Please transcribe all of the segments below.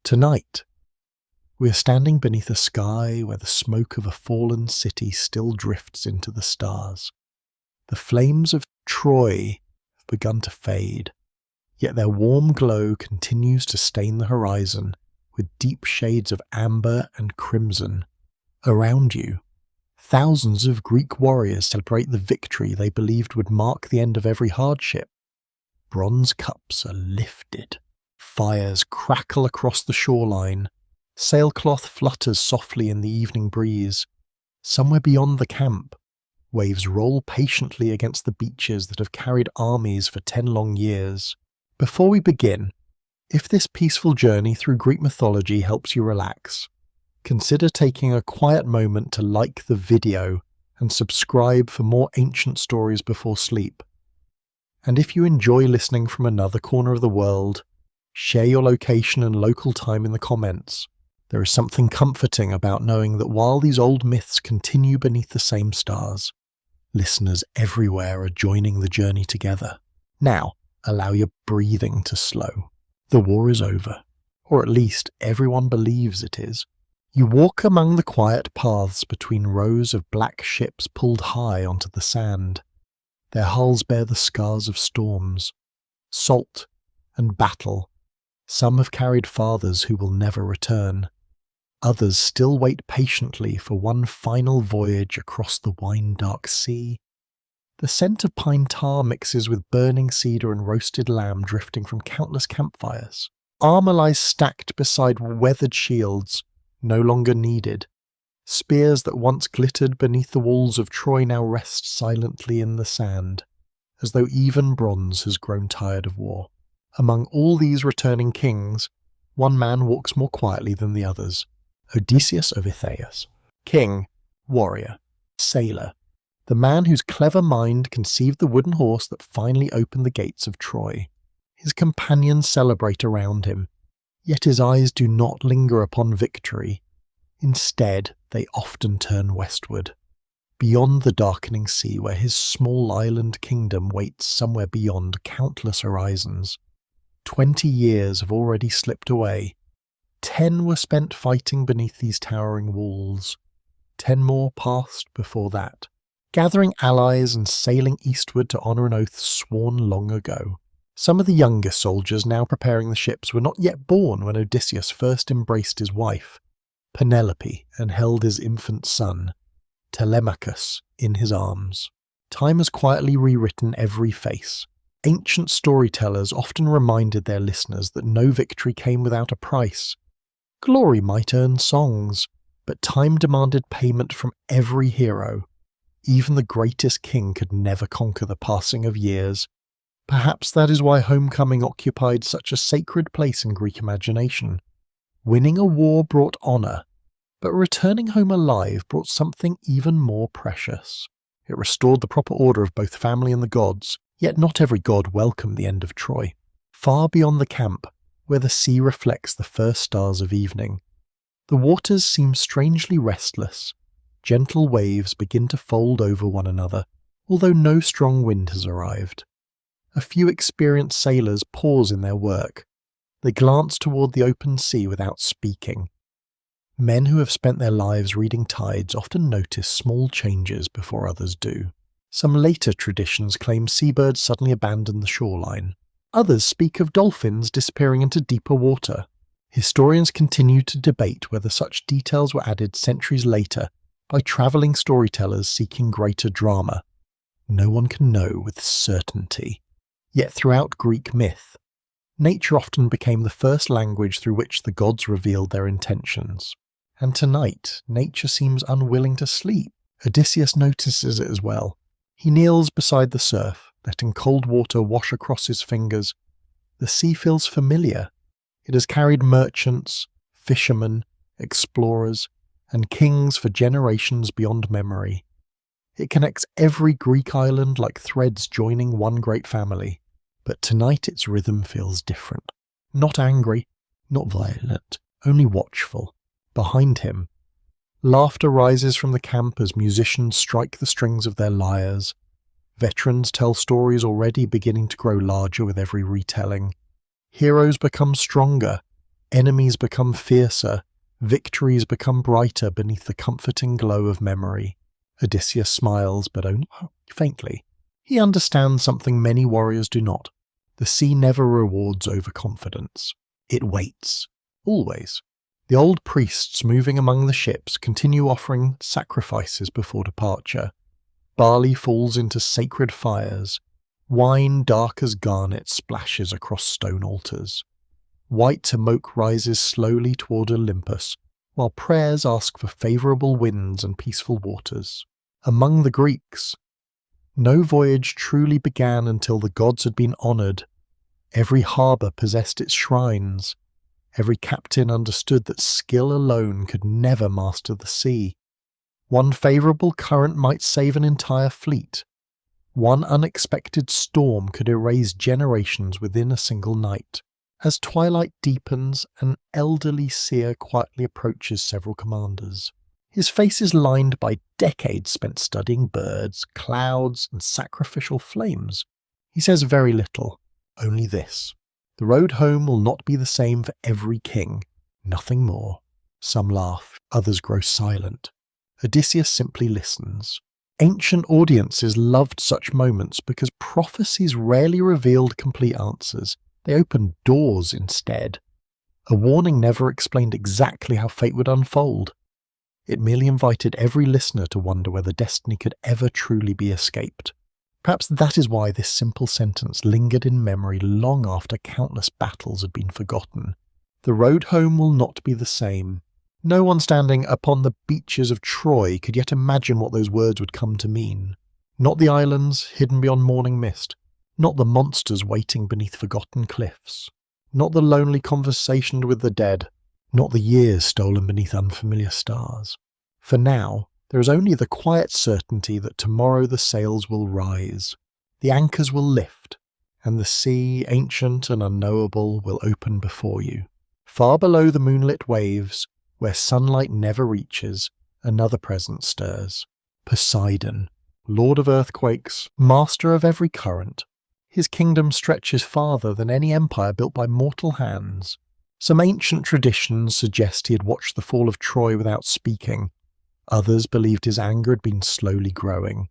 Tonight, we are standing beneath a sky where the smoke of a fallen city still drifts into the stars. The flames of Troy have begun to fade, yet their warm glow continues to stain the horizon with deep shades of amber and crimson. Around you, thousands of Greek warriors celebrate the victory they believed would mark the end of every hardship. Bronze cups are lifted. Fires crackle across the shoreline. Sailcloth flutters softly in the evening breeze. Somewhere beyond the camp, waves roll patiently against the beaches that have carried armies for 10 long years. Before we begin, if this peaceful journey through Greek mythology helps you relax, consider taking a quiet moment to like the video and subscribe for more ancient stories before sleep. And if you enjoy listening from another corner of the world, share your location and local time in the comments. There is something comforting about knowing that while these old myths continue beneath the same stars, listeners everywhere are joining the journey together. Now, allow your breathing to slow. The war is over, or at least everyone believes it is. You walk among the quiet paths between rows of black ships pulled high onto the sand. Their hulls bear the scars of storms, salt, and battle. Some have carried fathers who will never return. Others still wait patiently for one final voyage across the wine-dark sea. The scent of pine tar mixes with burning cedar and roasted lamb drifting from countless campfires. Armor lies stacked beside weathered shields, no longer needed. Spears that once glittered beneath the walls of Troy now rest silently in the sand, as though even bronze has grown tired of war. Among all these returning kings, one man walks more quietly than the others. Odysseus of Odysseus. King, warrior, sailor. The man whose clever mind conceived the wooden horse that finally opened the gates of Troy. His companions celebrate around him, yet his eyes do not linger upon victory. Instead, they often turn westward, beyond the darkening sea where his small island kingdom waits somewhere beyond countless horizons. 20 years have already slipped away. 10 were spent fighting beneath these towering walls. 10 more passed before that, gathering allies and sailing eastward to honour an oath sworn long ago. Some of the younger soldiers now preparing the ships were not yet born when Odysseus first embraced his wife, Penelope, and held his infant son, Telemachus, in his arms. Time has quietly rewritten every face. Ancient storytellers often reminded their listeners that no victory came without a price. Glory might earn songs, but time demanded payment from every hero. Even the greatest king could never conquer the passing of years. Perhaps that is why homecoming occupied such a sacred place in Greek imagination. Winning a war brought honour, but returning home alive brought something even more precious. It restored the proper order of both family and the gods. Yet not every god welcomed the end of Troy. Far beyond the camp, where the sea reflects the first stars of evening, the waters seem strangely restless. Gentle waves begin to fold over one another, although no strong wind has arrived. A few experienced sailors pause in their work. They glance toward the open sea without speaking. Men who have spent their lives reading tides often notice small changes before others do. Some later traditions claim seabirds suddenly abandon the shoreline. Others speak of dolphins disappearing into deeper water. Historians continue to debate whether such details were added centuries later by travelling storytellers seeking greater drama. No one can know with certainty. Yet throughout Greek myth, nature often became the first language through which the gods revealed their intentions. And tonight, nature seems unwilling to sleep. Odysseus notices it as well. He kneels beside the surf, letting cold water wash across his fingers. The sea feels familiar. It has carried merchants, fishermen, explorers, and kings for generations beyond memory. It connects every Greek island like threads joining one great family. But tonight its rhythm feels different. Not angry, not violent, only watchful. Behind him, laughter rises from the camp as musicians strike the strings of their lyres. Veterans tell stories already beginning to grow larger with every retelling. Heroes become stronger, Enemies become fiercer, victories become brighter beneath the comforting glow of memory. Odysseus smiles, but only faintly. He understands something many warriors do not. The sea never rewards overconfidence. It waits. Always. The old priests moving among the ships continue offering sacrifices before departure. Barley falls into sacred fires. Wine dark as garnet splashes across stone altars. White smoke rises slowly toward Olympus, while prayers ask for favourable winds and peaceful waters. Among the Greeks, no voyage truly began until the gods had been honoured. Every harbour possessed its shrines. Every captain understood that skill alone could never master the sea. One favourable current might save an entire fleet. One unexpected storm could erase generations within a single night. As twilight deepens, an elderly seer quietly approaches several commanders. His face is lined by decades spent studying birds, clouds, and sacrificial flames. He says very little, only this. The road home will not be the same for every king. Nothing more. Some laugh, others grow silent. Odysseus simply listens. Ancient audiences loved such moments because prophecies rarely revealed complete answers. They opened doors instead. A warning never explained exactly how fate would unfold. It merely invited every listener to wonder whether destiny could ever truly be escaped. Perhaps that is why this simple sentence lingered in memory long after countless battles had been forgotten. The road home will not be the same. No one standing upon the beaches of Troy could yet imagine what those words would come to mean. Not the islands hidden beyond morning mist. Not the monsters waiting beneath forgotten cliffs. Not the lonely conversation with the dead. Not the years stolen beneath unfamiliar stars. For now, there is only the quiet certainty that tomorrow the sails will rise, the anchors will lift, and the sea, ancient and unknowable, will open before you. Far below the moonlit waves, where sunlight never reaches, another presence stirs. Poseidon, lord of earthquakes, master of every current. His kingdom stretches farther than any empire built by mortal hands. Some ancient traditions suggest he had watched the fall of Troy without speaking. Others believed his anger had been slowly growing,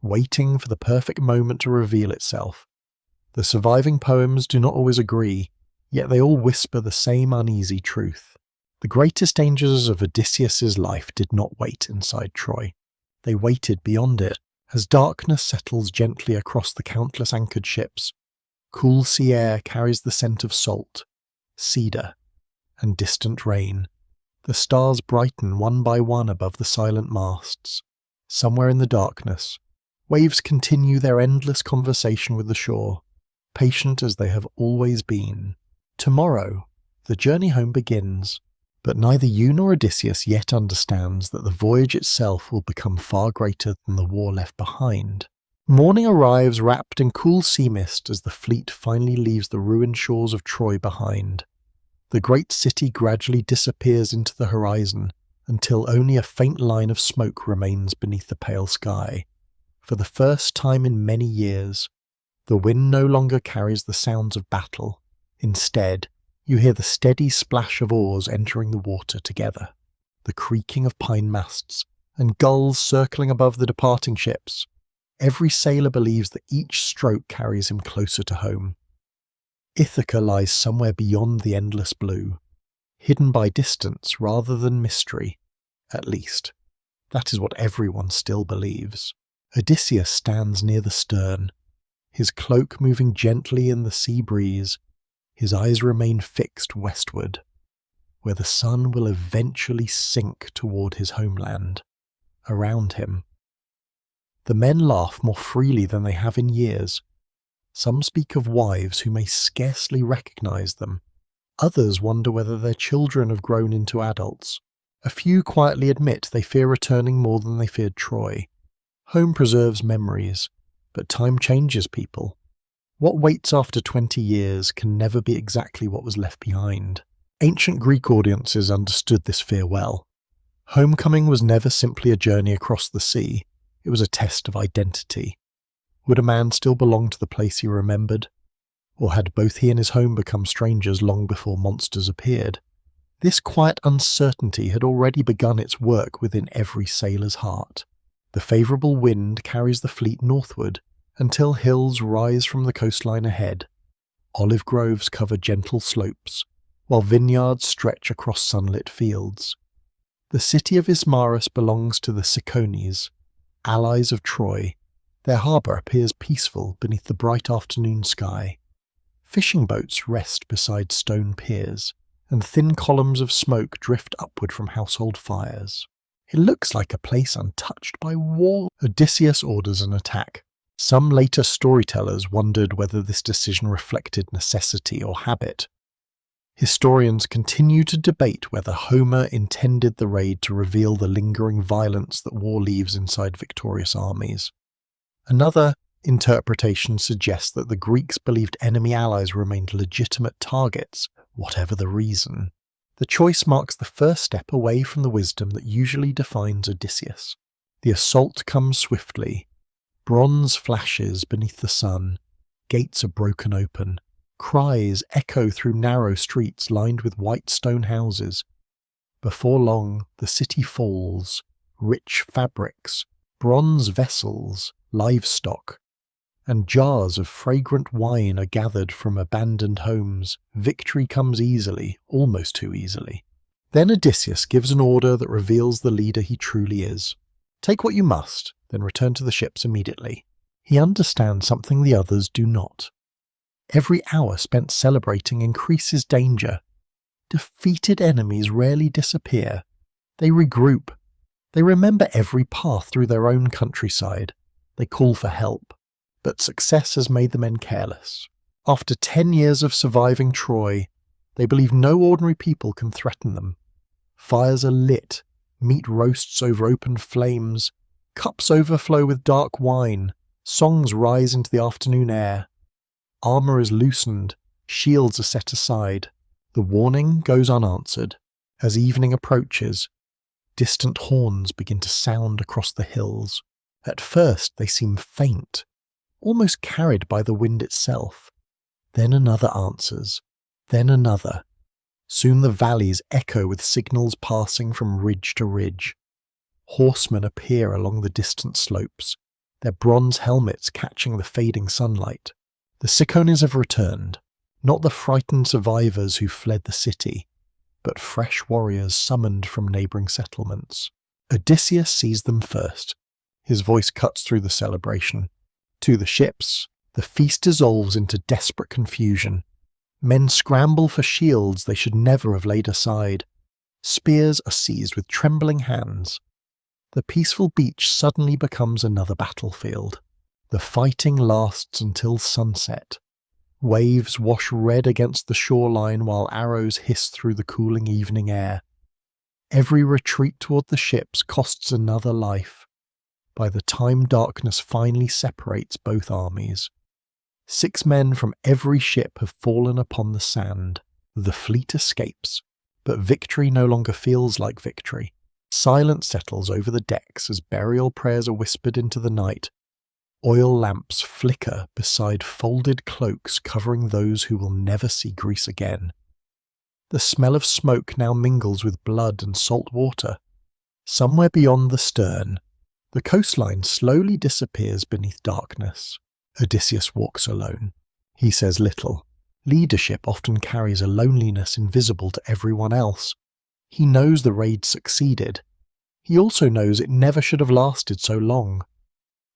waiting for the perfect moment to reveal itself. The surviving poems do not always agree, yet they all whisper the same uneasy truth. The greatest dangers of Odysseus's life did not wait inside Troy. They waited beyond it, as darkness settles gently across the countless anchored ships. Cool sea air carries the scent of salt, cedar, and distant rain. The stars brighten one by one above the silent masts. Somewhere in the darkness, waves continue their endless conversation with the shore, patient as they have always been. Tomorrow, the journey home begins, but neither you nor Odysseus yet understands that the voyage itself will become far greater than the war left behind. Morning arrives wrapped in cool sea mist as the fleet finally leaves the ruined shores of Troy behind. The great city gradually disappears into the horizon until only a faint line of smoke remains beneath the pale sky. For the first time in many years, the wind no longer carries the sounds of battle. Instead, you hear the steady splash of oars entering the water together, the creaking of pine masts, and gulls circling above the departing ships. Every sailor believes that each stroke carries him closer to home. Ithaca lies somewhere beyond the endless blue, hidden by distance rather than mystery, at least. That is what everyone still believes. Odysseus stands near the stern, his cloak moving gently in the sea breeze. His eyes remain fixed westward, where the sun will eventually sink toward his homeland. Around him, the men laugh more freely than they have in years. Some speak of wives who may scarcely recognize them. Others wonder whether their children have grown into adults. A few quietly admit they fear returning more than they feared Troy. Home preserves memories, but time changes people. What waits after 20 years can never be exactly what was left behind. Ancient Greek audiences understood this fear well. Homecoming was never simply a journey across the sea, it was a test of identity. Would a man still belong to the place he remembered? Or had both he and his home become strangers long before monsters appeared? This quiet uncertainty had already begun its work within every sailor's heart. The favourable wind carries the fleet northward, until hills rise from the coastline ahead. Olive groves cover gentle slopes, while vineyards stretch across sunlit fields. The city of Ismarus belongs to the Cicones, allies of Troy. Their harbour appears peaceful beneath the bright afternoon sky. Fishing boats rest beside stone piers, and thin columns of smoke drift upward from household fires. It looks like a place untouched by war. Odysseus orders an attack. Some later storytellers wondered whether this decision reflected necessity or habit. Historians continue to debate whether Homer intended the raid to reveal the lingering violence that war leaves inside victorious armies. Another interpretation suggests that the Greeks believed enemy allies remained legitimate targets, whatever the reason. The choice marks the first step away from the wisdom that usually defines Odysseus. The assault comes swiftly. Bronze flashes beneath the sun. Gates are broken open. Cries echo through narrow streets lined with white stone houses. Before long, the city falls. Rich fabrics, bronze vessels, livestock, and jars of fragrant wine are gathered from abandoned homes. Victory comes easily, almost too easily. Then Odysseus gives an order that reveals the leader he truly is. Take what you must, then return to the ships immediately. He understands something the others do not. Every hour spent celebrating increases danger. Defeated enemies rarely disappear. They regroup. They remember every path through their own countryside. They call for help. But success has made the men careless. After 10 years of surviving Troy, they believe no ordinary people can threaten them. Fires are lit, meat roasts over open flames, cups overflow with dark wine, songs rise into the afternoon air. Armour is loosened, shields are set aside. The warning goes unanswered. As evening approaches, distant horns begin to sound across the hills. At first they seem faint, almost carried by the wind itself. Then another answers, then another. Soon the valleys echo with signals passing from ridge to ridge. Horsemen appear along the distant slopes, their bronze helmets catching the fading sunlight. The Cicones have returned, not the frightened survivors who fled the city, but fresh warriors summoned from neighbouring settlements. Odysseus sees them first. His voice cuts through the celebration. To the ships, the feast dissolves into desperate confusion. Men scramble for shields they should never have laid aside. Spears are seized with trembling hands. The peaceful beach suddenly becomes another battlefield. The fighting lasts until sunset. Waves wash red against the shoreline while arrows hiss through the cooling evening air. Every retreat toward the ships costs another life. By the time darkness finally separates both armies, 6 men from every ship have fallen upon the sand. The fleet escapes, but victory no longer feels like victory. Silence settles over the decks as burial prayers are whispered into the night. Oil lamps flicker beside folded cloaks covering those who will never see Greece again. The smell of smoke now mingles with blood and salt water. Somewhere beyond the stern, the coastline slowly disappears beneath darkness. Odysseus walks alone. He says little. Leadership often carries a loneliness invisible to everyone else. He knows the raid succeeded. He also knows it never should have lasted so long.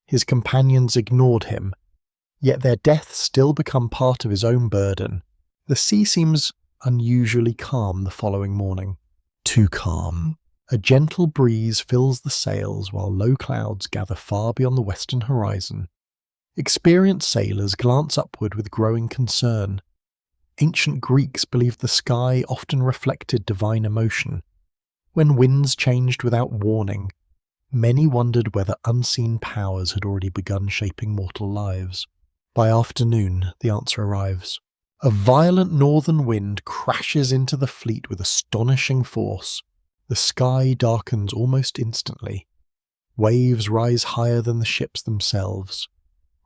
His companions ignored him, yet their deaths still become part of his own burden. The sea seems unusually calm the following morning. Too calm. A gentle breeze fills the sails while low clouds gather far beyond the western horizon. Experienced sailors glance upward with growing concern. Ancient Greeks believed the sky often reflected divine emotion. When winds changed without warning, many wondered whether unseen powers had already begun shaping mortal lives. By afternoon, the answer arrives. A violent northern wind crashes into the fleet with astonishing force. The sky darkens almost instantly. Waves rise higher than the ships themselves.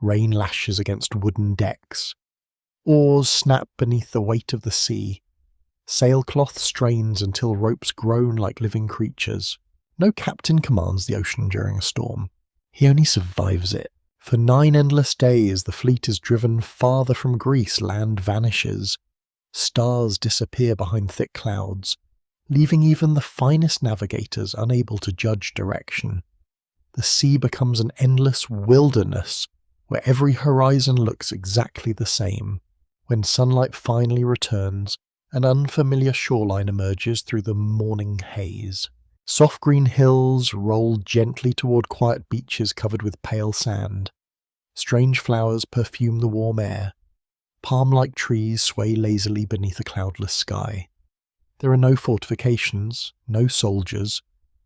Rain lashes against wooden decks. Oars snap beneath the weight of the sea. Sailcloth strains until ropes groan like living creatures. No captain commands the ocean during a storm. He only survives it. For 9 endless days the fleet is driven farther from Greece, land vanishes. Stars disappear behind thick clouds, leaving even the finest navigators unable to judge direction. The sea becomes an endless wilderness where every horizon looks exactly the same. When sunlight finally returns, an unfamiliar shoreline emerges through the morning haze. Soft green hills roll gently toward quiet beaches covered with pale sand. Strange flowers perfume the warm air. Palm-like trees sway lazily beneath a cloudless sky. There are no fortifications, no soldiers,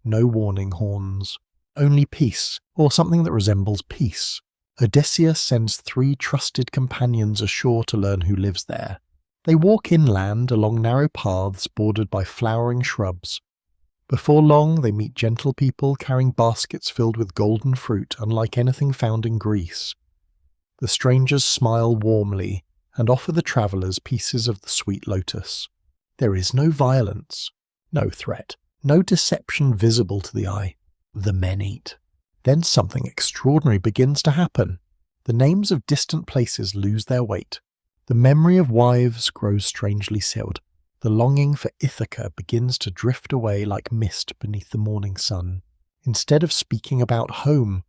no warning horns. Only peace, or something that resembles peace. Odysseus sends 3 trusted companions ashore to learn who lives there. They walk inland along narrow paths bordered by flowering shrubs. Before long they meet gentle people carrying baskets filled with golden fruit unlike anything found in Greece. The strangers smile warmly and offer the travellers pieces of the sweet lotus. There is no violence, no threat, no deception visible to the eye. The men eat. Then something extraordinary begins to happen. The names of distant places lose their weight. The memory of wives grows strangely sealed. The longing for Ithaca begins to drift away like mist beneath the morning sun. Instead of speaking about home,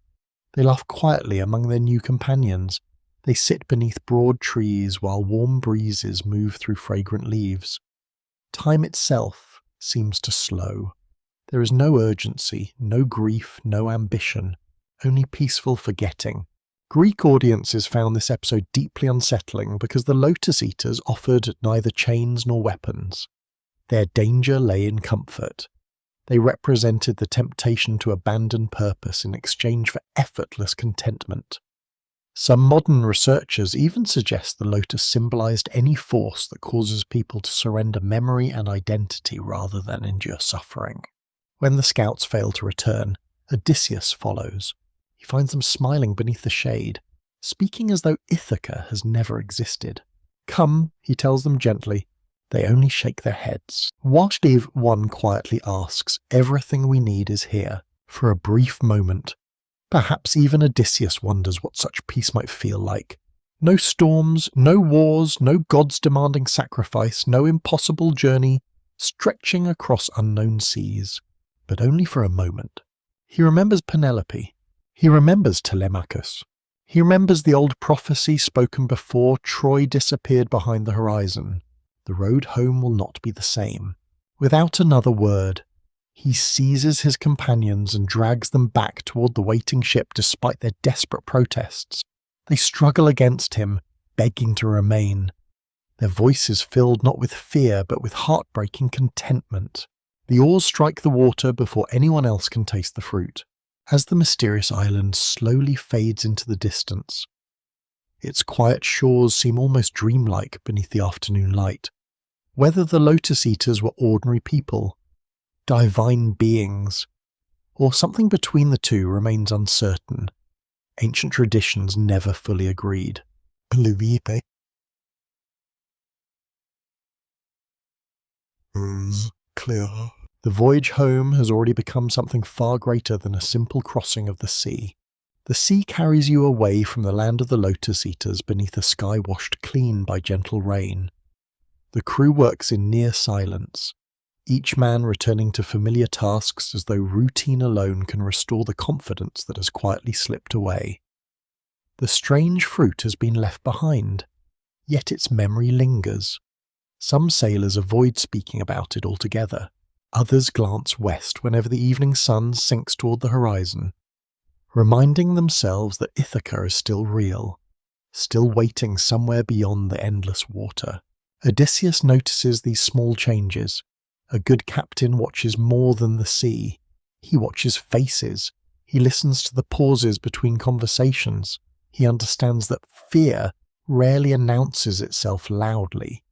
they laugh quietly among their new companions. They sit beneath broad trees while warm breezes move through fragrant leaves. Time itself seems to slow. There is no urgency, no grief, no ambition, only peaceful forgetting. Greek audiences found this episode deeply unsettling because the Lotus Eaters offered neither chains nor weapons. Their danger lay in comfort. They represented the temptation to abandon purpose in exchange for effortless contentment. Some modern researchers even suggest the lotus symbolized any force that causes people to surrender memory and identity rather than endure suffering. When the scouts fail to return, Odysseus follows. He finds them smiling beneath the shade, speaking as though Ithaca has never existed. "Come," he tells them gently. They only shake their heads. Watch Leave one quietly asks, "Everything we need is here." For a brief moment, perhaps even Odysseus wonders what such peace might feel like. No storms, no wars, no gods demanding sacrifice, no impossible journey, stretching across unknown seas. But only for a moment. He remembers Penelope. He remembers Telemachus. He remembers the old prophecy spoken before Troy disappeared behind the horizon. The road home will not be the same. Without another word, he seizes his companions and drags them back toward the waiting ship despite their desperate protests. They struggle against him, begging to remain. Their voices filled not with fear but with heartbreaking contentment. The oars strike the water before anyone else can taste the fruit. As the mysterious island slowly fades into the distance, its quiet shores seem almost dreamlike beneath the afternoon light. Whether the Lotus Eaters were ordinary people, divine beings, or something between the two remains uncertain. Ancient traditions never fully agreed. Clear. The voyage home has already become something far greater than a simple crossing of the sea. The sea carries you away from the land of the Lotus Eaters beneath a sky washed clean by gentle rain. The crew works in near silence, each man returning to familiar tasks as though routine alone can restore the confidence that has quietly slipped away. The strange fruit has been left behind, yet its memory lingers. Some sailors avoid speaking about it altogether. Others glance west whenever the evening sun sinks toward the horizon, reminding themselves that Ithaca is still real, still waiting somewhere beyond the endless water. Odysseus notices these small changes. A good captain watches more than the sea. He watches faces. He listens to the pauses between conversations. He understands that fear rarely announces itself loudly.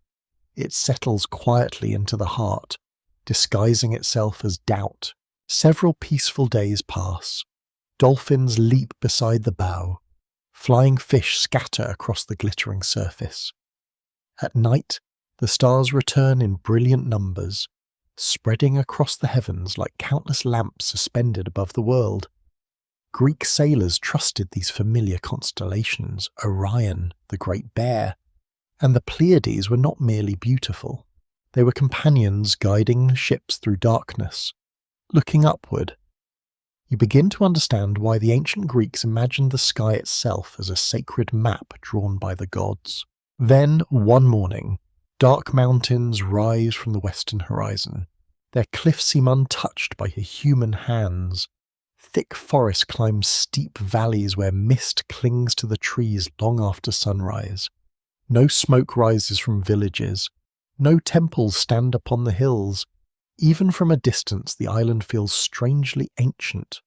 It settles quietly into the heart, disguising itself as doubt. Several peaceful days pass. Dolphins leap beside the bow. Flying fish scatter across the glittering surface. At night, the stars return in brilliant numbers, spreading across the heavens like countless lamps suspended above the world. Greek sailors trusted these familiar constellations, Orion, the Great Bear, and the Pleiades were not merely beautiful. They were companions guiding ships through darkness. Looking upward, you begin to understand why the ancient Greeks imagined the sky itself as a sacred map drawn by the gods. Then, one morning, dark mountains rise from the western horizon. Their cliffs seem untouched by human hands. Thick forest climbs steep valleys where mist clings to the trees long after sunrise. No smoke rises from villages. No temples stand upon the hills. Even from a distance, the island feels strangely ancient,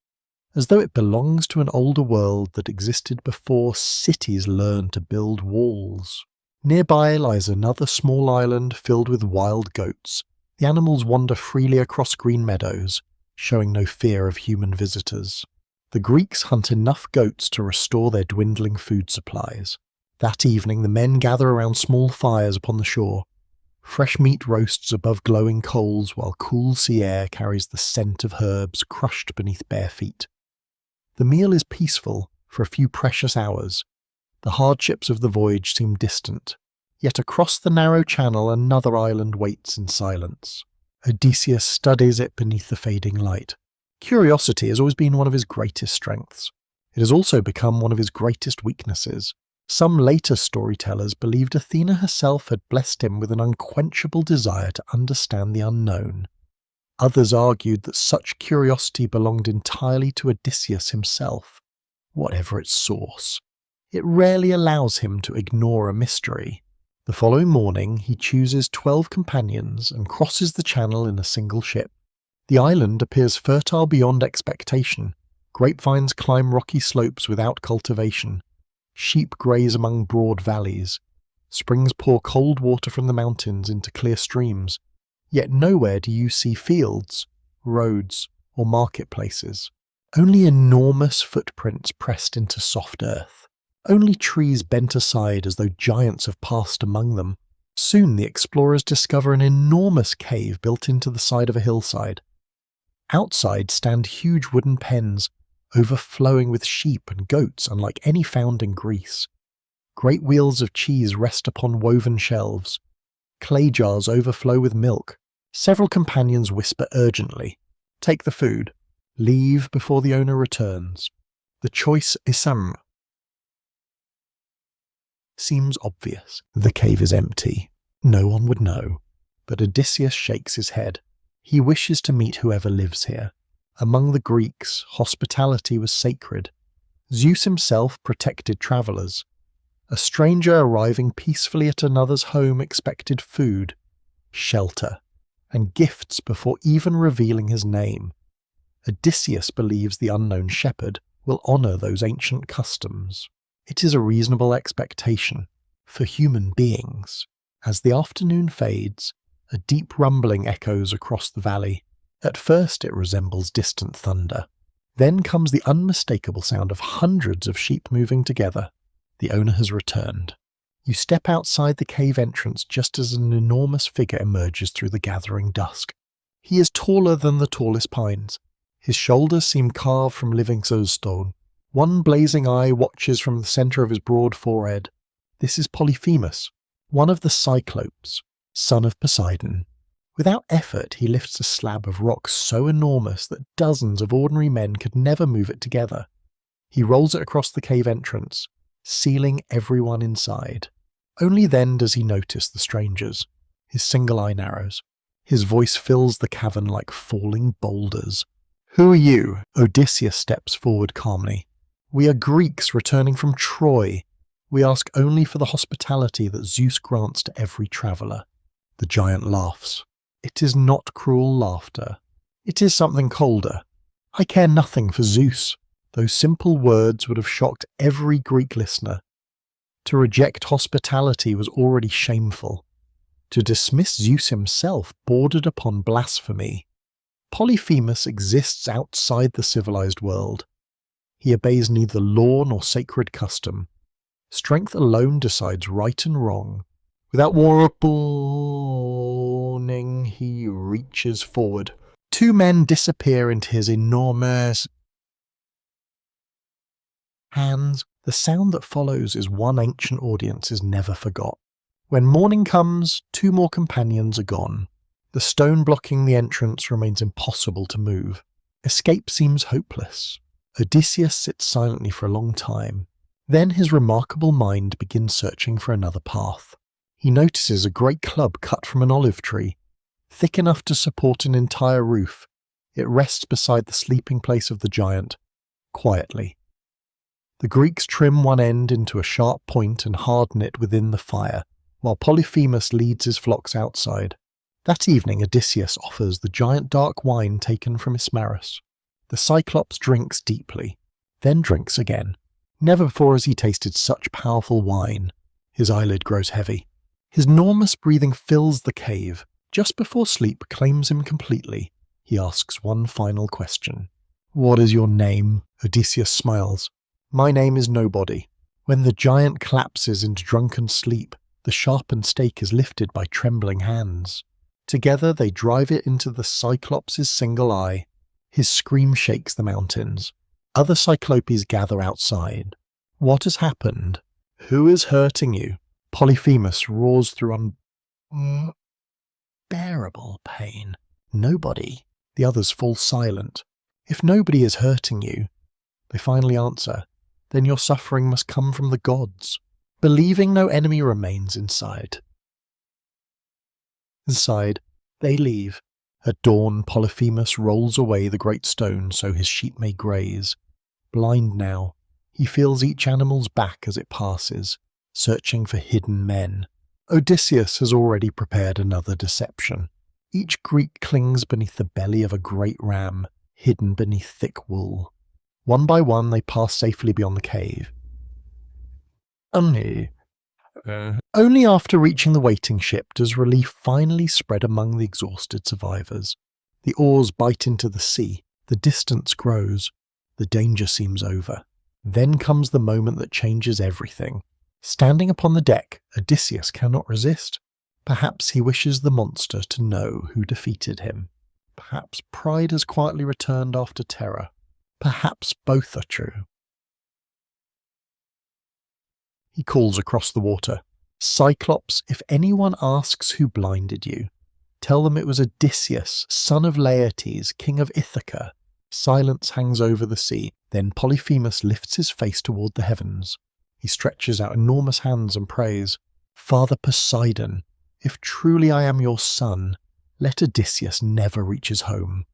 as though it belongs to an older world that existed before cities learned to build walls. Nearby lies another small island filled with wild goats. The animals wander freely across green meadows, showing no fear of human visitors. The Greeks hunt enough goats to restore their dwindling food supplies. That evening, the men gather around small fires upon the shore. Fresh meat roasts above glowing coals, while cool sea air carries the scent of herbs crushed beneath bare feet. The meal is peaceful for a few precious hours. The hardships of the voyage seem distant, yet across the narrow channel another island waits in silence. Odysseus studies it beneath the fading light. Curiosity has always been one of his greatest strengths. It has also become one of his greatest weaknesses. Some later storytellers believed Athena herself had blessed him with an unquenchable desire to understand the unknown. Others argued that such curiosity belonged entirely to Odysseus himself, whatever its source. It rarely allows him to ignore a mystery. The following morning, he chooses 12 companions and crosses the channel in a single ship. The island appears fertile beyond expectation. Grapevines climb rocky slopes without cultivation. Sheep graze among broad valleys. Springs pour cold water from the mountains into clear streams. Yet nowhere do you see fields, roads, or marketplaces. Only enormous footprints pressed into soft earth. Only trees bent aside as though giants have passed among them. Soon the explorers discover an enormous cave built into the side of a hillside. Outside stand huge wooden pens, overflowing with sheep and goats unlike any found in Greece. Great wheels of cheese rest upon woven shelves. Clay jars overflow with milk. Several companions whisper urgently, "Take the food. Leave before the owner returns." The choice seems obvious. The cave is empty. No one would know. But Odysseus shakes his head. He wishes to meet whoever lives here. Among the Greeks, hospitality was sacred. Zeus himself protected travellers. A stranger arriving peacefully at another's home expected food, shelter, and gifts before even revealing his name. Odysseus believes the unknown shepherd will honour those ancient customs. It is a reasonable expectation for human beings. As the afternoon fades, a deep rumbling echoes across the valley. At first it resembles distant thunder. Then comes the unmistakable sound of hundreds of sheep moving together. The owner has returned. You step outside the cave entrance just as an enormous figure emerges through the gathering dusk. He is taller than the tallest pines. His shoulders seem carved from living stone. One blazing eye watches from the centre of his broad forehead. This is Polyphemus, one of the Cyclopes, son of Poseidon. Without effort, he lifts a slab of rock so enormous that dozens of ordinary men could never move it together. He rolls it across the cave entrance, sealing everyone inside. Only then does he notice the strangers. His single eye narrows. His voice fills the cavern like falling boulders. "Who are you?" Odysseus steps forward calmly. "We are Greeks returning from Troy. We ask only for the hospitality that Zeus grants to every traveller." The giant laughs. It is not cruel laughter. It is something colder. "I care nothing for Zeus." Those simple words would have shocked every Greek listener. To reject hospitality was already shameful. To dismiss Zeus himself bordered upon blasphemy. Polyphemus exists outside the civilized world. He obeys neither law nor sacred custom. Strength alone decides right and wrong. Without warning, he reaches forward. Two men disappear into his enormous hands. The sound that follows is one ancient audience is never forgot. When morning comes, two more companions are gone. The stone blocking the entrance remains impossible to move. Escape seems hopeless. Odysseus sits silently for a long time. Then his remarkable mind begins searching for another path. He notices a great club cut from an olive tree. Thick enough to support an entire roof, it rests beside the sleeping place of the giant, quietly. The Greeks trim one end into a sharp point and harden it within the fire, while Polyphemus leads his flocks outside. That evening Odysseus offers the giant dark wine taken from Ismarus. The Cyclops drinks deeply, then drinks again. Never before has he tasted such powerful wine. His eyelid grows heavy. His enormous breathing fills the cave. Just before sleep claims him completely, he asks one final question. "What is your name?" Odysseus smiles. "My name is Nobody." When the giant collapses into drunken sleep, the sharpened stake is lifted by trembling hands. Together they drive it into the Cyclops' single eye. His scream shakes the mountains. Other Cyclopes gather outside. "What has happened? Who is hurting you?" Polyphemus roars through unbearable pain. "Nobody." The others fall silent. "If nobody is hurting you," they finally answer, "then your suffering must come from the gods." Believing no enemy remains inside. Inside, they leave. At dawn, Polyphemus rolls away the great stone so his sheep may graze. Blind now, he feels each animal's back as it passes, searching for hidden men. Odysseus has already prepared another deception. Each Greek clings beneath the belly of a great ram, hidden beneath thick wool. One by one they pass safely beyond the cave. Only after reaching the waiting ship does relief finally spread among the exhausted survivors. The oars bite into the sea, the distance grows, the danger seems over. Then comes the moment that changes everything. Standing upon the deck, Odysseus cannot resist. Perhaps he wishes the monster to know who defeated him. Perhaps pride has quietly returned after terror. Perhaps both are true. He calls across the water. "Cyclops, if anyone asks who blinded you, tell them it was Odysseus, son of Laertes, king of Ithaca." Silence hangs over the sea. Then Polyphemus lifts his face toward the heavens. He stretches out enormous hands and prays, "Father Poseidon, if truly I am your son, let Odysseus never reach his home.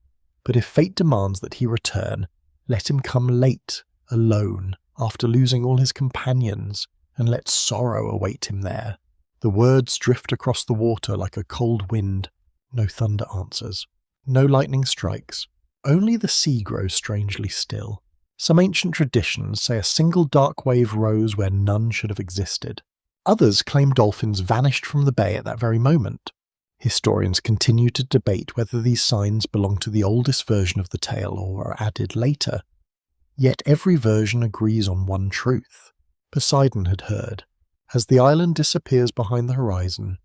But if fate demands that he return, let him come late, alone, after losing all his companions, and let sorrow await him there." The words drift across the water like a cold wind. No thunder answers. No lightning strikes. Only the sea grows strangely still. Some ancient traditions say a single dark wave rose where none should have existed. Others claim dolphins vanished from the bay at that very moment. Historians continue to debate whether these signs belong to the oldest version of the tale or were added later. Yet every version agrees on one truth. Poseidon had heard. As the island disappears behind the horizon,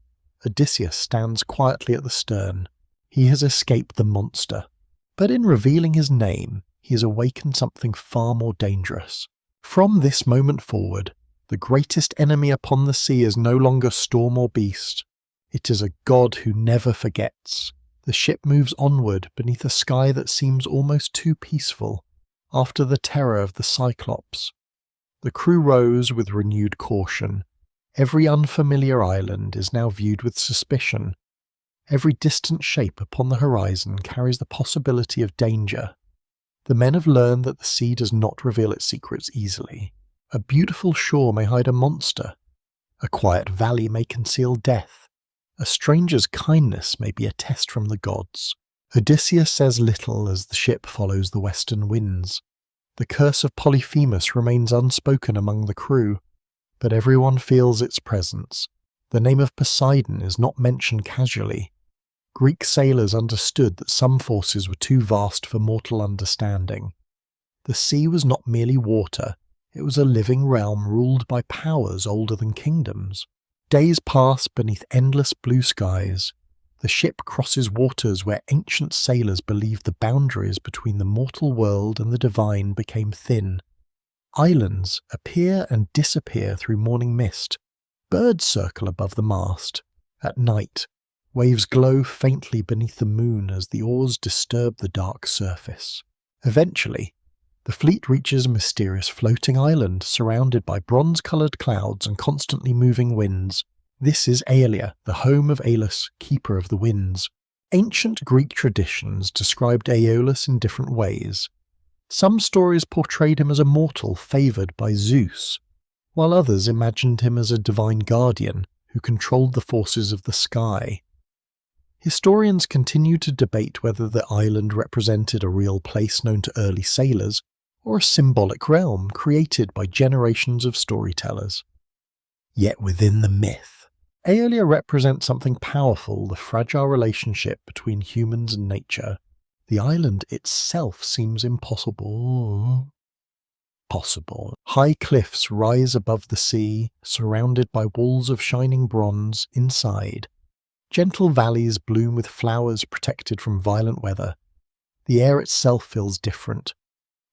Odysseus stands quietly at the stern. He has escaped the monster. But in revealing his name, he has awakened something far more dangerous. From this moment forward, the greatest enemy upon the sea is no longer storm or beast. It is a god who never forgets. The ship moves onward beneath a sky that seems almost too peaceful, after the terror of the Cyclops. The crew rows with renewed caution. Every unfamiliar island is now viewed with suspicion. Every distant shape upon the horizon carries the possibility of danger. The men have learned that the sea does not reveal its secrets easily. A beautiful shore may hide a monster. A quiet valley may conceal death. A stranger's kindness may be a test from the gods. Odysseus says little as the ship follows the western winds. The curse of Polyphemus remains unspoken among the crew, but everyone feels its presence. The name of Poseidon is not mentioned casually. Greek sailors understood that some forces were too vast for mortal understanding. The sea was not merely water, it was a living realm ruled by powers older than kingdoms. Days pass beneath endless blue skies. The ship crosses waters where ancient sailors believed the boundaries between the mortal world and the divine became thin. Islands appear and disappear through morning mist. Birds circle above the mast. At night, waves glow faintly beneath the moon as the oars disturb the dark surface. Eventually, the fleet reaches a mysterious floating island surrounded by bronze-coloured clouds and constantly moving winds. This is Aeolia, the home of Aeolus, keeper of the winds. Ancient Greek traditions described Aeolus in different ways. Some stories portrayed him as a mortal favoured by Zeus, while others imagined him as a divine guardian who controlled the forces of the sky. Historians continue to debate whether the island represented a real place known to early sailors or a symbolic realm created by generations of storytellers. Yet within the myth, Aeolia represents something powerful, the fragile relationship between humans and nature. The island itself seems impossible. High cliffs rise above the sea, surrounded by walls of shining bronze inside. Gentle valleys bloom with flowers protected from violent weather. The air itself feels different.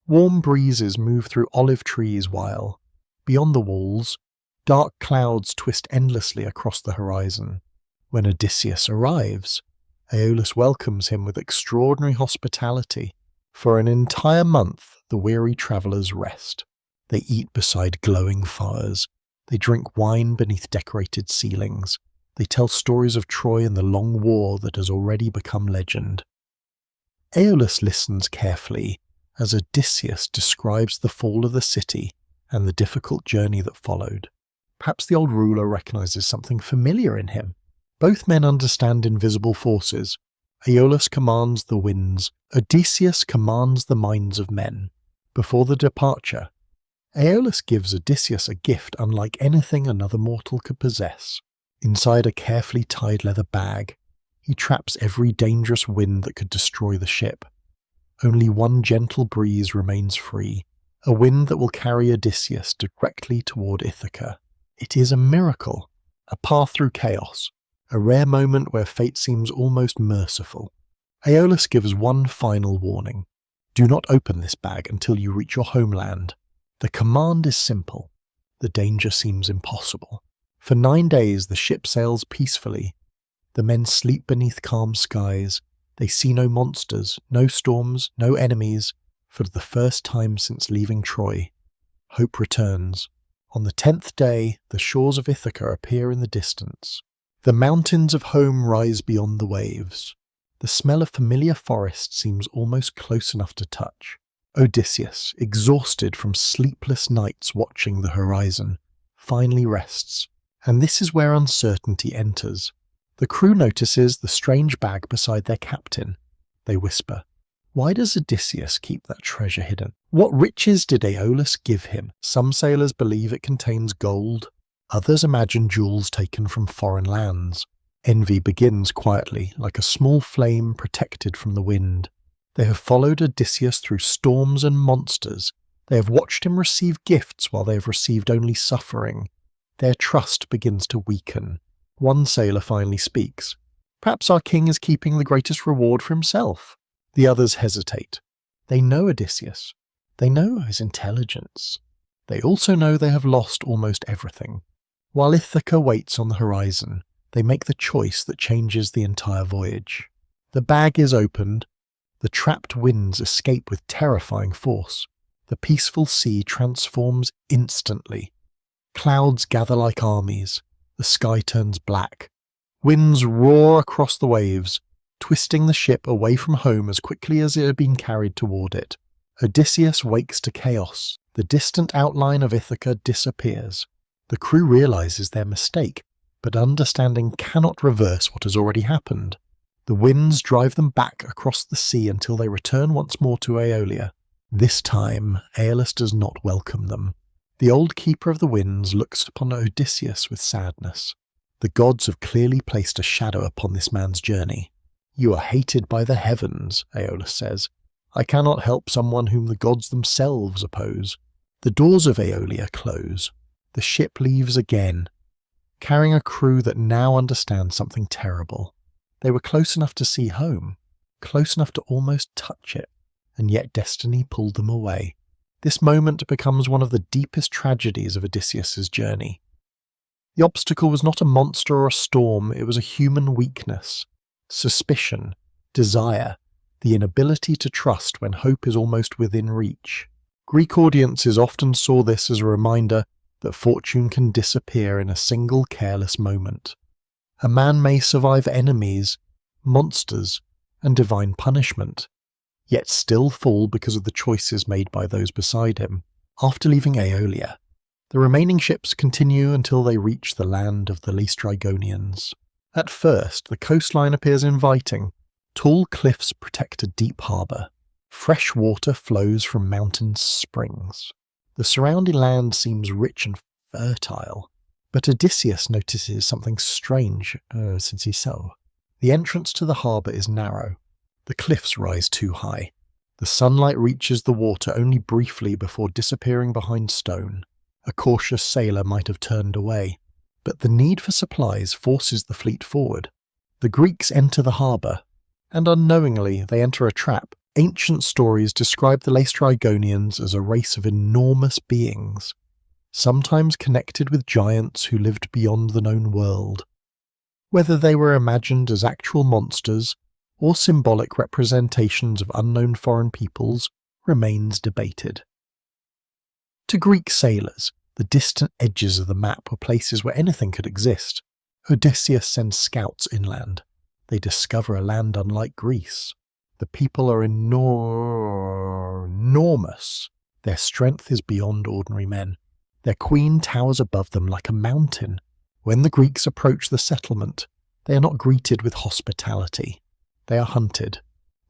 Warm breezes move through olive trees while, beyond the walls, dark clouds twist endlessly across the horizon. When Odysseus arrives, Aeolus welcomes him with extraordinary hospitality. For an entire month, the weary travellers rest. They eat beside glowing fires. They drink wine beneath decorated ceilings. They tell stories of Troy and the long war that has already become legend. Aeolus listens carefully as Odysseus describes the fall of the city and the difficult journey that followed. Perhaps the old ruler recognizes something familiar in him. Both men understand invisible forces. Aeolus commands the winds. Odysseus commands the minds of men. Before the departure, Aeolus gives Odysseus a gift unlike anything another mortal could possess. Inside a carefully tied leather bag, he traps every dangerous wind that could destroy the ship. Only one gentle breeze remains free, a wind that will carry Odysseus directly toward Ithaca. It is a miracle, a path through chaos, a rare moment where fate seems almost merciful. Aeolus gives one final warning. Do not open this bag until you reach your homeland. The command is simple. The danger seems impossible. For 9 days the ship sails peacefully. The men sleep beneath calm skies. They see no monsters, no storms, no enemies. For the first time since leaving Troy, hope returns. On the 10th day, the shores of Ithaca appear in the distance. The mountains of home rise beyond the waves. The smell of familiar forest seems almost close enough to touch. Odysseus, exhausted from sleepless nights watching the horizon, finally rests. And this is where uncertainty enters. The crew notices the strange bag beside their captain. They whisper, "Why does Odysseus keep that treasure hidden? What riches did Aeolus give him?" Some sailors believe it contains gold. Others imagine jewels taken from foreign lands. Envy begins quietly, like a small flame protected from the wind. They have followed Odysseus through storms and monsters. They have watched him receive gifts while they have received only suffering. Their trust begins to weaken. One sailor finally speaks. "Perhaps our king is keeping the greatest reward for himself." The others hesitate. They know Odysseus. They know his intelligence. They also know they have lost almost everything. While Ithaca waits on the horizon, they make the choice that changes the entire voyage. The bag is opened. The trapped winds escape with terrifying force. The peaceful sea transforms instantly. Clouds gather like armies. The sky turns black. Winds roar across the waves, twisting the ship away from home as quickly as it had been carried toward it. Odysseus wakes to chaos. The distant outline of Ithaca disappears. The crew realizes their mistake, but understanding cannot reverse what has already happened. The winds drive them back across the sea until they return once more to Aeolia. This time, Aeolus does not welcome them. The old keeper of the winds looks upon Odysseus with sadness. The gods have clearly placed a shadow upon this man's journey. "You are hated by the heavens," Aeolus says. "I cannot help someone whom the gods themselves oppose." The doors of Aeolia close. The ship leaves again. carrying a crew that now understands something terrible. They were close enough to see home, close enough to almost touch it, and yet destiny pulled them away. This moment becomes one of the deepest tragedies of Odysseus's journey. The obstacle was not a monster or a storm, it was a human weakness, suspicion, desire, the inability to trust when hope is almost within reach. Greek audiences often saw this as a reminder that fortune can disappear in a single careless moment. A man may survive enemies, monsters, and divine punishment, yet still fall because of the choices made by those beside him. After leaving Aeolia, the remaining ships continue until they reach the land of the Laestrygonians. At first, the coastline appears inviting. Tall cliffs protect a deep harbour. Fresh water flows from mountain springs. The surrounding land seems rich and fertile. But Odysseus notices something strange, since he saw. The entrance to the harbour is narrow. The cliffs rise too high. The sunlight reaches the water only briefly before disappearing behind stone. A cautious sailor might have turned away. But the need for supplies forces the fleet forward. The Greeks enter the harbour, and unknowingly they enter a trap. Ancient stories describe the Laestrygonians as a race of enormous beings, sometimes connected with giants who lived beyond the known world. Whether they were imagined as actual monsters or symbolic representations of unknown foreign peoples remains debated. To Greek sailors, the distant edges of the map were places where anything could exist. Odysseus sends scouts inland. They discover a land unlike Greece. The people are enormous. Their strength is beyond ordinary men. Their queen towers above them like a mountain. When the Greeks approach the settlement, they are not greeted with hospitality. They are hunted.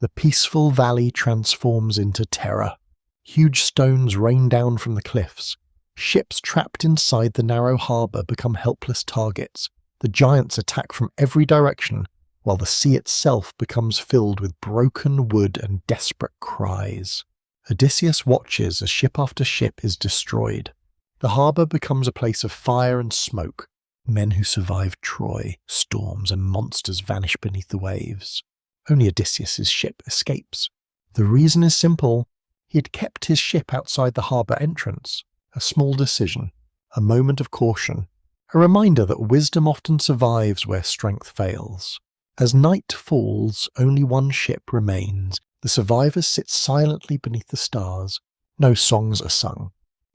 The peaceful valley transforms into terror. Huge stones rain down from the cliffs. Ships trapped inside the narrow harbour become helpless targets. The giants attack from every direction, while the sea itself becomes filled with broken wood and desperate cries. Odysseus watches as ship after ship is destroyed. The harbour becomes a place of fire and smoke. Men who survived Troy, storms and monsters vanish beneath the waves. Only Odysseus's ship escapes. The reason is simple. He had kept his ship outside the harbour entrance. A small decision, a moment of caution, a reminder that wisdom often survives where strength fails. As night falls, only one ship remains. The survivors sit silently beneath the stars. No songs are sung.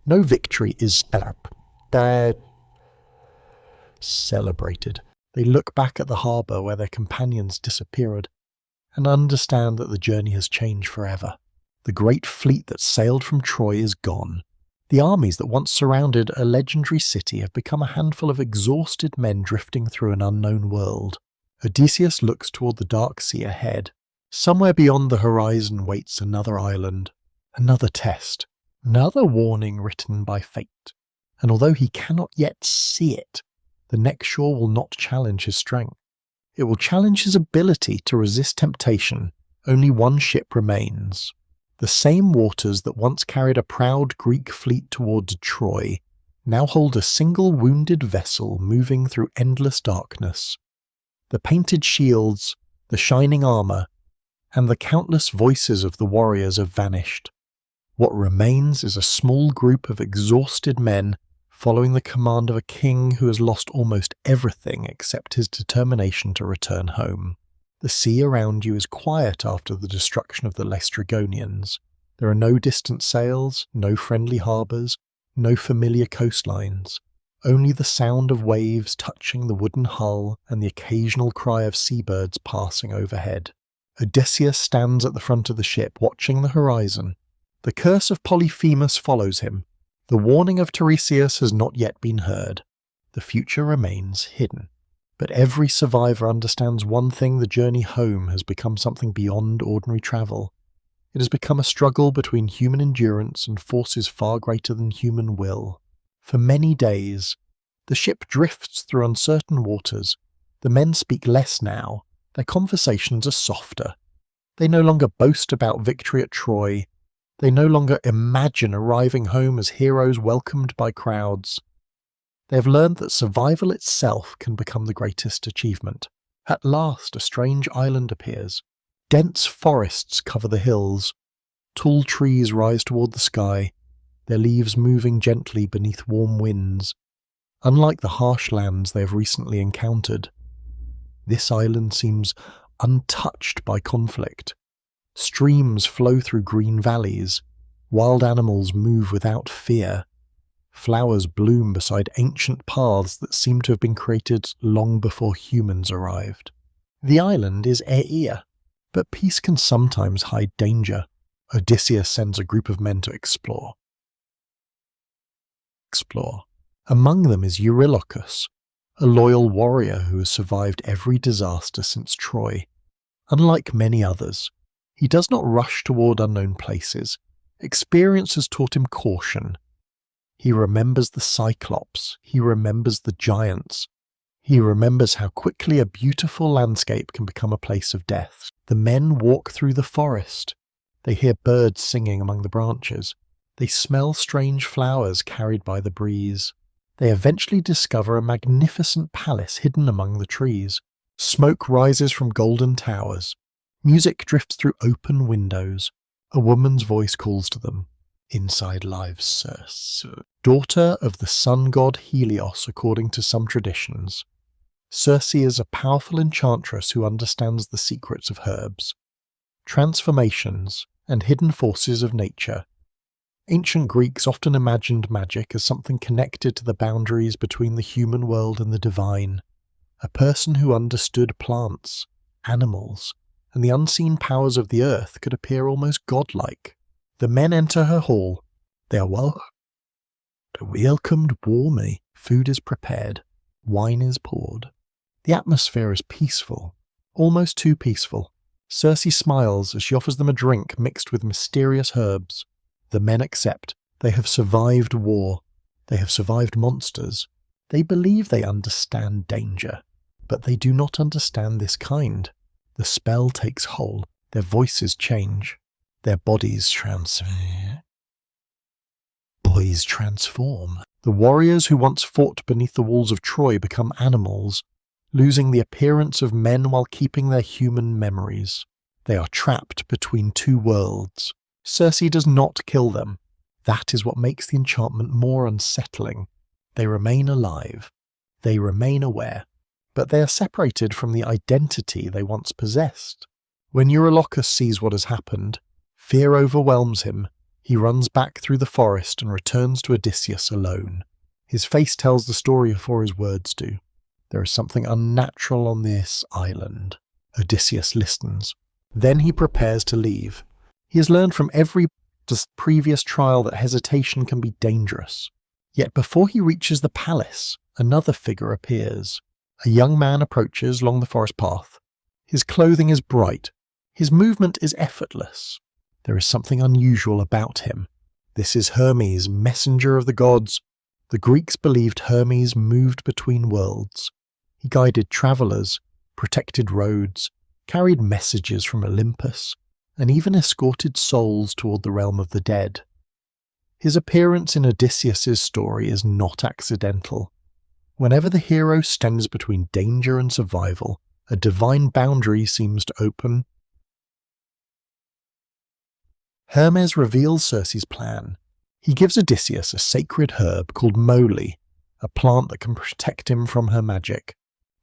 No victory is celebrated. They look back at the harbour where their companions disappeared and understand that the journey has changed forever. The great fleet that sailed from Troy is gone. The armies that once surrounded a legendary city have become a handful of exhausted men drifting through an unknown world. Odysseus looks toward the dark sea ahead. Somewhere beyond the horizon waits another island, another test, another warning written by fate. And although he cannot yet see it, the next shore will not challenge his strength. It will challenge his ability to resist temptation. Only one ship remains. The same waters that once carried a proud Greek fleet towards Troy now hold a single wounded vessel moving through endless darkness. The painted shields, the shining armour, and the countless voices of the warriors have vanished. What remains is a small group of exhausted men following the command of a king who has lost almost everything except his determination to return home. The sea around you is quiet after the destruction of the Laestrygonians. There are no distant sails, no friendly harbours, no familiar coastlines. Only the sound of waves touching the wooden hull and the occasional cry of seabirds passing overhead. Odysseus stands at the front of the ship, watching the horizon. The curse of Polyphemus follows him. The warning of Tiresias has not yet been heard. The future remains hidden. But every survivor understands one thing: the journey home has become something beyond ordinary travel. It has become a struggle between human endurance and forces far greater than human will. For many days, the ship drifts through uncertain waters. The men speak less now. Their conversations are softer. They no longer boast about victory at Troy. They no longer imagine arriving home as heroes welcomed by crowds. They have learned that survival itself can become the greatest achievement. At last, a strange island appears. Dense forests cover the hills. Tall trees rise toward the sky, their leaves moving gently beneath warm winds. Unlike the harsh lands they have recently encountered, this island seems untouched by conflict. Streams flow through green valleys. Wild animals move without fear. Flowers bloom beside ancient paths that seem to have been created long before humans arrived. The island is Aea, but peace can sometimes hide danger. Odysseus sends a group of men to explore. Among them is Eurylochus, a loyal warrior who has survived every disaster since Troy. Unlike many others, he does not rush toward unknown places. Experience has taught him caution. He remembers the Cyclops, he remembers the giants, he remembers how quickly a beautiful landscape can become a place of death. The men walk through the forest. They hear birds singing among the branches. They smell strange flowers carried by the breeze. They eventually discover a magnificent palace hidden among the trees. Smoke rises from golden towers. Music drifts through open windows. A woman's voice calls to them. Inside lives Circe, daughter of the sun god Helios according to some traditions. Circe is a powerful enchantress who understands the secrets of herbs, transformations, and hidden forces of nature. Ancient Greeks often imagined magic as something connected to the boundaries between the human world and the divine. A person who understood plants, animals, and the unseen powers of the earth could appear almost godlike. The men enter her hall. They are welcomed warmly. Food is prepared. Wine is poured. The atmosphere is peaceful, almost too peaceful. Circe smiles as she offers them a drink mixed with mysterious herbs. The men accept. They have survived war. They have survived monsters. They believe they understand danger, but they do not understand this kind. The spell takes hold. Their voices change. Their bodies transform. The warriors who once fought beneath the walls of Troy become animals, losing the appearance of men while keeping their human memories. They are trapped between two worlds. Circe does not kill them. That is what makes the enchantment more unsettling. They remain alive. They remain aware. But they are separated from the identity they once possessed. When Eurylochus sees what has happened, fear overwhelms him. He runs back through the forest and returns to Odysseus alone. His face tells the story before his words do. There is something unnatural on this island. Odysseus listens. Then he prepares to leave. He has learned from every previous trial that hesitation can be dangerous. Yet before he reaches the palace, another figure appears. A young man approaches along the forest path. His clothing is bright. His movement is effortless. There is something unusual about him. This is Hermes, messenger of the gods. The Greeks believed Hermes moved between worlds. He guided travelers, protected roads, carried messages from Olympus, and even escorted souls toward the realm of the dead. His appearance in Odysseus's story is not accidental. Whenever the hero stands between danger and survival, a divine boundary seems to open. Hermes reveals Circe's plan. He gives Odysseus a sacred herb called moly, a plant that can protect him from her magic.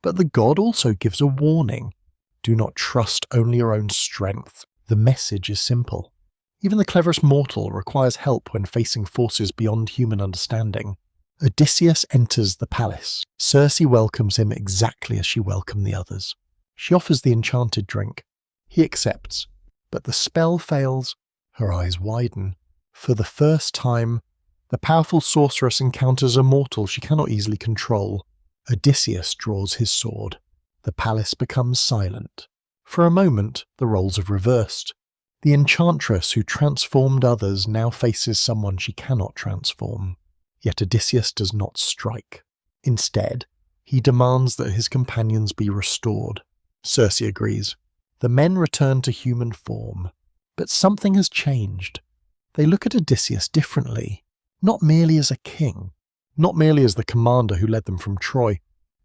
But the god also gives a warning. Do not trust only your own strength. The message is simple. Even the cleverest mortal requires help when facing forces beyond human understanding. Odysseus enters the palace. Circe welcomes him exactly as she welcomed the others. She offers the enchanted drink. He accepts, but the spell fails. Her eyes widen. For the first time, the powerful sorceress encounters a mortal she cannot easily control. Odysseus draws his sword. The palace becomes silent. For a moment, the roles have reversed. The enchantress who transformed others now faces someone she cannot transform. Yet Odysseus does not strike. Instead, he demands that his companions be restored. Circe agrees. The men return to human form. But something has changed. They look at Odysseus differently, not merely as a king, not merely as the commander who led them from Troy.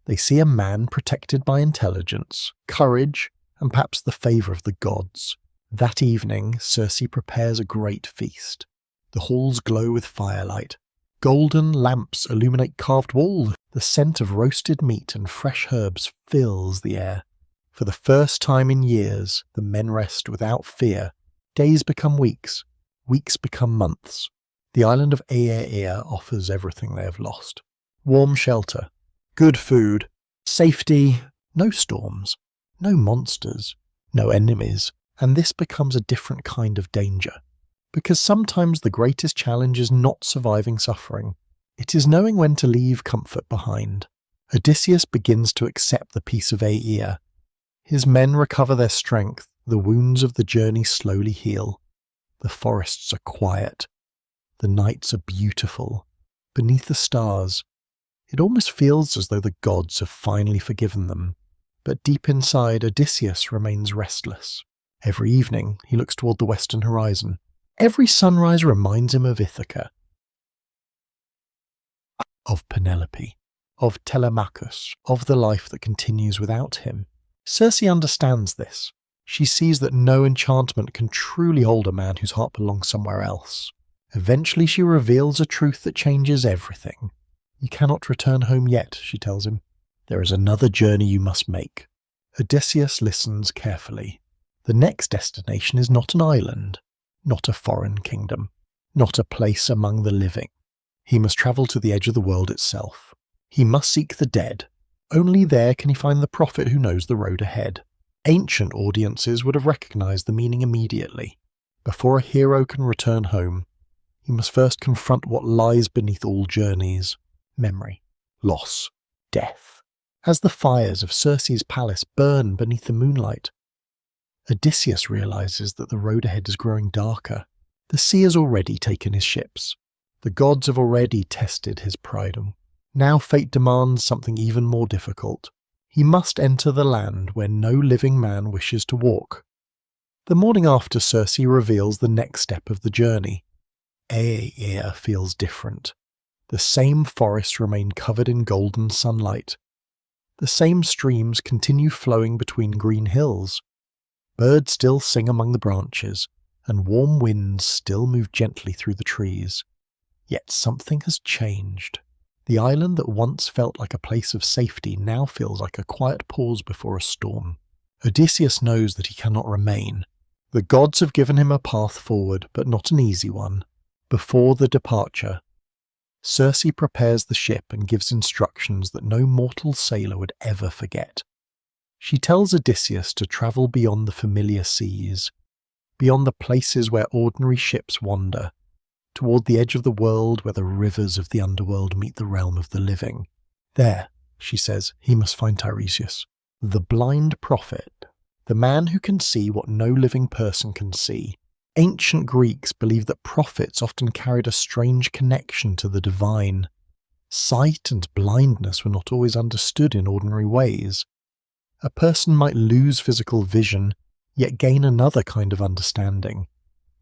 They see a man protected by intelligence, courage, and perhaps the favour of the gods. That evening, Circe prepares a great feast. The halls glow with firelight. Golden lamps illuminate carved walls. The scent of roasted meat and fresh herbs fills the air. For the first time in years, the men rest without fear. Days become weeks, weeks become months. The island of Aeaea offers everything they have lost. Warm shelter, good food, safety, no storms, no monsters, no enemies, and this becomes a different kind of danger. Because sometimes the greatest challenge is not surviving suffering. It is knowing when to leave comfort behind. Odysseus begins to accept the peace of Aeaea. His men recover their strength, the wounds of the journey slowly heal. The forests are quiet. The nights are beautiful. Beneath the stars, it almost feels as though the gods have finally forgiven them. But deep inside, Odysseus remains restless. Every evening, he looks toward the western horizon. Every sunrise reminds him of Ithaca, of Penelope, of Telemachus, of the life that continues without him. Circe understands this. She sees that no enchantment can truly hold a man whose heart belongs somewhere else. Eventually she reveals a truth that changes everything. You cannot return home yet, she tells him. There is another journey you must make. Odysseus listens carefully. The next destination is not an island, not a foreign kingdom, not a place among the living. He must travel to the edge of the world itself. He must seek the dead. Only there can he find the prophet who knows the road ahead. Ancient audiences would have recognized the meaning immediately. Before a hero can return home, he must first confront what lies beneath all journeys: memory, loss, death. As the fires of Circe's palace burn beneath the moonlight, Odysseus realizes that the road ahead is growing darker. The sea has already taken his ships. The gods have already tested his pride. Now fate demands something even more difficult. He must enter the land where no living man wishes to walk. The morning after, Circe reveals the next step of the journey. Aeaea feels different. The same forests remain covered in golden sunlight. The same streams continue flowing between green hills. Birds still sing among the branches, and warm winds still move gently through the trees. Yet something has changed. The island that once felt like a place of safety now feels like a quiet pause before a storm. Odysseus knows that he cannot remain. The gods have given him a path forward, but not an easy one. Before the departure, Circe prepares the ship and gives instructions that no mortal sailor would ever forget. She tells Odysseus to travel beyond the familiar seas, beyond the places where ordinary ships wander, toward the edge of the world where the rivers of the underworld meet the realm of the living. There, she says, he must find Tiresias, the blind prophet, the man who can see what no living person can see. Ancient Greeks believed that prophets often carried a strange connection to the divine. Sight and blindness were not always understood in ordinary ways. A person might lose physical vision, yet gain another kind of understanding.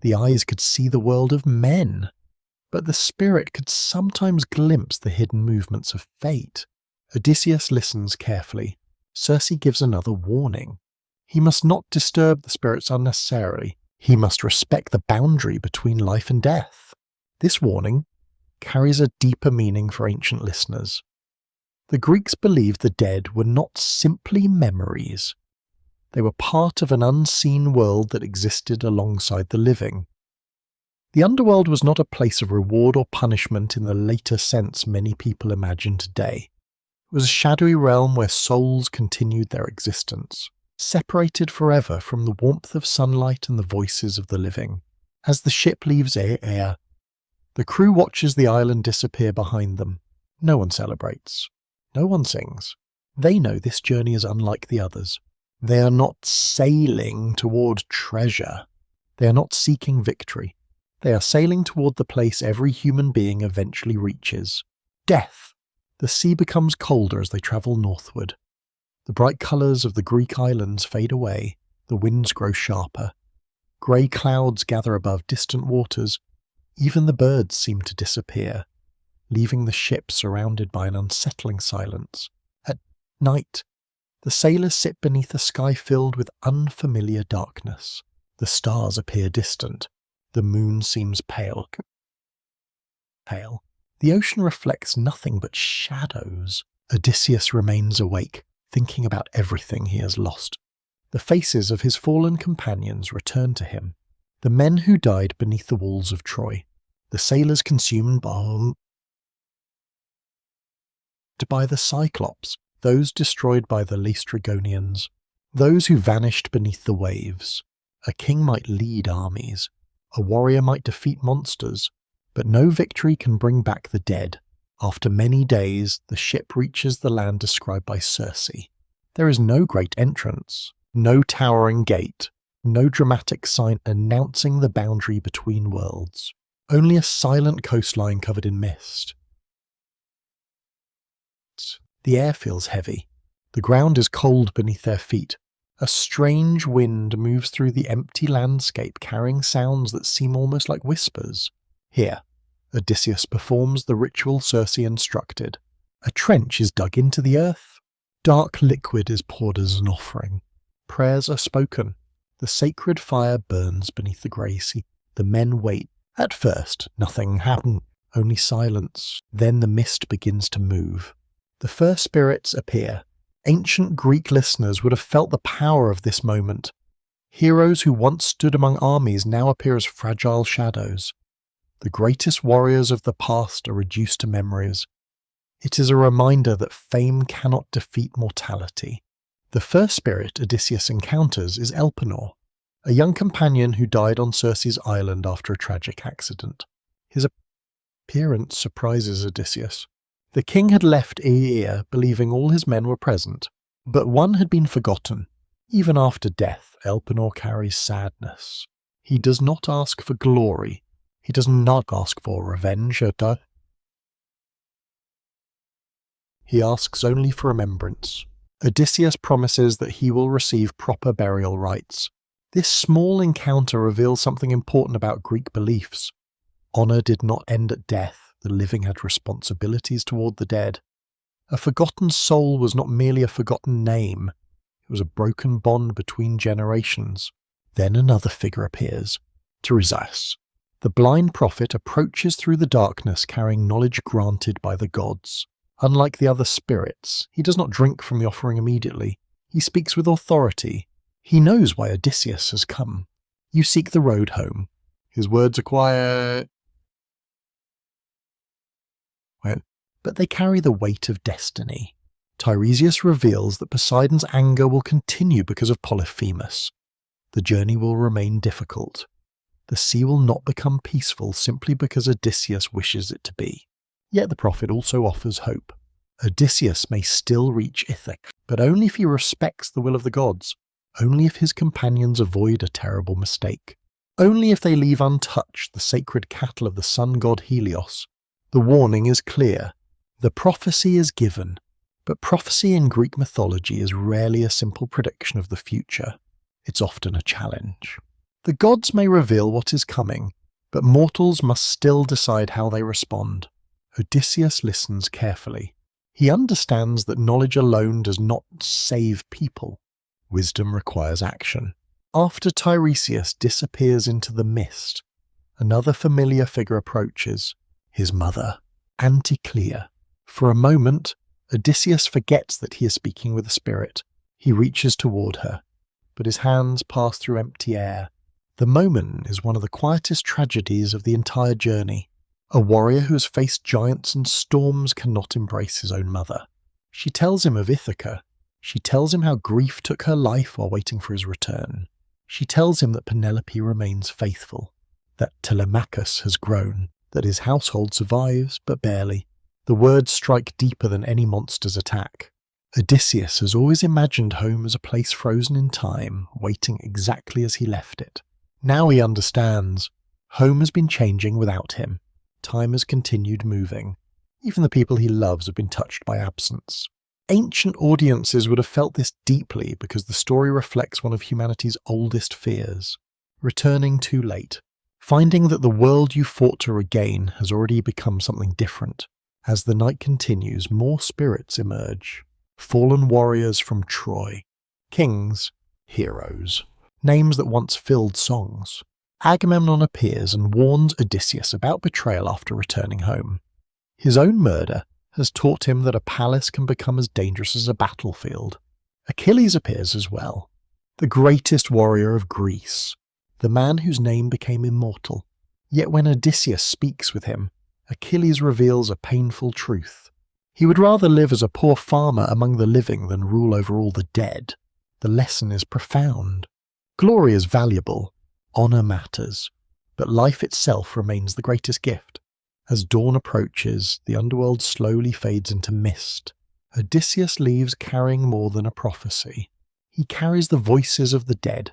The eyes could see the world of men, but the spirit could sometimes glimpse the hidden movements of fate. Odysseus listens carefully. Circe gives another warning. He must not disturb the spirits unnecessarily. He must respect the boundary between life and death. This warning carries a deeper meaning for ancient listeners. The Greeks believed the dead were not simply memories. They were part of an unseen world that existed alongside the living. The underworld was not a place of reward or punishment in the later sense many people imagine today. It was a shadowy realm where souls continued their existence, separated forever from the warmth of sunlight and the voices of the living. As the ship leaves Aeaea, the crew watches the island disappear behind them. No one celebrates. No one sings. They know this journey is unlike the others. They are not sailing toward treasure. They are not seeking victory. They are sailing toward the place every human being eventually reaches: death. The sea becomes colder as they travel northward. The bright colours of the Greek islands fade away. The winds grow sharper. Grey clouds gather above distant waters. Even the birds seem to disappear. leaving the ship surrounded by an unsettling silence. At night, the sailors sit beneath a sky filled with unfamiliar darkness. The stars appear distant. The moon seems pale. The ocean reflects nothing but shadows. Odysseus remains awake, thinking about everything he has lost. The faces of his fallen companions return to him. The men who died beneath the walls of Troy. The sailors consumed by the Cyclops. Those destroyed by the Laestrygonians. Those who vanished beneath the waves. A king might lead armies. A warrior might defeat monsters. But no victory can bring back the dead. After many days, the ship reaches the land described by Circe. There is no great entrance, no towering gate, no dramatic sign announcing the boundary between worlds. Only a silent coastline covered in mist. The air feels heavy. The ground is cold beneath their feet. A strange wind moves through the empty landscape, carrying sounds that seem almost like whispers. Here, Odysseus performs the ritual Circe instructed. A trench is dug into the earth. Dark liquid is poured as an offering. Prayers are spoken. The sacred fire burns beneath the grey sea. The men wait. At first, nothing happens, only silence. Then the mist begins to move. The first spirits appear. Ancient Greek listeners would have felt the power of this moment. Heroes who once stood among armies now appear as fragile shadows. The greatest warriors of the past are reduced to memories. It is a reminder that fame cannot defeat mortality. The first spirit Odysseus encounters is Elpenor, a young companion who died on Circe's island after a tragic accident. His appearance surprises Odysseus. The king had left Aea believing all his men were present, but one had been forgotten. Even after death, Elpenor carries sadness. He does not ask for glory. He does not ask for revenge or death. He asks only for remembrance. Odysseus promises that he will receive proper burial rites. This small encounter reveals something important about Greek beliefs. Honor did not end at death. The living had responsibilities toward the dead. A forgotten soul was not merely a forgotten name. It was a broken bond between generations. Then another figure appears, Tiresias. The blind prophet approaches through the darkness carrying knowledge granted by the gods. Unlike the other spirits, he does not drink from the offering immediately. He speaks with authority. He knows why Odysseus has come. You seek the road home. His words are quiet, but they carry the weight of destiny. Tiresias reveals that Poseidon's anger will continue because of Polyphemus. The journey will remain difficult. The sea will not become peaceful simply because Odysseus wishes it to be. Yet the prophet also offers hope. Odysseus may still reach Ithaca, but only if he respects the will of the gods. Only if his companions avoid a terrible mistake. Only if they leave untouched the sacred cattle of the sun god Helios. The warning is clear. The prophecy is given. But prophecy in Greek mythology is rarely a simple prediction of the future. It's often a challenge. The gods may reveal what is coming, but mortals must still decide how they respond. Odysseus listens carefully. He understands that knowledge alone does not save people. Wisdom requires action. After Tiresias disappears into the mist, another familiar figure approaches, his mother, Anticlea. For a moment, Odysseus forgets that he is speaking with a spirit. He reaches toward her, but his hands pass through empty air. The moment is one of the quietest tragedies of the entire journey. A warrior who has faced giants and storms cannot embrace his own mother. She tells him of Ithaca. She tells him how grief took her life while waiting for his return. She tells him that Penelope remains faithful, that Telemachus has grown, that his household survives, but barely. The words strike deeper than any monster's attack. Odysseus has always imagined home as a place frozen in time, waiting exactly as he left it. Now he understands. Home has been changing without him. Time has continued moving. Even the people he loves have been touched by absence. Ancient audiences would have felt this deeply because the story reflects one of humanity's oldest fears. Returning too late. Finding that the world you fought to regain has already become something different. As the night continues, more spirits emerge. Fallen warriors from Troy. Kings, heroes. Names that once filled songs. Agamemnon appears and warns Odysseus about betrayal after returning home. His own murder has taught him that a palace can become as dangerous as a battlefield. Achilles appears as well, the greatest warrior of Greece, the man whose name became immortal. Yet when Odysseus speaks with him, Achilles reveals a painful truth. He would rather live as a poor farmer among the living than rule over all the dead. The lesson is profound. Glory is valuable, honor matters, but life itself remains the greatest gift. As dawn approaches, the underworld slowly fades into mist. Odysseus leaves carrying more than a prophecy. He carries the voices of the dead,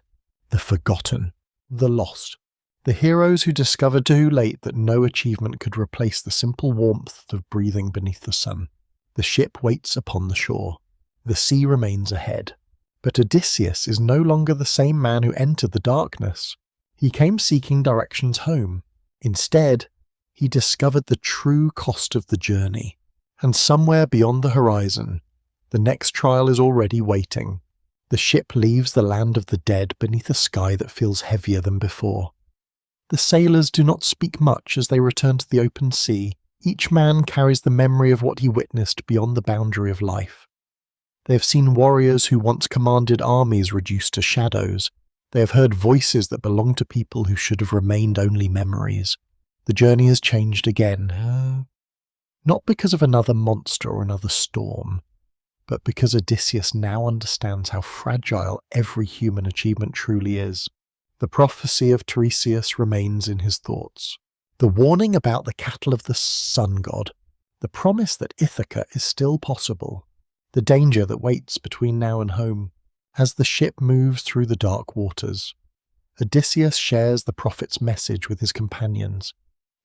the forgotten, the lost, the heroes who discovered too late that no achievement could replace the simple warmth of breathing beneath the sun. The ship waits upon the shore. The sea remains ahead. But Odysseus is no longer the same man who entered the darkness. He came seeking directions home. Instead, he discovered the true cost of the journey. And somewhere beyond the horizon, the next trial is already waiting. The ship leaves the land of the dead beneath a sky that feels heavier than before. The sailors do not speak much as they return to the open sea. Each man carries the memory of what he witnessed beyond the boundary of life. They have seen warriors who once commanded armies reduced to shadows. They have heard voices that belonged to people who should have remained only memories. The journey has changed again. Not because of another monster or another storm, but because Odysseus now understands how fragile every human achievement truly is. The prophecy of Tiresias remains in his thoughts. The warning about the cattle of the sun god. The promise that Ithaca is still possible. The danger that waits between now and home. As the ship moves through the dark waters, Odysseus shares the prophet's message with his companions.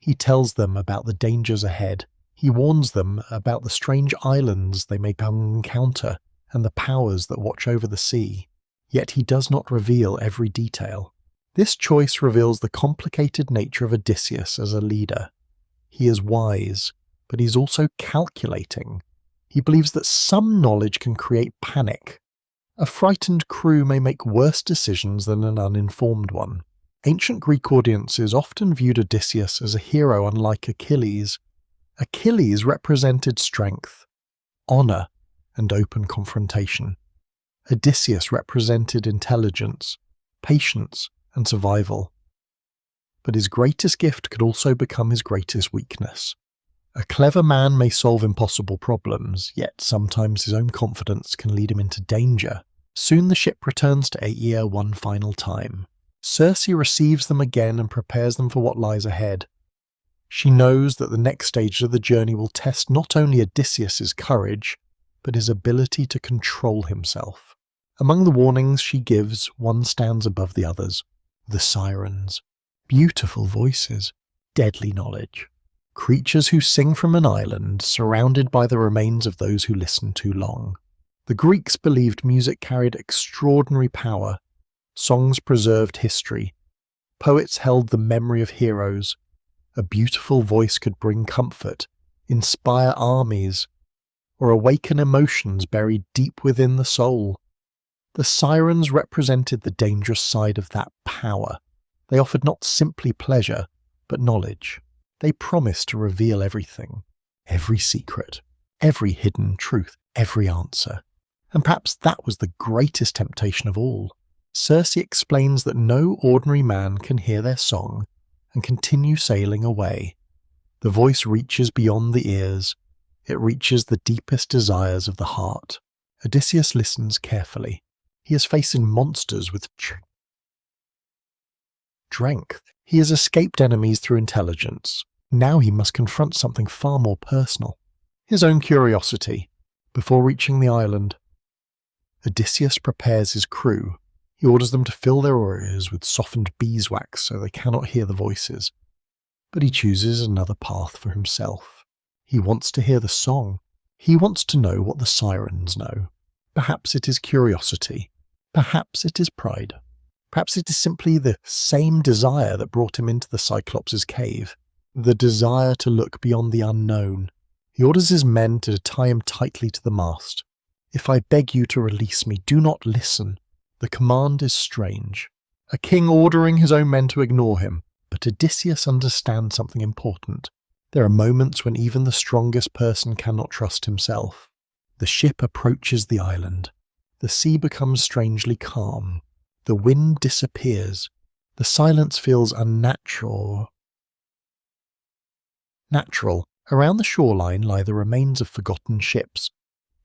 He tells them about the dangers ahead. He warns them about the strange islands they may encounter and the powers that watch over the sea. Yet he does not reveal every detail. This choice reveals the complicated nature of Odysseus as a leader. He is wise, but he's also calculating. He believes that some knowledge can create panic. A frightened crew may make worse decisions than an uninformed one. Ancient Greek audiences often viewed Odysseus as a hero unlike Achilles. Achilles represented strength, honor, and open confrontation. Odysseus represented intelligence, patience, and survival. But his greatest gift could also become his greatest weakness. A clever man may solve impossible problems, yet sometimes his own confidence can lead him into danger. Soon the ship returns to Aeaea one final time. Circe receives them again and prepares them for what lies ahead. She knows that the next stage of the journey will test not only Odysseus's courage, but his ability to control himself. Among the warnings she gives, one stands above the others. The sirens. Beautiful voices. Deadly knowledge. Creatures who sing from an island, surrounded by the remains of those who listened too long. The Greeks believed music carried extraordinary power. Songs preserved history. Poets held the memory of heroes. A beautiful voice could bring comfort, inspire armies, or awaken emotions buried deep within the soul. The sirens represented the dangerous side of that power. They offered not simply pleasure, but knowledge. They promised to reveal everything, every secret, every hidden truth, every answer. And perhaps that was the greatest temptation of all. Circe explains that no ordinary man can hear their song and continue sailing away. The voice reaches beyond the ears. It reaches the deepest desires of the heart. Odysseus listens carefully. He is facing monsters with strength. He has escaped enemies through intelligence. Now he must confront something far more personal. His own curiosity. Before reaching the island, Odysseus prepares his crew. He orders them to fill their ears with softened beeswax so they cannot hear the voices. But he chooses another path for himself. He wants to hear the song. He wants to know what the sirens know. Perhaps it is curiosity. Perhaps it is pride. Perhaps it is simply the same desire that brought him into the Cyclops' cave. The desire to look beyond the unknown. He orders his men to tie him tightly to the mast. "If I beg you to release me, do not listen." The command is strange. A king ordering his own men to ignore him. But Odysseus understands something important. There are moments when even the strongest person cannot trust himself. The ship approaches the island. The sea becomes strangely calm. The wind disappears. The silence feels unnatural. Around the shoreline lie the remains of forgotten ships.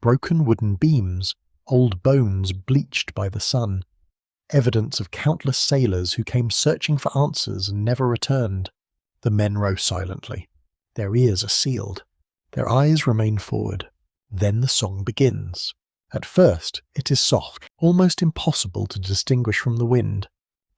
Broken wooden beams, old bones bleached by the sun. Evidence of countless sailors who came searching for answers and never returned. The men row silently. Their ears are sealed. Their eyes remain forward. Then the song begins. At first, it is soft, almost impossible to distinguish from the wind.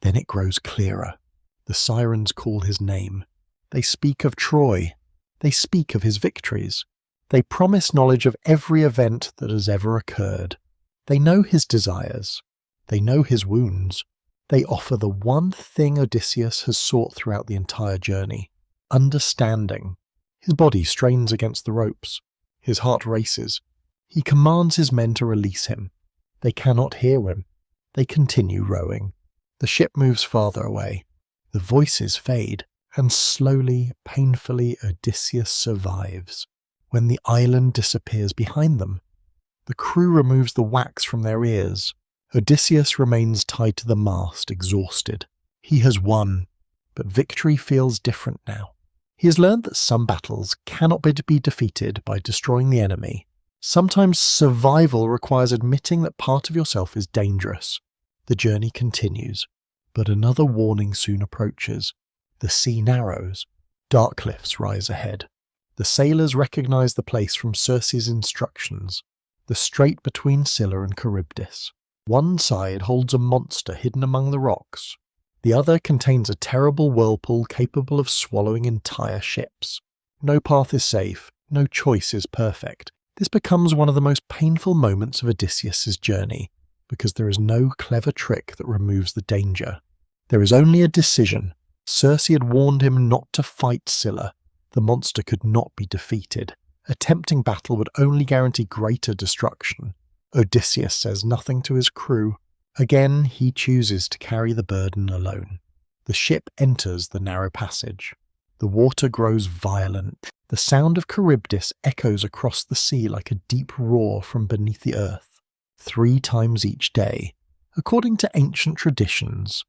Then it grows clearer. The sirens call his name. They speak of Troy. They speak of his victories. They promise knowledge of every event that has ever occurred. They know his desires. They know his wounds. They offer the one thing Odysseus has sought throughout the entire journey: understanding. His body strains against the ropes. His heart races. He commands his men to release him. They cannot hear him. They continue rowing. The ship moves farther away. The voices fade, and slowly, painfully, Odysseus survives. When the island disappears behind them, the crew removes the wax from their ears. Odysseus remains tied to the mast, exhausted. He has won, but victory feels different now. He has learned that some battles cannot be defeated by destroying the enemy. Sometimes survival requires admitting that part of yourself is dangerous. The journey continues, but another warning soon approaches. The sea narrows. Dark cliffs rise ahead. The sailors recognize the place from Circe's instructions, the strait between Scylla and Charybdis. One side holds a monster hidden among the rocks. The other contains a terrible whirlpool capable of swallowing entire ships. No path is safe, no choice is perfect. This becomes one of the most painful moments of Odysseus' journey, because there is no clever trick that removes the danger. There is only a decision. Circe had warned him not to fight Scylla. The monster could not be defeated. Attempting battle would only guarantee greater destruction. Odysseus says nothing to his crew. Again, he chooses to carry the burden alone. The ship enters the narrow passage. The water grows violent. The sound of Charybdis echoes across the sea like a deep roar from beneath the earth. 3 times each day, according to ancient traditions,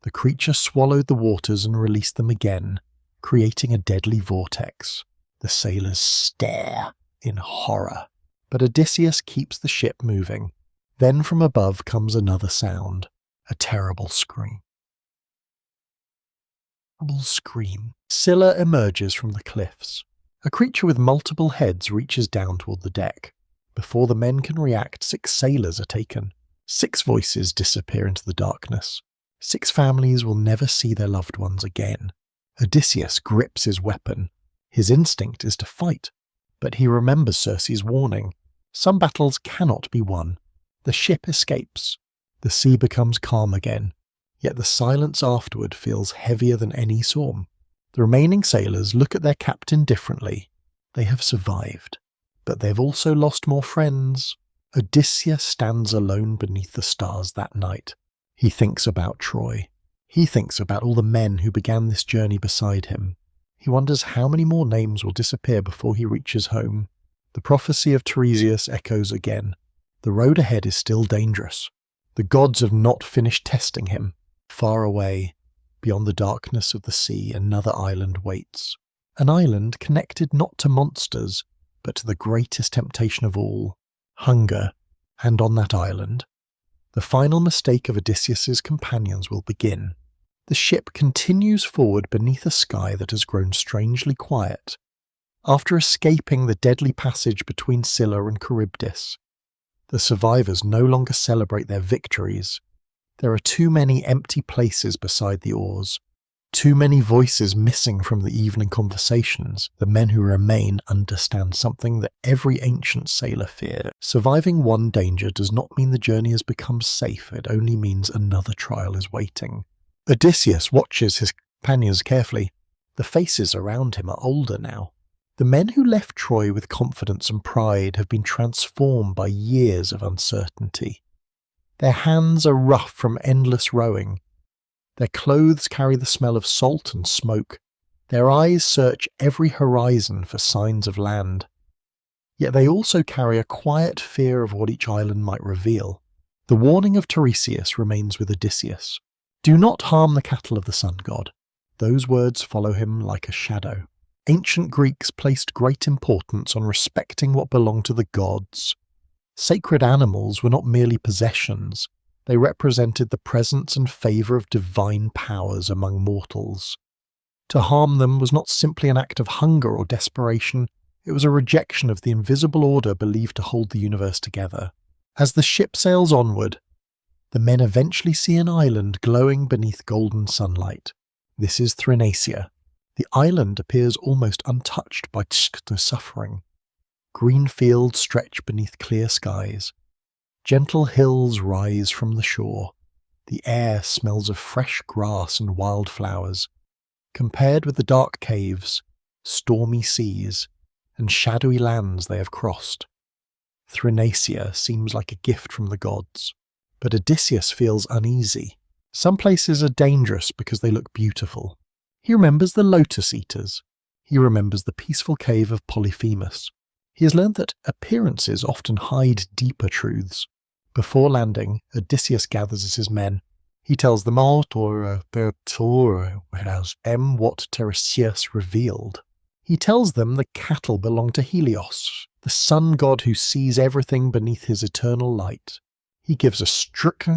the creature swallowed the waters and released them again, creating a deadly vortex. The sailors stare in horror, but Odysseus keeps the ship moving. Then from above comes another sound, a terrible scream. Scylla emerges from the cliffs. A creature with multiple heads reaches down toward the deck. Before the men can react, 6 sailors are taken. 6 voices disappear into the darkness. 6 families will never see their loved ones again. Odysseus grips his weapon. His instinct is to fight, but he remembers Circe's warning. Some battles cannot be won. The ship escapes. The sea becomes calm again, yet the silence afterward feels heavier than any storm. The remaining sailors look at their captain differently. They have survived, but they've also lost more friends. Odysseus stands alone beneath the stars that night. He thinks about Troy. He thinks about all the men who began this journey beside him. He wonders how many more names will disappear before he reaches home. The prophecy of Tiresias echoes again. The road ahead is still dangerous. The gods have not finished testing him. Far away, beyond the darkness of the sea, another island waits. An island connected not to monsters, but to the greatest temptation of all, hunger. And on that island, the final mistake of Odysseus's companions will begin. The ship continues forward beneath a sky that has grown strangely quiet. After escaping the deadly passage between Scylla and Charybdis, the survivors no longer celebrate their victories. There are too many empty places beside the oars, too many voices missing from the evening conversations. The men who remain understand something that every ancient sailor feared. Surviving one danger does not mean the journey has become safe, it only means another trial is waiting. Odysseus watches his companions carefully. The faces around him are older now. The men who left Troy with confidence and pride have been transformed by years of uncertainty. Their hands are rough from endless rowing. Their clothes carry the smell of salt and smoke. Their eyes search every horizon for signs of land. Yet they also carry a quiet fear of what each island might reveal. The warning of Tiresias remains with Odysseus. Do not harm the cattle of the sun god. Those words follow him like a shadow. Ancient Greeks placed great importance on respecting what belonged to the gods. Sacred animals were not merely possessions. They represented the presence and favour of divine powers among mortals. To harm them was not simply an act of hunger or desperation, it was a rejection of the invisible order believed to hold the universe together. As the ship sails onward, the men eventually see an island glowing beneath golden sunlight. This is Thrinacia. The island appears almost untouched by the suffering. Green fields stretch beneath clear skies. Gentle hills rise from the shore. The air smells of fresh grass and wildflowers. Compared with the dark caves, stormy seas, and shadowy lands they have crossed, Thrinacia seems like a gift from the gods. But Odysseus feels uneasy. Some places are dangerous because they look beautiful. He remembers the lotus eaters. He remembers the peaceful cave of Polyphemus. He has learned that appearances often hide deeper truths. Before landing, Odysseus gathers his men. He tells them all what Tiresias revealed. He tells them the cattle belong to Helios, the sun god who sees everything beneath his eternal light. He gives a strict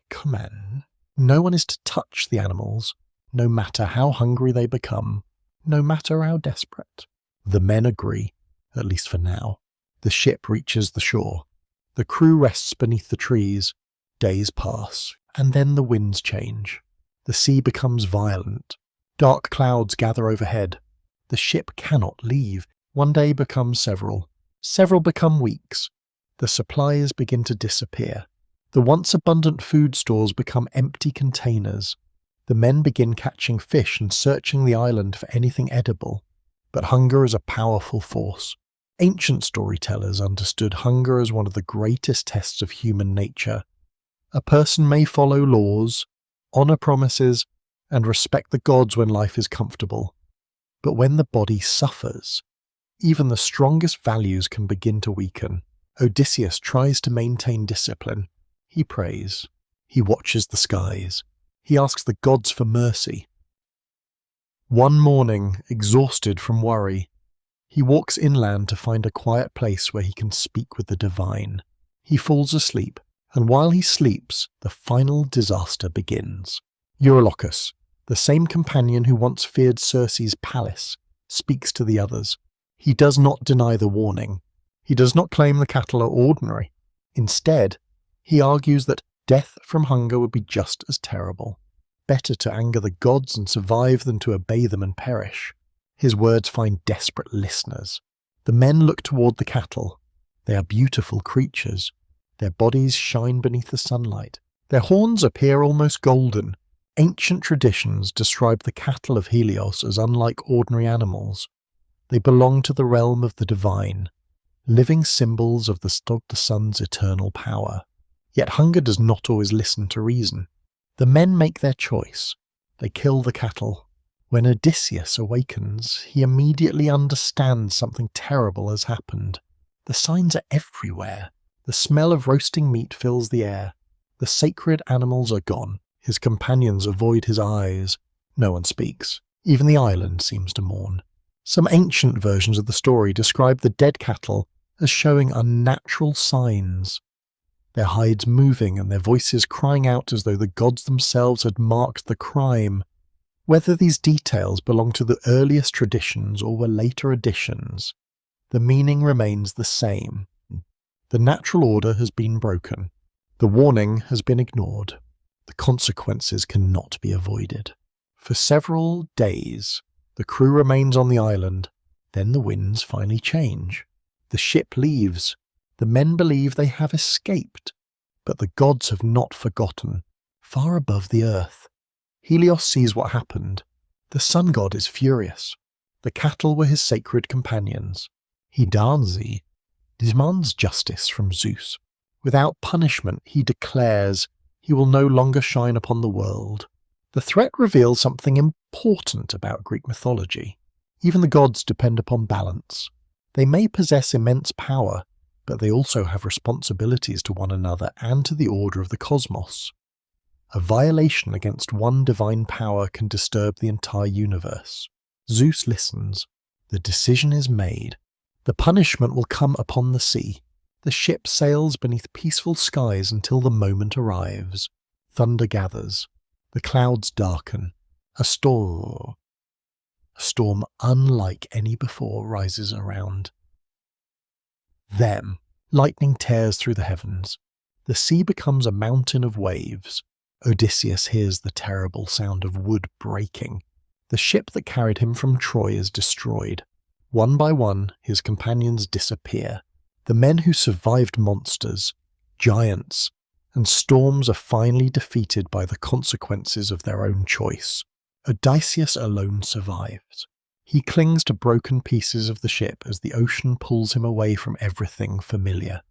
command. No one is to touch the animals, no matter how hungry they become, no matter how desperate. The men agree, at least for now. The ship reaches the shore. The crew rests beneath the trees. Days pass, and then the winds change. The sea becomes violent. Dark clouds gather overhead. The ship cannot leave. One day becomes several. Several become weeks. The supplies begin to disappear. The once abundant food stores become empty containers. The men begin catching fish and searching the island for anything edible. But hunger is a powerful force. Ancient storytellers understood hunger as one of the greatest tests of human nature. A person may follow laws, honour promises, and respect the gods when life is comfortable. But when the body suffers, even the strongest values can begin to weaken. Odysseus tries to maintain discipline. He prays. He watches the skies. He asks the gods for mercy. One morning, exhausted from worry, he walks inland to find a quiet place where he can speak with the divine. He falls asleep, and while he sleeps, the final disaster begins. Eurylochus, the same companion who once feared Circe's palace, speaks to the others. He does not deny the warning. He does not claim the cattle are ordinary. Instead, he argues that death from hunger would be just as terrible. Better to anger the gods and survive than to obey them and perish. His words find desperate listeners. The men look toward the cattle. They are beautiful creatures. Their bodies shine beneath the sunlight. Their horns appear almost golden. Ancient traditions describe the cattle of Helios as unlike ordinary animals. They belong to the realm of the divine, living symbols of the sun's eternal power. Yet hunger does not always listen to reason. The men make their choice. They kill the cattle. When Odysseus awakens, he immediately understands something terrible has happened. The signs are everywhere. The smell of roasting meat fills the air. The sacred animals are gone. His companions avoid his eyes. No one speaks. Even the island seems to mourn. Some ancient versions of the story describe the dead cattle as showing unnatural signs. Their hides moving and their voices crying out as though the gods themselves had marked the crime. Whether these details belong to the earliest traditions or were later additions, the meaning remains the same. The natural order has been broken. The warning has been ignored. The consequences cannot be avoided. For several days, the crew remains on the island. Then the winds finally change. The ship leaves. The men believe they have escaped, but the gods have not forgotten. Far above the earth, Helios sees what happened. The sun god is furious. The cattle were his sacred companions. Hidarzi demands justice from Zeus. Without punishment, he declares he will no longer shine upon the world. The threat reveals something important about Greek mythology. Even the gods depend upon balance. They may possess immense power, but they also have responsibilities to one another and to the order of the cosmos. A violation against one divine power can disturb the entire universe. Zeus listens. The decision is made. The punishment will come upon the sea. The ship sails beneath peaceful skies until the moment arrives. Thunder gathers. The clouds darken. A storm unlike any before rises around them. Lightning tears through the heavens. The sea becomes a mountain of waves. Odysseus hears the terrible sound of wood breaking. The ship that carried him from Troy is destroyed. One by one, his companions disappear. The men who survived monsters, giants, and storms are finally defeated by the consequences of their own choice. Odysseus alone survives. He clings to broken pieces of the ship as the ocean pulls him away from everything familiar.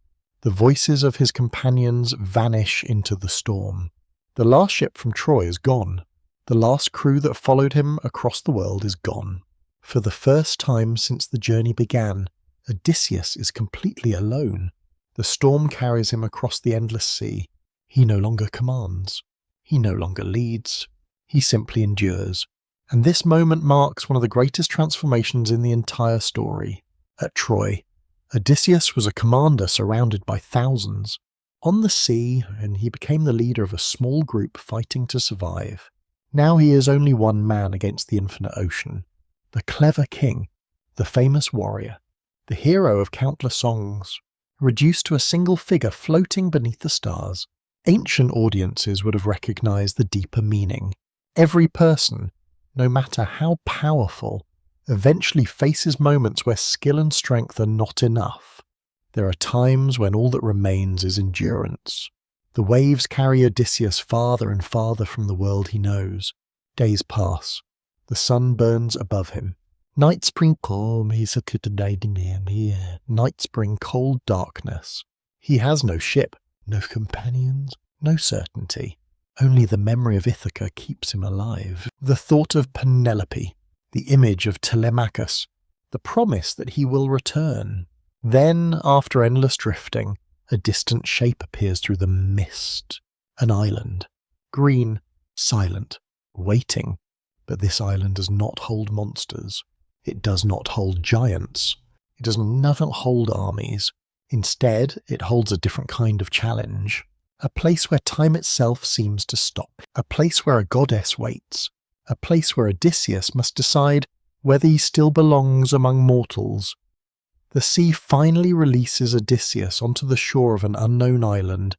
The voices of his companions vanish into the storm. The last ship from Troy is gone. The last crew that followed him across the world is gone. For the first time since the journey began, Odysseus is completely alone. The storm carries him across the endless sea. He no longer commands. He no longer leads. He simply endures. And this moment marks one of the greatest transformations in the entire story. At Troy, Odysseus was a commander surrounded by thousands. On the sea, and he became the leader of a small group fighting to survive. Now he is only one man against the infinite ocean. The clever king, the famous warrior, the hero of countless songs, reduced to a single figure floating beneath the stars. Ancient audiences would have recognized the deeper meaning. Every person, no matter how powerful, eventually faces moments where skill and strength are not enough. There are times when all that remains is endurance. The waves carry Odysseus farther and farther from the world he knows. Days pass. The sun burns above him. Nights bring calm, nights bring cold darkness. He has no ship, no companions, no certainty. Only the memory of Ithaca keeps him alive. The thought of Penelope, the image of Telemachus, the promise that he will return. Then, after endless drifting, a distant shape appears through the mist. An island. Green, silent, waiting. But this island does not hold monsters. It does not hold giants. It does not hold armies. Instead, it holds a different kind of challenge. A place where time itself seems to stop. A place where a goddess waits. A place where Odysseus must decide whether he still belongs among mortals. The sea finally releases Odysseus onto the shore of an unknown island,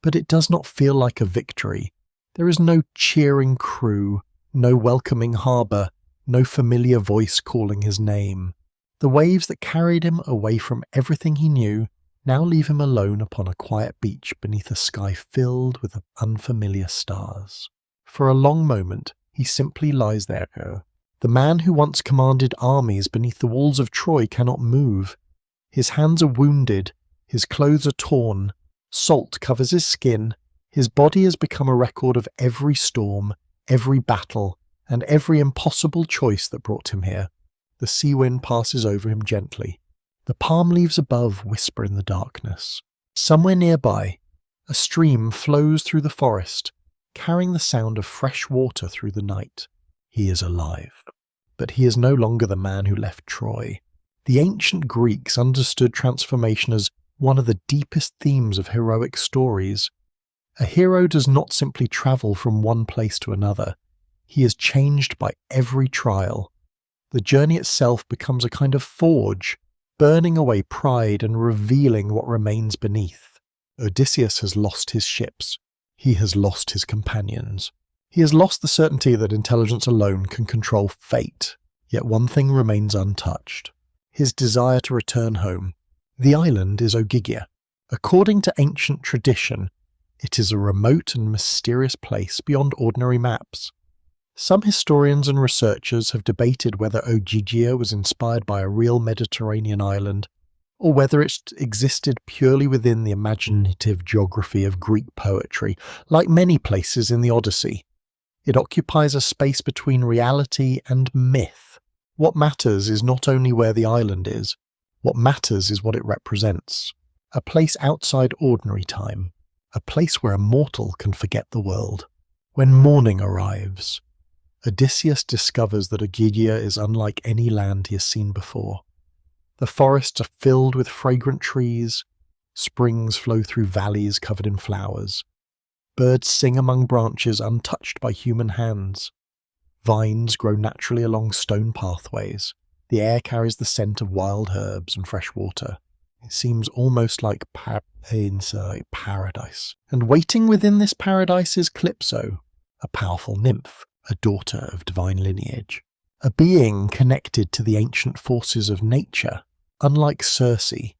but it does not feel like a victory. There is no cheering crew, no welcoming harbour, no familiar voice calling his name. The waves that carried him away from everything he knew now leave him alone upon a quiet beach beneath a sky filled with unfamiliar stars. For a long moment, he simply lies there. The man who once commanded armies beneath the walls of Troy cannot move. His hands are wounded, his clothes are torn, salt covers his skin, his body has become a record of every storm, every battle, and every impossible choice that brought him here. The sea wind passes over him gently. The palm leaves above whisper in the darkness. Somewhere nearby, a stream flows through the forest, carrying the sound of fresh water through the night. He is alive. But he is no longer the man who left Troy. The ancient Greeks understood transformation as one of the deepest themes of heroic stories. A hero does not simply travel from one place to another. He is changed by every trial. The journey itself becomes a kind of forge, burning away pride and revealing what remains beneath. Odysseus has lost his ships. He has lost his companions. He has lost the certainty that intelligence alone can control fate. Yet one thing remains untouched: his desire to return home. The island is Ogygia. According to ancient tradition, it is a remote and mysterious place beyond ordinary maps. Some historians and researchers have debated whether Ogygia was inspired by a real Mediterranean island, or whether it existed purely within the imaginative geography of Greek poetry, like many places in the Odyssey. It occupies a space between reality and myth. What matters is not only where the island is, what matters is what it represents. A place outside ordinary time, a place where a mortal can forget the world. When morning arrives, Odysseus discovers that Ogygia is unlike any land he has seen before. The forests are filled with fragrant trees, springs flow through valleys covered in flowers. Birds sing among branches untouched by human hands. Vines grow naturally along stone pathways. The air carries the scent of wild herbs and fresh water. It seems almost like paradise. And waiting within this paradise is Calypso, a powerful nymph, a daughter of divine lineage. A being connected to the ancient forces of nature, unlike Circe,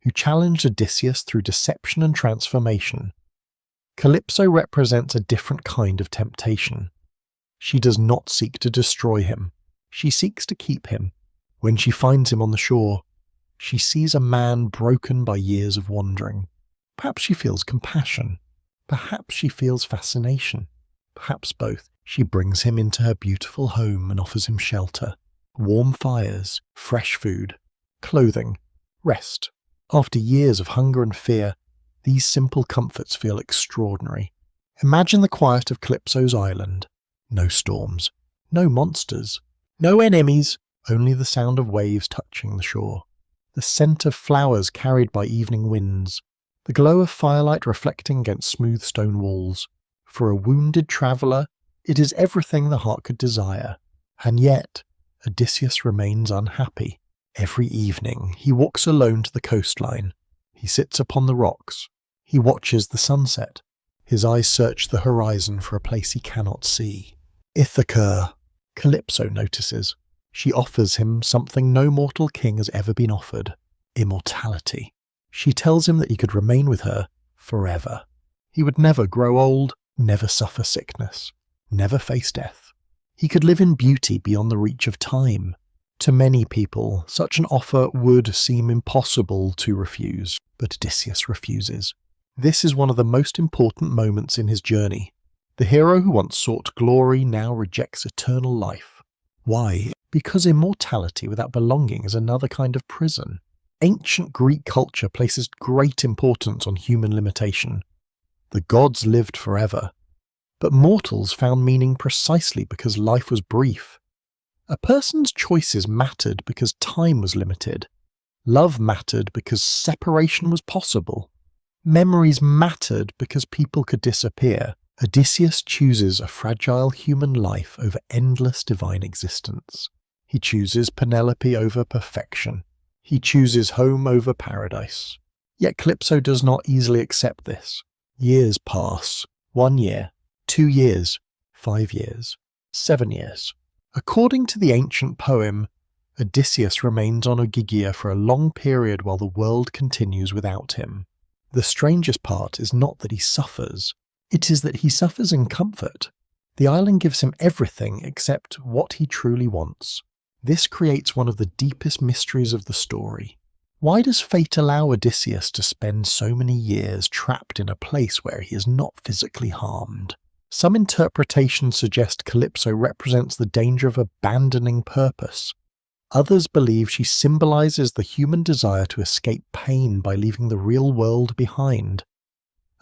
who challenged Odysseus through deception and transformation. Calypso represents a different kind of temptation. She does not seek to destroy him. She seeks to keep him. When she finds him on the shore, she sees a man broken by years of wandering. Perhaps she feels compassion. Perhaps she feels fascination. Perhaps both. She brings him into her beautiful home and offers him shelter, warm fires, fresh food, clothing, rest. After years of hunger and fear, these simple comforts feel extraordinary. Imagine the quiet of Calypso's island. No storms, no monsters, no enemies, only the sound of waves touching the shore. The scent of flowers carried by evening winds, the glow of firelight reflecting against smooth stone walls. For a wounded traveller, it is everything the heart could desire. And yet, Odysseus remains unhappy. Every evening, he walks alone to the coastline. He sits upon the rocks. He watches the sunset. His eyes search the horizon for a place he cannot see. Ithaca, Calypso notices. She offers him something no mortal king has ever been offered: immortality. She tells him that he could remain with her forever. He would never grow old, never suffer sickness, never face death. He could live in beauty beyond the reach of time. To many people, such an offer would seem impossible to refuse, but Odysseus refuses. This is one of the most important moments in his journey. The hero who once sought glory now rejects eternal life. Why? Because immortality without belonging is another kind of prison. Ancient Greek culture places great importance on human limitation. The gods lived forever, but mortals found meaning precisely because life was brief. A person's choices mattered because time was limited. Love mattered because separation was possible. Memories mattered because people could disappear. Odysseus chooses a fragile human life over endless divine existence. He chooses Penelope over perfection. He chooses home over paradise. Yet Calypso does not easily accept this. Years pass. 1 year, 2 years, 5 years, 7 years. According to the ancient poem, Odysseus remains on Ogygia for a long period while the world continues without him. The strangest part is not that he suffers. It is that he suffers in comfort. The island gives him everything except what he truly wants. This creates one of the deepest mysteries of the story. Why does fate allow Odysseus to spend so many years trapped in a place where he is not physically harmed? Some interpretations suggest Calypso represents the danger of abandoning purpose. Others believe she symbolizes the human desire to escape pain by leaving the real world behind.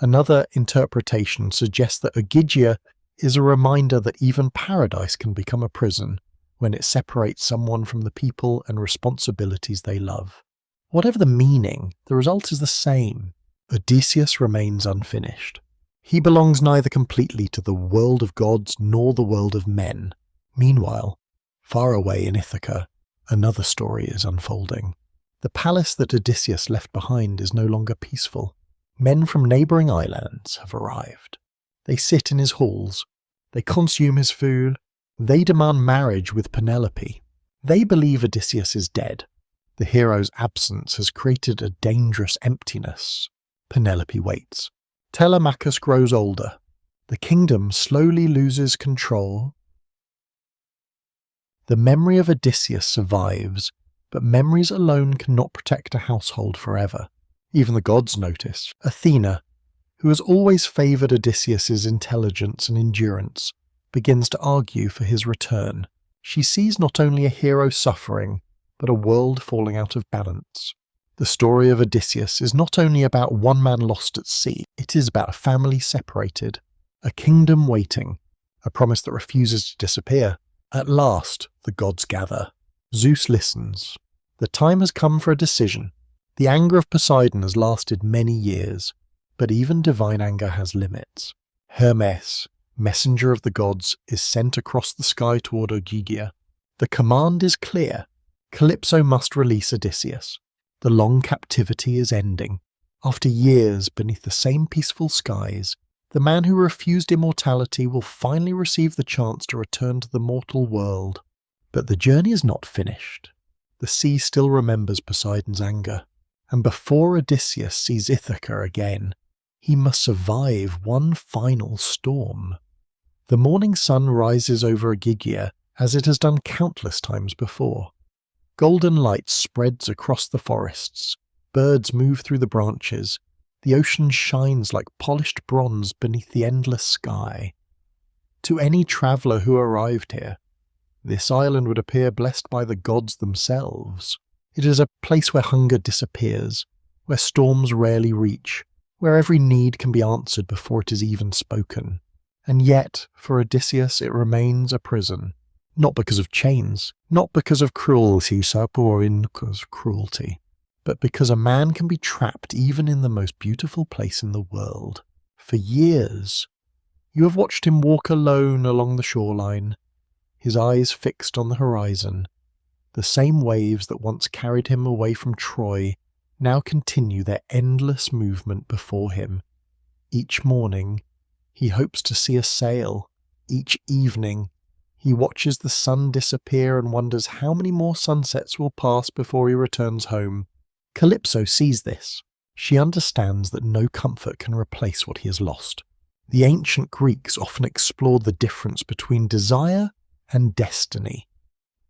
Another interpretation suggests that Ogygia is a reminder that even paradise can become a prison when it separates someone from the people and responsibilities they love. Whatever the meaning, the result is the same. Odysseus remains unfinished. He belongs neither completely to the world of gods nor the world of men. Meanwhile, far away in Ithaca, another story is unfolding. The palace that Odysseus left behind is no longer peaceful. Men from neighbouring islands have arrived. They sit in his halls. They consume his food. They demand marriage with Penelope. They believe Odysseus is dead. The hero's absence has created a dangerous emptiness. Penelope waits. Telemachus grows older. The kingdom slowly loses control. The memory of Odysseus survives, but memories alone cannot protect a household forever. Even the gods notice. Athena, who has always favoured Odysseus's intelligence and endurance, begins to argue for his return. She sees not only a hero suffering, but a world falling out of balance. The story of Odysseus is not only about one man lost at sea, it is about a family separated, a kingdom waiting, a promise that refuses to disappear. At last, the gods gather. Zeus listens. The time has come for a decision. The anger of Poseidon has lasted many years, but even divine anger has limits. Hermes, messenger of the gods, is sent across the sky toward Ogygia. The command is clear. Calypso must release Odysseus. The long captivity is ending. After years beneath the same peaceful skies, the man who refused immortality will finally receive the chance to return to the mortal world. But the journey is not finished. The sea still remembers Poseidon's anger, and before Odysseus sees Ithaca again, he must survive one final storm. The morning sun rises over Ogygia as it has done countless times before. Golden light spreads across the forests, birds move through the branches, the ocean shines like polished bronze beneath the endless sky. To any traveller who arrived here, this island would appear blessed by the gods themselves. It is a place where hunger disappears, where storms rarely reach, where every need can be answered before it is even spoken. And yet, for Odysseus it remains a prison. Not because of chains, not because of cruelty, or because of cruelty, but because a man can be trapped even in the most beautiful place in the world. For years, you have watched him walk alone along the shoreline, his eyes fixed on the horizon. The same waves that once carried him away from Troy now continue their endless movement before him. Each morning, he hopes to see a sail. Each evening, he watches the sun disappear and wonders how many more sunsets will pass before he returns home. Calypso sees this. She understands that no comfort can replace what he has lost. The ancient Greeks often explored the difference between desire and destiny.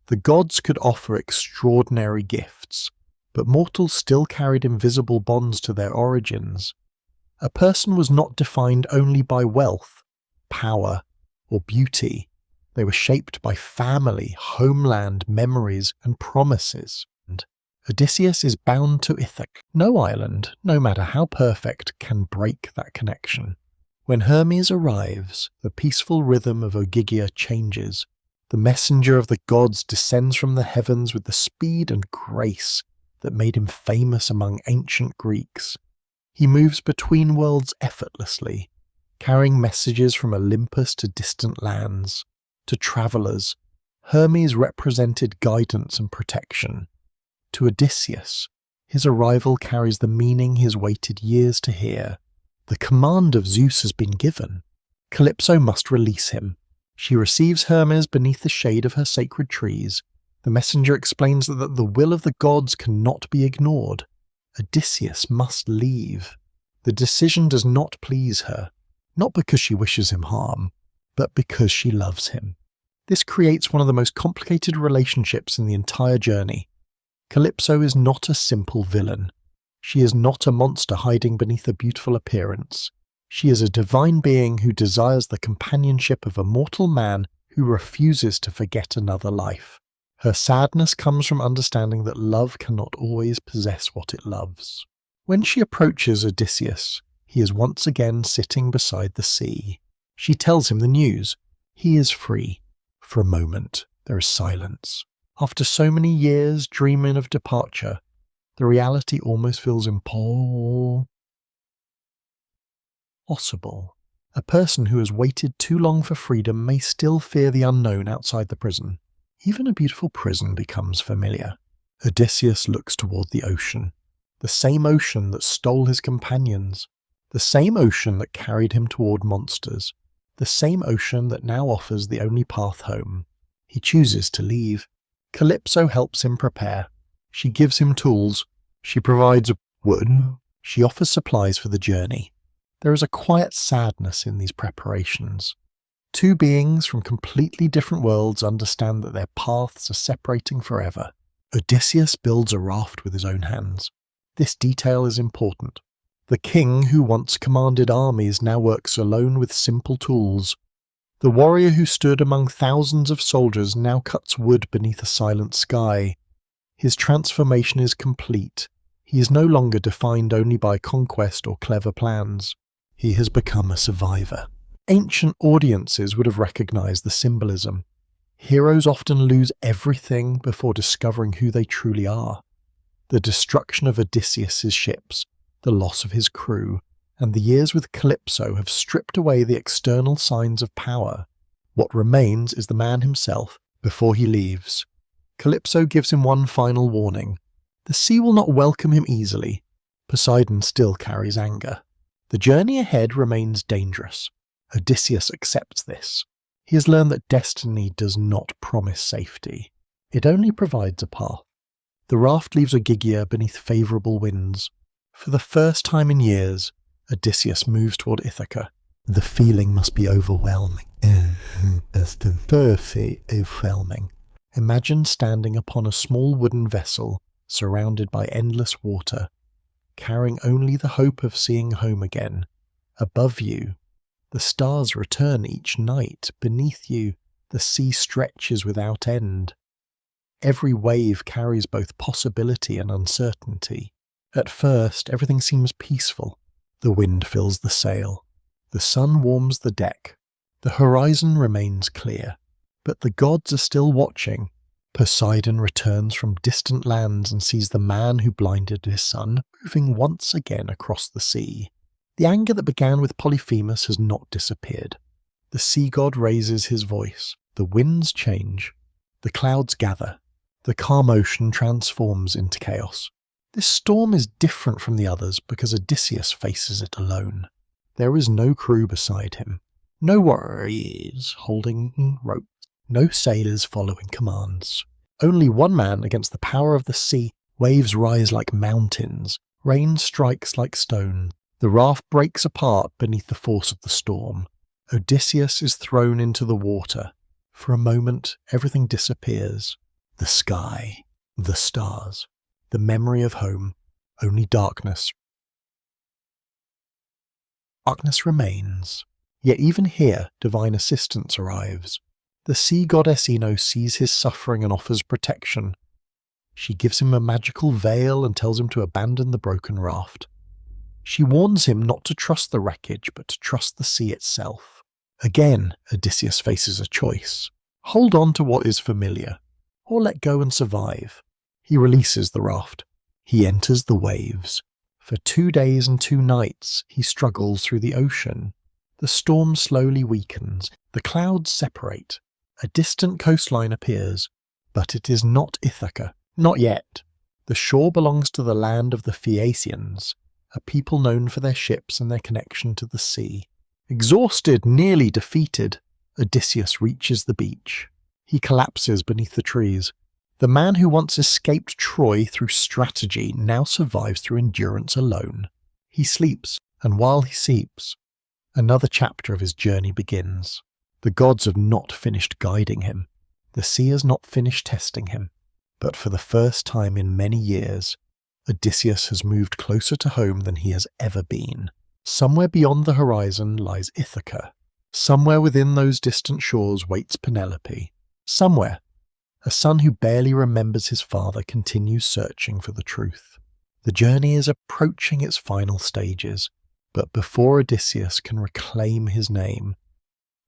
The gods could offer extraordinary gifts, but mortals still carried invisible bonds to their origins. A person was not defined only by wealth, power, or beauty. They were shaped by family, homeland, memories, and promises. And Odysseus is bound to Ithaca. No island, no matter how perfect, can break that connection. When Hermes arrives, the peaceful rhythm of Ogygia changes. The messenger of the gods descends from the heavens with the speed and grace that made him famous among ancient Greeks. He moves between worlds effortlessly, carrying messages from Olympus to distant lands. To travellers, Hermes represented guidance and protection. To Odysseus, his arrival carries the meaning he has waited years to hear. The command of Zeus has been given. Calypso must release him. She receives Hermes beneath the shade of her sacred trees. The messenger explains that the will of the gods cannot be ignored. Odysseus must leave. The decision does not please her, not because she wishes him harm, but because she loves him. This creates one of the most complicated relationships in the entire journey. Calypso is not a simple villain. She is not a monster hiding beneath a beautiful appearance. She is a divine being who desires the companionship of a mortal man who refuses to forget another life. Her sadness comes from understanding that love cannot always possess what it loves. When she approaches Odysseus, he is once again sitting beside the sea. She tells him the news. He is free. For a moment, there is silence. After so many years dreaming of departure, the reality almost feels impossible. A person who has waited too long for freedom may still fear the unknown outside the prison. Even a beautiful prison becomes familiar. Odysseus looks toward the ocean. The same ocean that stole his companions. The same ocean that carried him toward monsters. The same ocean that now offers the only path home. He chooses to leave. Calypso helps him prepare. She gives him tools. She provides wood. She offers supplies for the journey. There is a quiet sadness in these preparations. Two beings from completely different worlds understand that their paths are separating forever. Odysseus builds a raft with his own hands. This detail is important. The king who once commanded armies now works alone with simple tools. The warrior who stood among thousands of soldiers now cuts wood beneath a silent sky. His transformation is complete. He is no longer defined only by conquest or clever plans. He has become a survivor. Ancient audiences would have recognized the symbolism. Heroes often lose everything before discovering who they truly are. The destruction of Odysseus's ships, the loss of his crew, and the years with Calypso have stripped away the external signs of power. What remains is the man himself before he leaves. Calypso gives him one final warning. The sea will not welcome him easily. Poseidon still carries anger. The journey ahead remains dangerous. Odysseus accepts this. He has learned that destiny does not promise safety. It only provides a path. The raft leaves Ogygia beneath favourable winds. For the first time in years, Odysseus moves toward Ithaca. The feeling must be overwhelming. Overwhelming. Imagine standing upon a small wooden vessel surrounded by endless water, carrying only the hope of seeing home again. Above you, the stars return each night. Beneath you, the sea stretches without end. Every wave carries both possibility and uncertainty. At first, everything seems peaceful. The wind fills the sail. The sun warms the deck. The horizon remains clear. But the gods are still watching. Poseidon returns from distant lands and sees the man who blinded his son moving once again across the sea. The anger that began with Polyphemus has not disappeared. The sea god raises his voice. The winds change. The clouds gather. The calm ocean transforms into chaos. This storm is different from the others because Odysseus faces it alone. There is no crew beside him. No warriors holding ropes. No sailors following commands. Only one man against the power of the sea. Waves rise like mountains. Rain strikes like stone. The raft breaks apart beneath the force of the storm. Odysseus is thrown into the water. For a moment, everything disappears. The sky, the stars, the memory of home, only darkness. Darkness remains. Yet even here, divine assistance arrives. The sea goddess Ino sees his suffering and offers protection. She gives him a magical veil and tells him to abandon the broken raft. She warns him not to trust the wreckage, but to trust the sea itself. Again, Odysseus faces a choice. Hold on to what is familiar, or let go and survive. He releases the raft. He enters the waves. For 2 days and 2 nights, he struggles through the ocean. The storm slowly weakens. The clouds separate. A distant coastline appears, but it is not Ithaca. Not yet. The shore belongs to the land of the Phaeacians, a people known for their ships and their connection to the sea. Exhausted, nearly defeated, Odysseus reaches the beach. He collapses beneath the trees. The man who once escaped Troy through strategy now survives through endurance alone. He sleeps, and while he sleeps, another chapter of his journey begins. The gods have not finished guiding him. The sea has not finished testing him. But for the first time in many years, Odysseus has moved closer to home than he has ever been. Somewhere beyond the horizon lies Ithaca. Somewhere within those distant shores waits Penelope. Somewhere, a son who barely remembers his father continues searching for the truth. The journey is approaching its final stages, but before Odysseus can reclaim his name,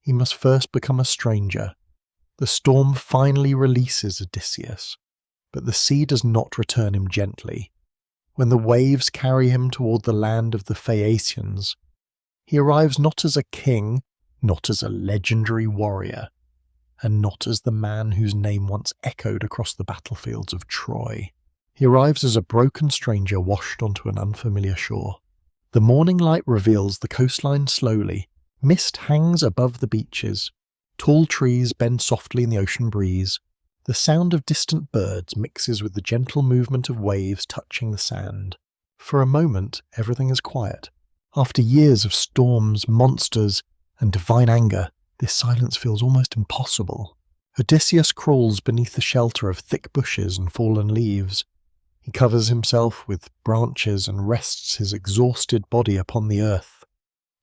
he must first become a stranger. The storm finally releases Odysseus, but the sea does not return him gently. When the waves carry him toward the land of the Phaeacians, he arrives not as a king, not as a legendary warrior, and not as the man whose name once echoed across the battlefields of Troy. He arrives as a broken stranger washed onto an unfamiliar shore. The morning light reveals the coastline slowly. Mist hangs above the beaches. Tall trees bend softly in the ocean breeze. The sound of distant birds mixes with the gentle movement of waves touching the sand. For a moment, everything is quiet. After years of storms, monsters, and divine anger, This silence feels almost impossible. Odysseus crawls beneath the shelter of thick bushes and fallen leaves. He covers himself with branches and rests his exhausted body upon the earth.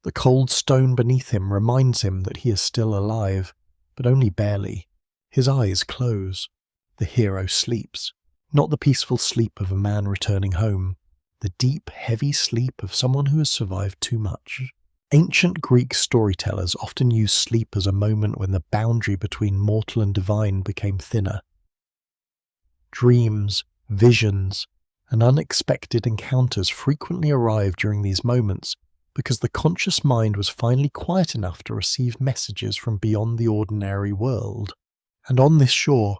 The cold stone beneath him reminds him that he is still alive, but only barely. His eyes close. The hero sleeps, not the peaceful sleep of a man returning home, the deep, heavy sleep of someone who has survived too much. Ancient Greek storytellers often used sleep as a moment when the boundary between mortal and divine became thinner. Dreams, visions, and unexpected encounters frequently arrived during these moments because the conscious mind was finally quiet enough to receive messages from beyond the ordinary world. And on this shore,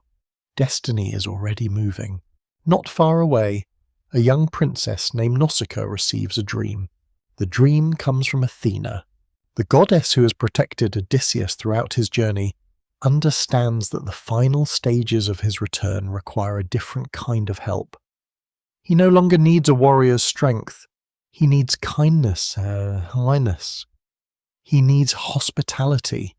destiny is already moving. Not far away, a young princess named Nausicaa receives a dream. The dream comes from Athena. The goddess who has protected Odysseus throughout his journey understands that the final stages of his return require a different kind of help. He no longer needs a warrior's strength. He needs kindness, highness. He needs hospitality.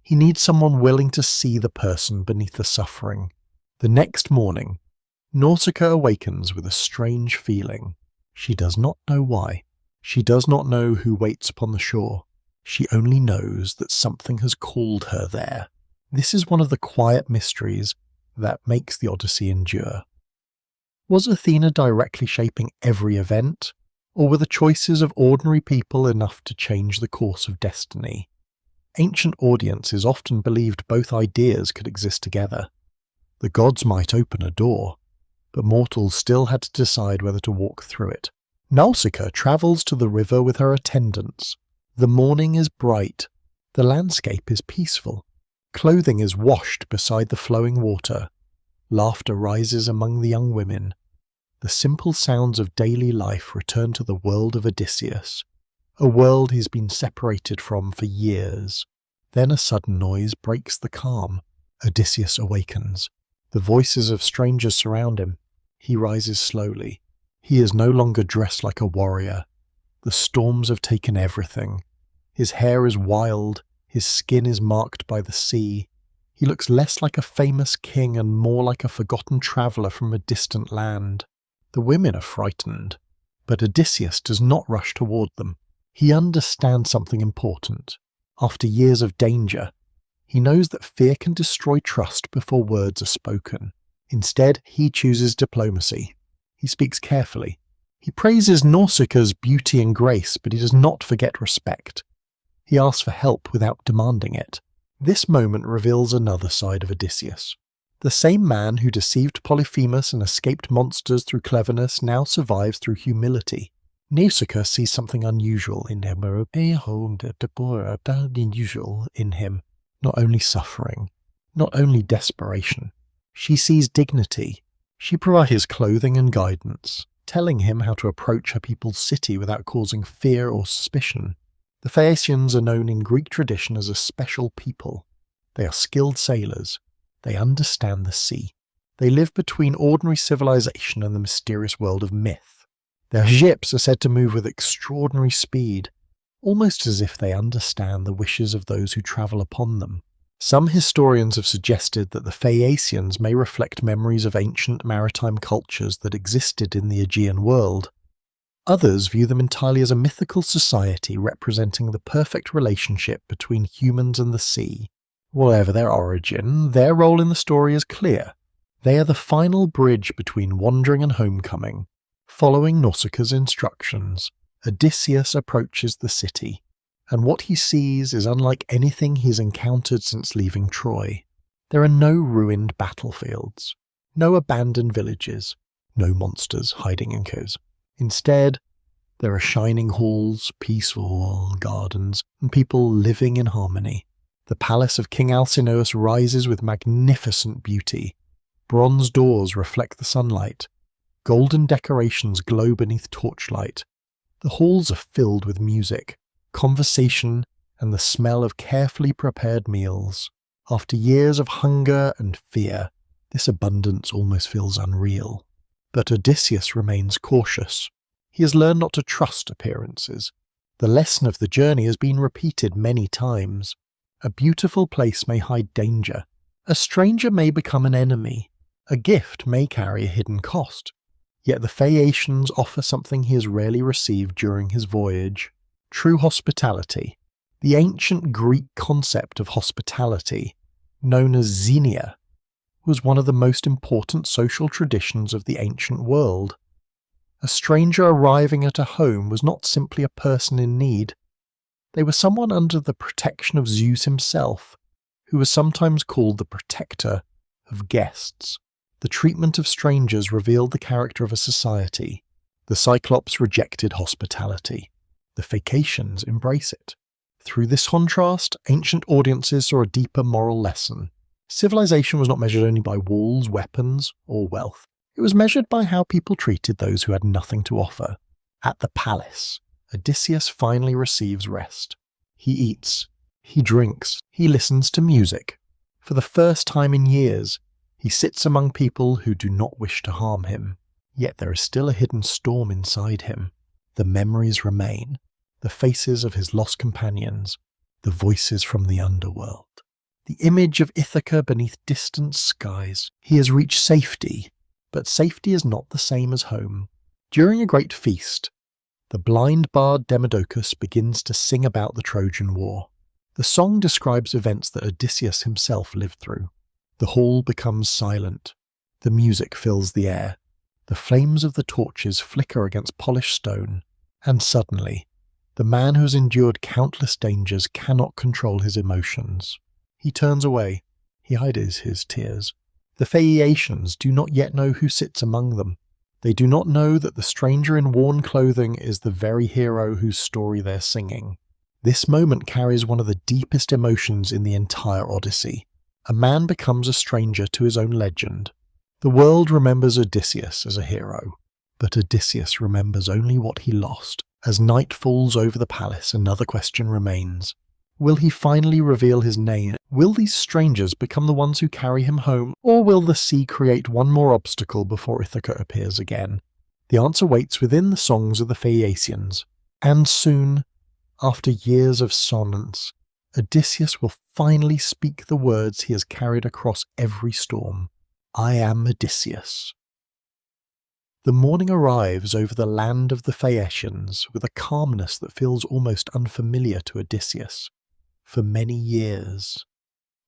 He needs someone willing to see the person beneath the suffering. The next morning, Nausicaa awakens with a strange feeling. She does not know why. She does not know who waits upon the shore. She only knows that something has called her there. This is one of the quiet mysteries that makes the Odyssey endure. Was Athena directly shaping every event, or were the choices of ordinary people enough to change the course of destiny? Ancient audiences often believed both ideas could exist together. The gods might open a door, but mortals still had to decide whether to walk through it. Nausicaa travels to the river with her attendants. The morning is bright. The landscape is peaceful. Clothing is washed beside the flowing water. Laughter rises among the young women. The simple sounds of daily life return to the world of Odysseus, a world he's been separated from for years. Then a sudden noise breaks the calm. Odysseus awakens. The voices of strangers surround him. He rises slowly. He is no longer dressed like a warrior. The storms have taken everything. His hair is wild. His skin is marked by the sea. He looks less like a famous king and more like a forgotten traveller from a distant land. The women are frightened, but Odysseus does not rush toward them. He understands something important. After years of danger, he knows that fear can destroy trust before words are spoken. Instead, he chooses diplomacy. He speaks carefully. He praises Nausicaa's beauty and grace, but he does not forget respect. He asks for help without demanding it. This moment reveals another side of Odysseus. The same man who deceived Polyphemus and escaped monsters through cleverness now survives through humility. Nausicaa sees something unusual in him, not only suffering, not only desperation. She sees dignity. She provides his clothing and guidance, telling him how to approach her people's city without causing fear or suspicion. The Phaeacians are known in Greek tradition as a special people. They are skilled sailors. They understand the sea. They live between ordinary civilization and the mysterious world of myth. Their ships are said to move with extraordinary speed, almost as if they understand the wishes of those who travel upon them. Some historians have suggested that the Phaeacians may reflect memories of ancient maritime cultures that existed in the Aegean world. Others view them entirely as a mythical society representing the perfect relationship between humans and the sea. Whatever their origin, their role in the story is clear. They are the final bridge between wandering and homecoming. Following Nausicaa's instructions, Odysseus approaches the city, and what he sees is unlike anything he's encountered since leaving Troy. There are no ruined battlefields, no abandoned villages, no monsters hiding in caves. Instead, there are shining halls, peaceful gardens, and people living in harmony. The palace of King Alcinous rises with magnificent beauty. Bronze doors reflect the sunlight. Golden decorations glow beneath torchlight. The halls are filled with music, conversation, and the smell of carefully prepared meals. After years of hunger and fear, this abundance almost feels unreal. But Odysseus remains cautious. He has learned not to trust appearances. The lesson of the journey has been repeated many times. A beautiful place may hide danger. A stranger may become an enemy. A gift may carry a hidden cost. Yet the Phaeacians offer something he has rarely received during his voyage: true hospitality. The ancient Greek concept of hospitality, known as xenia, was one of the most important social traditions of the ancient world. A stranger arriving at a home was not simply a person in need. They were someone under the protection of Zeus himself, who was sometimes called the protector of guests. The treatment of strangers revealed the character of a society. The Cyclops rejected hospitality. The Phaeacians embrace it. Through this contrast, ancient audiences saw a deeper moral lesson. Civilization was not measured only by walls, weapons, or wealth. It was measured by how people treated those who had nothing to offer. At the palace, Odysseus finally receives rest. He eats, he drinks, he listens to music. For the first time in years, he sits among people who do not wish to harm him. Yet there is still a hidden storm inside him. The memories remain, the faces of his lost companions, the voices from the underworld. The image of Ithaca beneath distant skies. He has reached safety, but safety is not the same as home. During a great feast, the blind bard Demodocus begins to sing about the Trojan War. The song describes events that Odysseus himself lived through. The hall becomes silent. The music fills the air. The flames of the torches flicker against polished stone, and suddenly, the man who has endured countless dangers cannot control his emotions. He turns away. He hides his tears. The Phaeacians do not yet know who sits among them. They do not know that the stranger in worn clothing is the very hero whose story they're singing. This moment carries one of the deepest emotions in the entire Odyssey. A man becomes a stranger to his own legend. The world remembers Odysseus as a hero, but Odysseus remembers only what he lost. As night falls over the palace, another question remains. Will he finally reveal his name? Will these strangers become the ones who carry him home? Or will the sea create one more obstacle before Ithaca appears again? The answer waits within the songs of the Phaeacians. And soon, after years of silence, Odysseus will finally speak the words he has carried across every storm. I am Odysseus. The morning arrives over the land of the Phaeacians with a calmness that feels almost unfamiliar to Odysseus. For many years,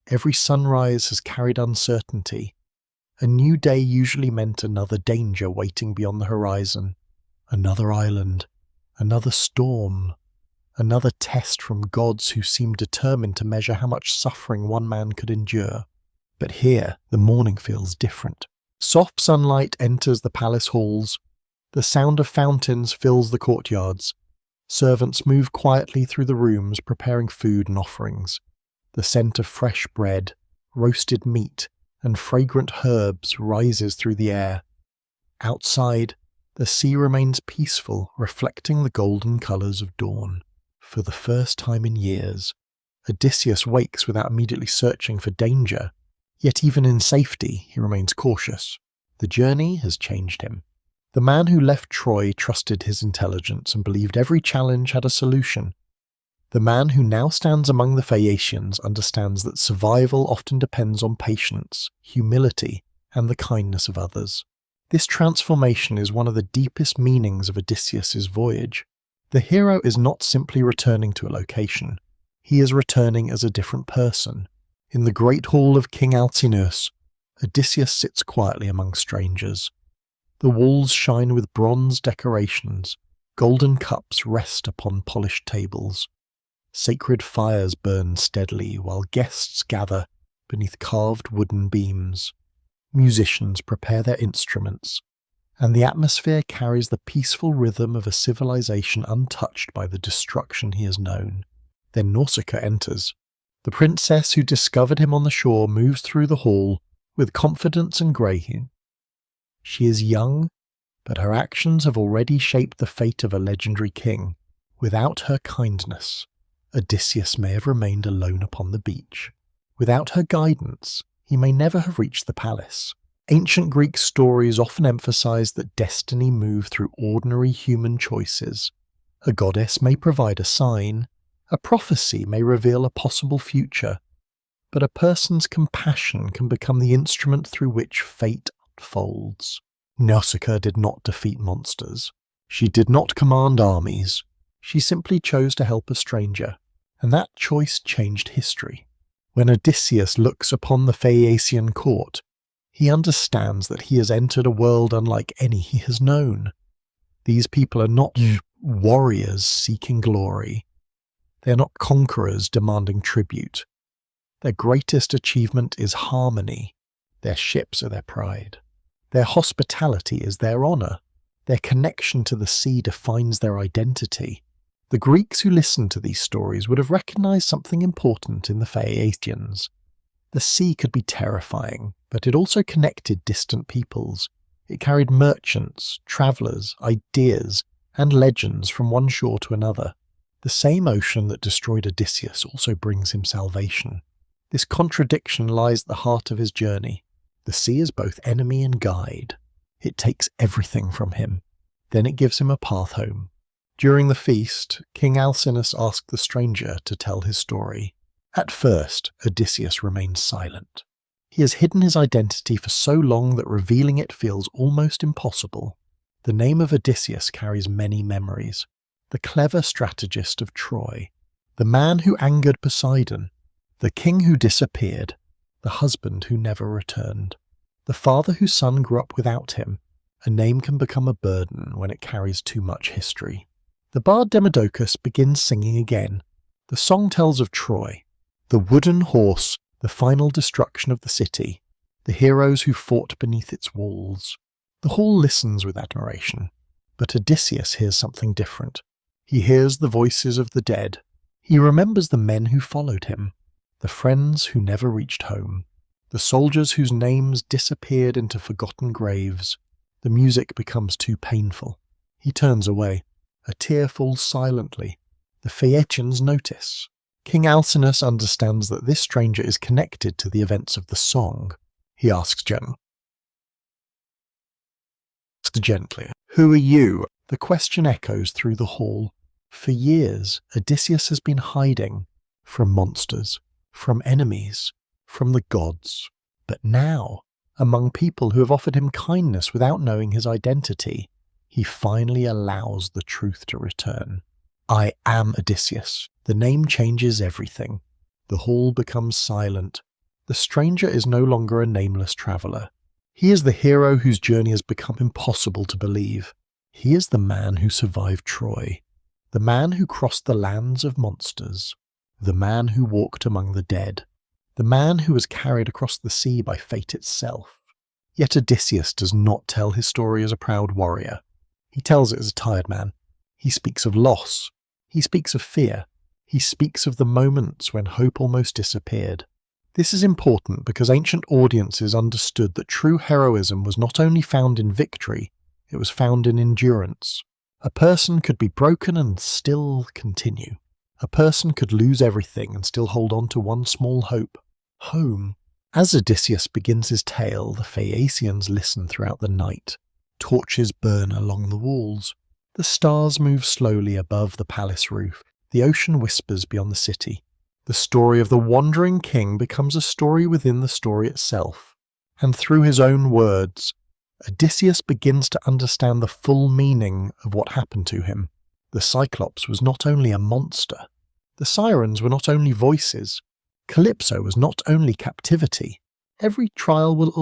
every sunrise has carried uncertainty. A new day usually meant another danger waiting beyond the horizon, another island, another storm, another test from gods who seemed determined to measure how much suffering one man could endure. But here, the morning feels different. Soft sunlight enters the palace halls. The sound of fountains fills the courtyards. Servants move quietly through the rooms, preparing food and offerings. The scent of fresh bread, roasted meat, and fragrant herbs rises through the air. Outside, the sea remains peaceful, reflecting the golden colours of dawn. For the first time in years, Odysseus wakes without immediately searching for danger. Yet even in safety, he remains cautious. The journey has changed him. The man who left Troy trusted his intelligence and believed every challenge had a solution. The man who now stands among the Phaeacians understands that survival often depends on patience, humility, and the kindness of others. This transformation is one of the deepest meanings of Odysseus's voyage. The hero is not simply returning to a location. He is returning as a different person. In the great hall of King Alcinous, Odysseus sits quietly among strangers. The walls shine with bronze decorations. Golden cups rest upon polished tables. Sacred fires burn steadily while guests gather beneath carved wooden beams. Musicians prepare their instruments, and the atmosphere carries the peaceful rhythm of a civilization untouched by the destruction he has known. Then Nausicaa enters. The princess who discovered him on the shore moves through the hall with confidence and grace. She is young, but her actions have already shaped the fate of a legendary king. Without her kindness, Odysseus may have remained alone upon the beach. Without her guidance, he may never have reached the palace. Ancient Greek stories often emphasize that destiny moved through ordinary human choices. A goddess may provide a sign, A prophecy may reveal a possible future, but a person's compassion can become the instrument through which fate unfolds. Nausicaa did not defeat monsters. She did not command armies. She simply chose to help a stranger, and that choice changed history. When Odysseus looks upon the Phaeacian court, he understands that he has entered a world unlike any he has known. These people are not warriors seeking glory. They are not conquerors demanding tribute. Their greatest achievement is harmony. Their ships are their pride. Their hospitality is their honour. Their connection to the sea defines their identity. The Greeks who listened to these stories would have recognised something important in the Phaeacians. The sea could be terrifying, but it also connected distant peoples. It carried merchants, travellers, ideas, and legends from one shore to another. The same ocean that destroyed Odysseus also brings him salvation. This contradiction lies at the heart of his journey. The sea is both enemy and guide. It takes everything from him. Then it gives him a path home. During the feast, King Alcinous asked the stranger to tell his story. At first, Odysseus remains silent. He has hidden his identity for so long that revealing it feels almost impossible. The name of Odysseus carries many memories. The clever strategist of Troy, the man who angered Poseidon, the king who disappeared, the husband who never returned, the father whose son grew up without him. A name can become a burden when it carries too much history. The bard Demodocus begins singing again. The song tells of Troy, the wooden horse, the final destruction of the city, the heroes who fought beneath its walls. The hall listens with admiration, but Odysseus hears something different. He hears the voices of the dead. He remembers the men who followed him, the friends who never reached home, the soldiers whose names disappeared into forgotten graves. The music becomes too painful. He turns away. A tear falls silently. The Phaeacians notice. King Alcinous understands that this stranger is connected to the events of the song. He asks gently, "Who are you?" The question echoes through the hall. For years, Odysseus has been hiding from monsters, from enemies, from the gods. But now, among people who have offered him kindness without knowing his identity, he finally allows the truth to return. I am Odysseus. The name changes everything. The hall becomes silent. The stranger is no longer a nameless traveller. He is the hero whose journey has become impossible to believe. He is the man who survived Troy, the man who crossed the lands of monsters, the man who walked among the dead, the man who was carried across the sea by fate itself. Yet Odysseus does not tell his story as a proud warrior. He tells it as a tired man. He speaks of loss. He speaks of fear. He speaks of the moments when hope almost disappeared. This is important because ancient audiences understood that true heroism was not only found in victory, it was found in endurance. A person could be broken and still continue. A person could lose everything and still hold on to one small hope: home. As Odysseus begins his tale, the Phaeacians listen throughout the night. Torches burn along the walls. The stars move slowly above the palace roof. The ocean whispers beyond the city. The story of the wandering king becomes a story within the story itself. And through his own words, Odysseus begins to understand the full meaning of what happened to him. The Cyclops was not only a monster. The sirens were not only voices. Calypso was not only captivity. Every trial was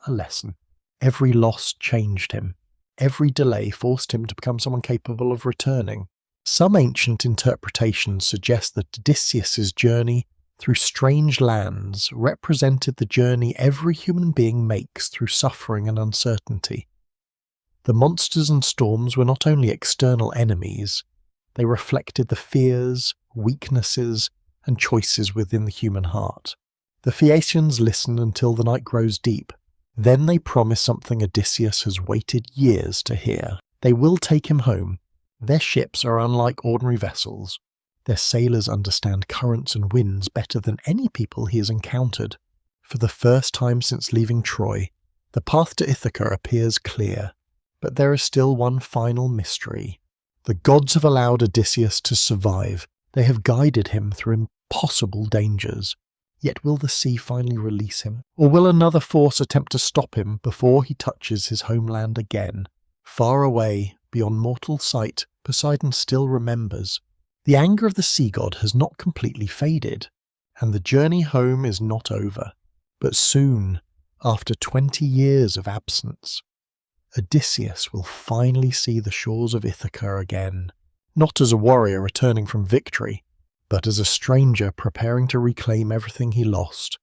a lesson. Every loss changed him. Every delay forced him to become someone capable of returning. Some ancient interpretations suggest that Odysseus' journey through strange lands represented the journey every human being makes through suffering and uncertainty. The monsters and storms were not only external enemies, they reflected the fears, weaknesses, and choices within the human heart. The Phaeacians listen until the night grows deep. Then they promise something Odysseus has waited years to hear. They will take him home. Their ships are unlike ordinary vessels. Their sailors understand currents and winds better than any people he has encountered. For the first time since leaving Troy, the path to Ithaca appears clear. But there is still one final mystery. The gods have allowed Odysseus to survive. They have guided him through impossible dangers. Yet will the sea finally release him? Or will another force attempt to stop him before he touches his homeland again? Far away, beyond mortal sight, Poseidon still remembers. The anger of the sea god has not completely faded, and the journey home is not over. But soon, after 20 years of absence, Odysseus will finally see the shores of Ithaca again, not as a warrior returning from victory, but as a stranger preparing to reclaim everything he lost.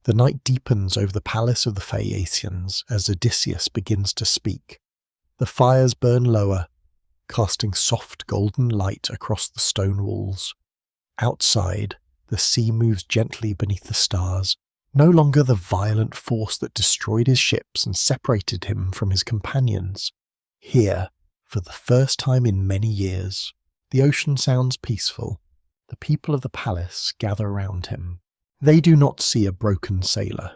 The night deepens over the palace of the Phaeacians as Odysseus begins to speak. The fires burn lower, casting soft golden light across the stone walls. Outside, the sea moves gently beneath the stars, no longer the violent force that destroyed his ships and separated him from his companions. Here, for the first time in many years, the ocean sounds peaceful. The people of the palace gather around him. They do not see a broken sailor.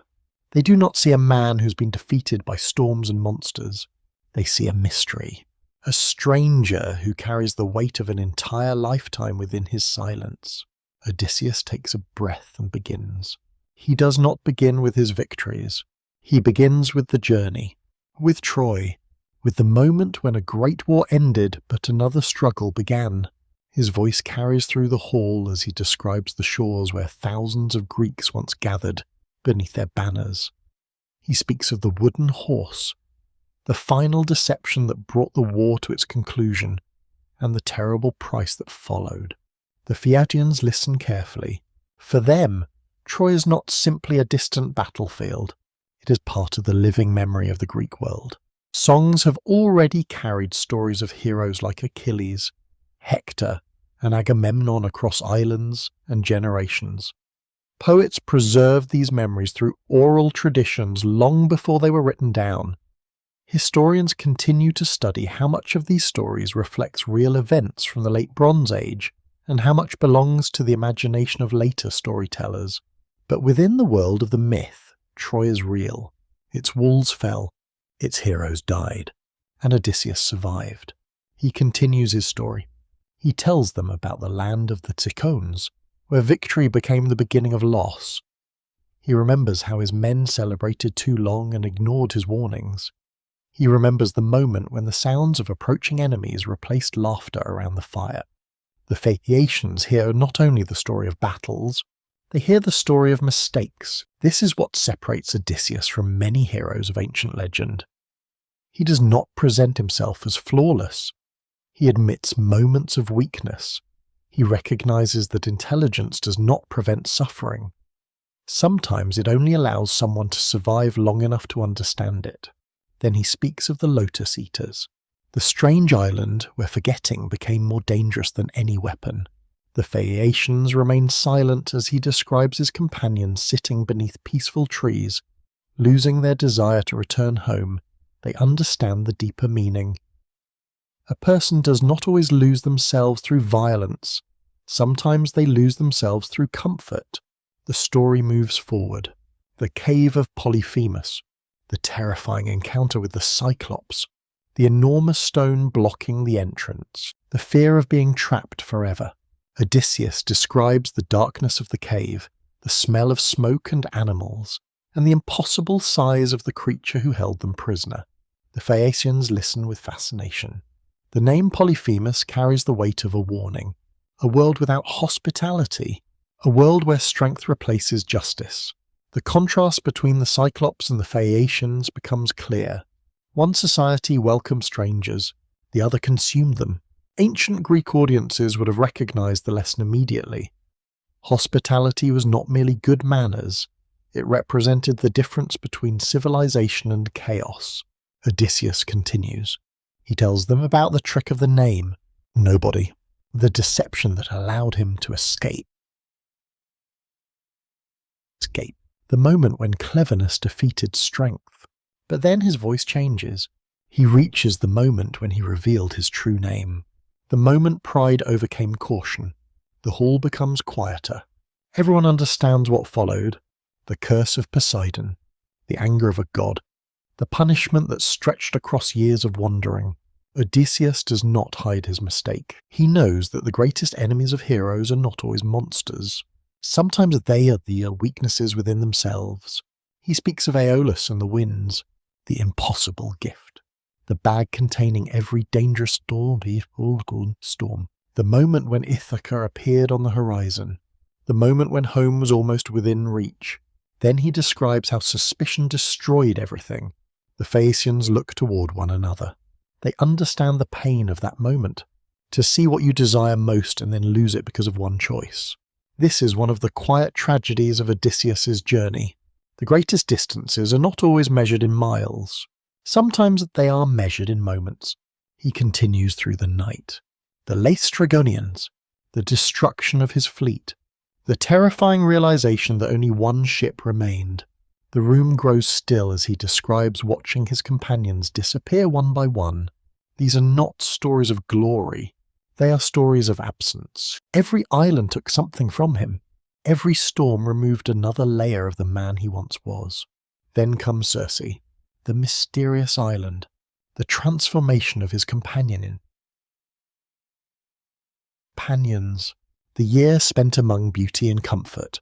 They do not see a man who's been defeated by storms and monsters. They see a mystery, a stranger who carries the weight of an entire lifetime within his silence. Odysseus takes a breath and begins. He does not begin with his victories. He begins with the journey, with Troy, with the moment when a great war ended but another struggle began. His voice carries through the hall as he describes the shores where thousands of Greeks once gathered beneath their banners. He speaks of the wooden horse, the final deception that brought the war to its conclusion, and the terrible price that followed. The Phaeacians listen carefully. For them, Troy is not simply a distant battlefield. It is part of the living memory of the Greek world. Songs have already carried stories of heroes like Achilles, Hector, and Agamemnon across islands and generations. Poets preserved these memories through oral traditions long before they were written down. Historians continue to study how much of these stories reflects real events from the late Bronze Age and how much belongs to the imagination of later storytellers. But within the world of the myth, Troy is real. Its walls fell, its heroes died, and Odysseus survived. He continues his story. He tells them about the land of the Ticones, where victory became the beginning of loss. He remembers how his men celebrated too long and ignored his warnings. He remembers the moment when the sounds of approaching enemies replaced laughter around the fire. The Phaeacians hear not only the story of battles, they hear the story of mistakes. This is what separates Odysseus from many heroes of ancient legend. He does not present himself as flawless. He admits moments of weakness. He recognizes that intelligence does not prevent suffering. Sometimes it only allows someone to survive long enough to understand it. Then he speaks of the Lotus Eaters, the strange island where forgetting became more dangerous than any weapon. The Phaeacians remain silent as he describes his companions sitting beneath peaceful trees, losing their desire to return home. They understand the deeper meaning. A person does not always lose themselves through violence. Sometimes they lose themselves through comfort. The story moves forward. The cave of Polyphemus, the terrifying encounter with the Cyclops, the enormous stone blocking the entrance, the fear of being trapped forever. Odysseus describes the darkness of the cave, the smell of smoke and animals, and the impossible size of the creature who held them prisoner. The Phaeacians listen with fascination. The name Polyphemus carries the weight of a warning. A world without hospitality, a world where strength replaces justice. The contrast between the Cyclops and the Phaeacians becomes clear. One society welcomed strangers, the other consumed them. Ancient Greek audiences would have recognized the lesson immediately. Hospitality was not merely good manners, it represented the difference between civilization and chaos. Odysseus continues. He tells them about the trick of the name, nobody, the deception that allowed him to escape. The moment when cleverness defeated strength. But then his voice changes. He reaches the moment when he revealed his true name. The moment pride overcame caution. The hall becomes quieter. Everyone understands what followed. The curse of Poseidon. The anger of a god. The punishment that stretched across years of wandering. Odysseus does not hide his mistake. He knows that the greatest enemies of heroes are not always monsters. Sometimes they are the weaknesses within themselves. He speaks of Aeolus and the winds, the impossible gift, the bag containing every dangerous storm, the moment when Ithaca appeared on the horizon, the moment when home was almost within reach. Then he describes how suspicion destroyed everything. The Phaeacians look toward one another. They understand the pain of that moment, to see what you desire most and then lose it because of one choice. This is one of the quiet tragedies of Odysseus's journey. The greatest distances are not always measured in miles. Sometimes they are measured in moments. He continues through the night. The Laestrygonians, the destruction of his fleet, the terrifying realization that only one ship remained. The room grows still as he describes watching his companions disappear one by one. These are not stories of glory. They are stories of absence. Every island took something from him. Every storm removed another layer of the man he once was. Then comes Circe, the mysterious island, the transformation of his companions, the year spent among beauty and comfort.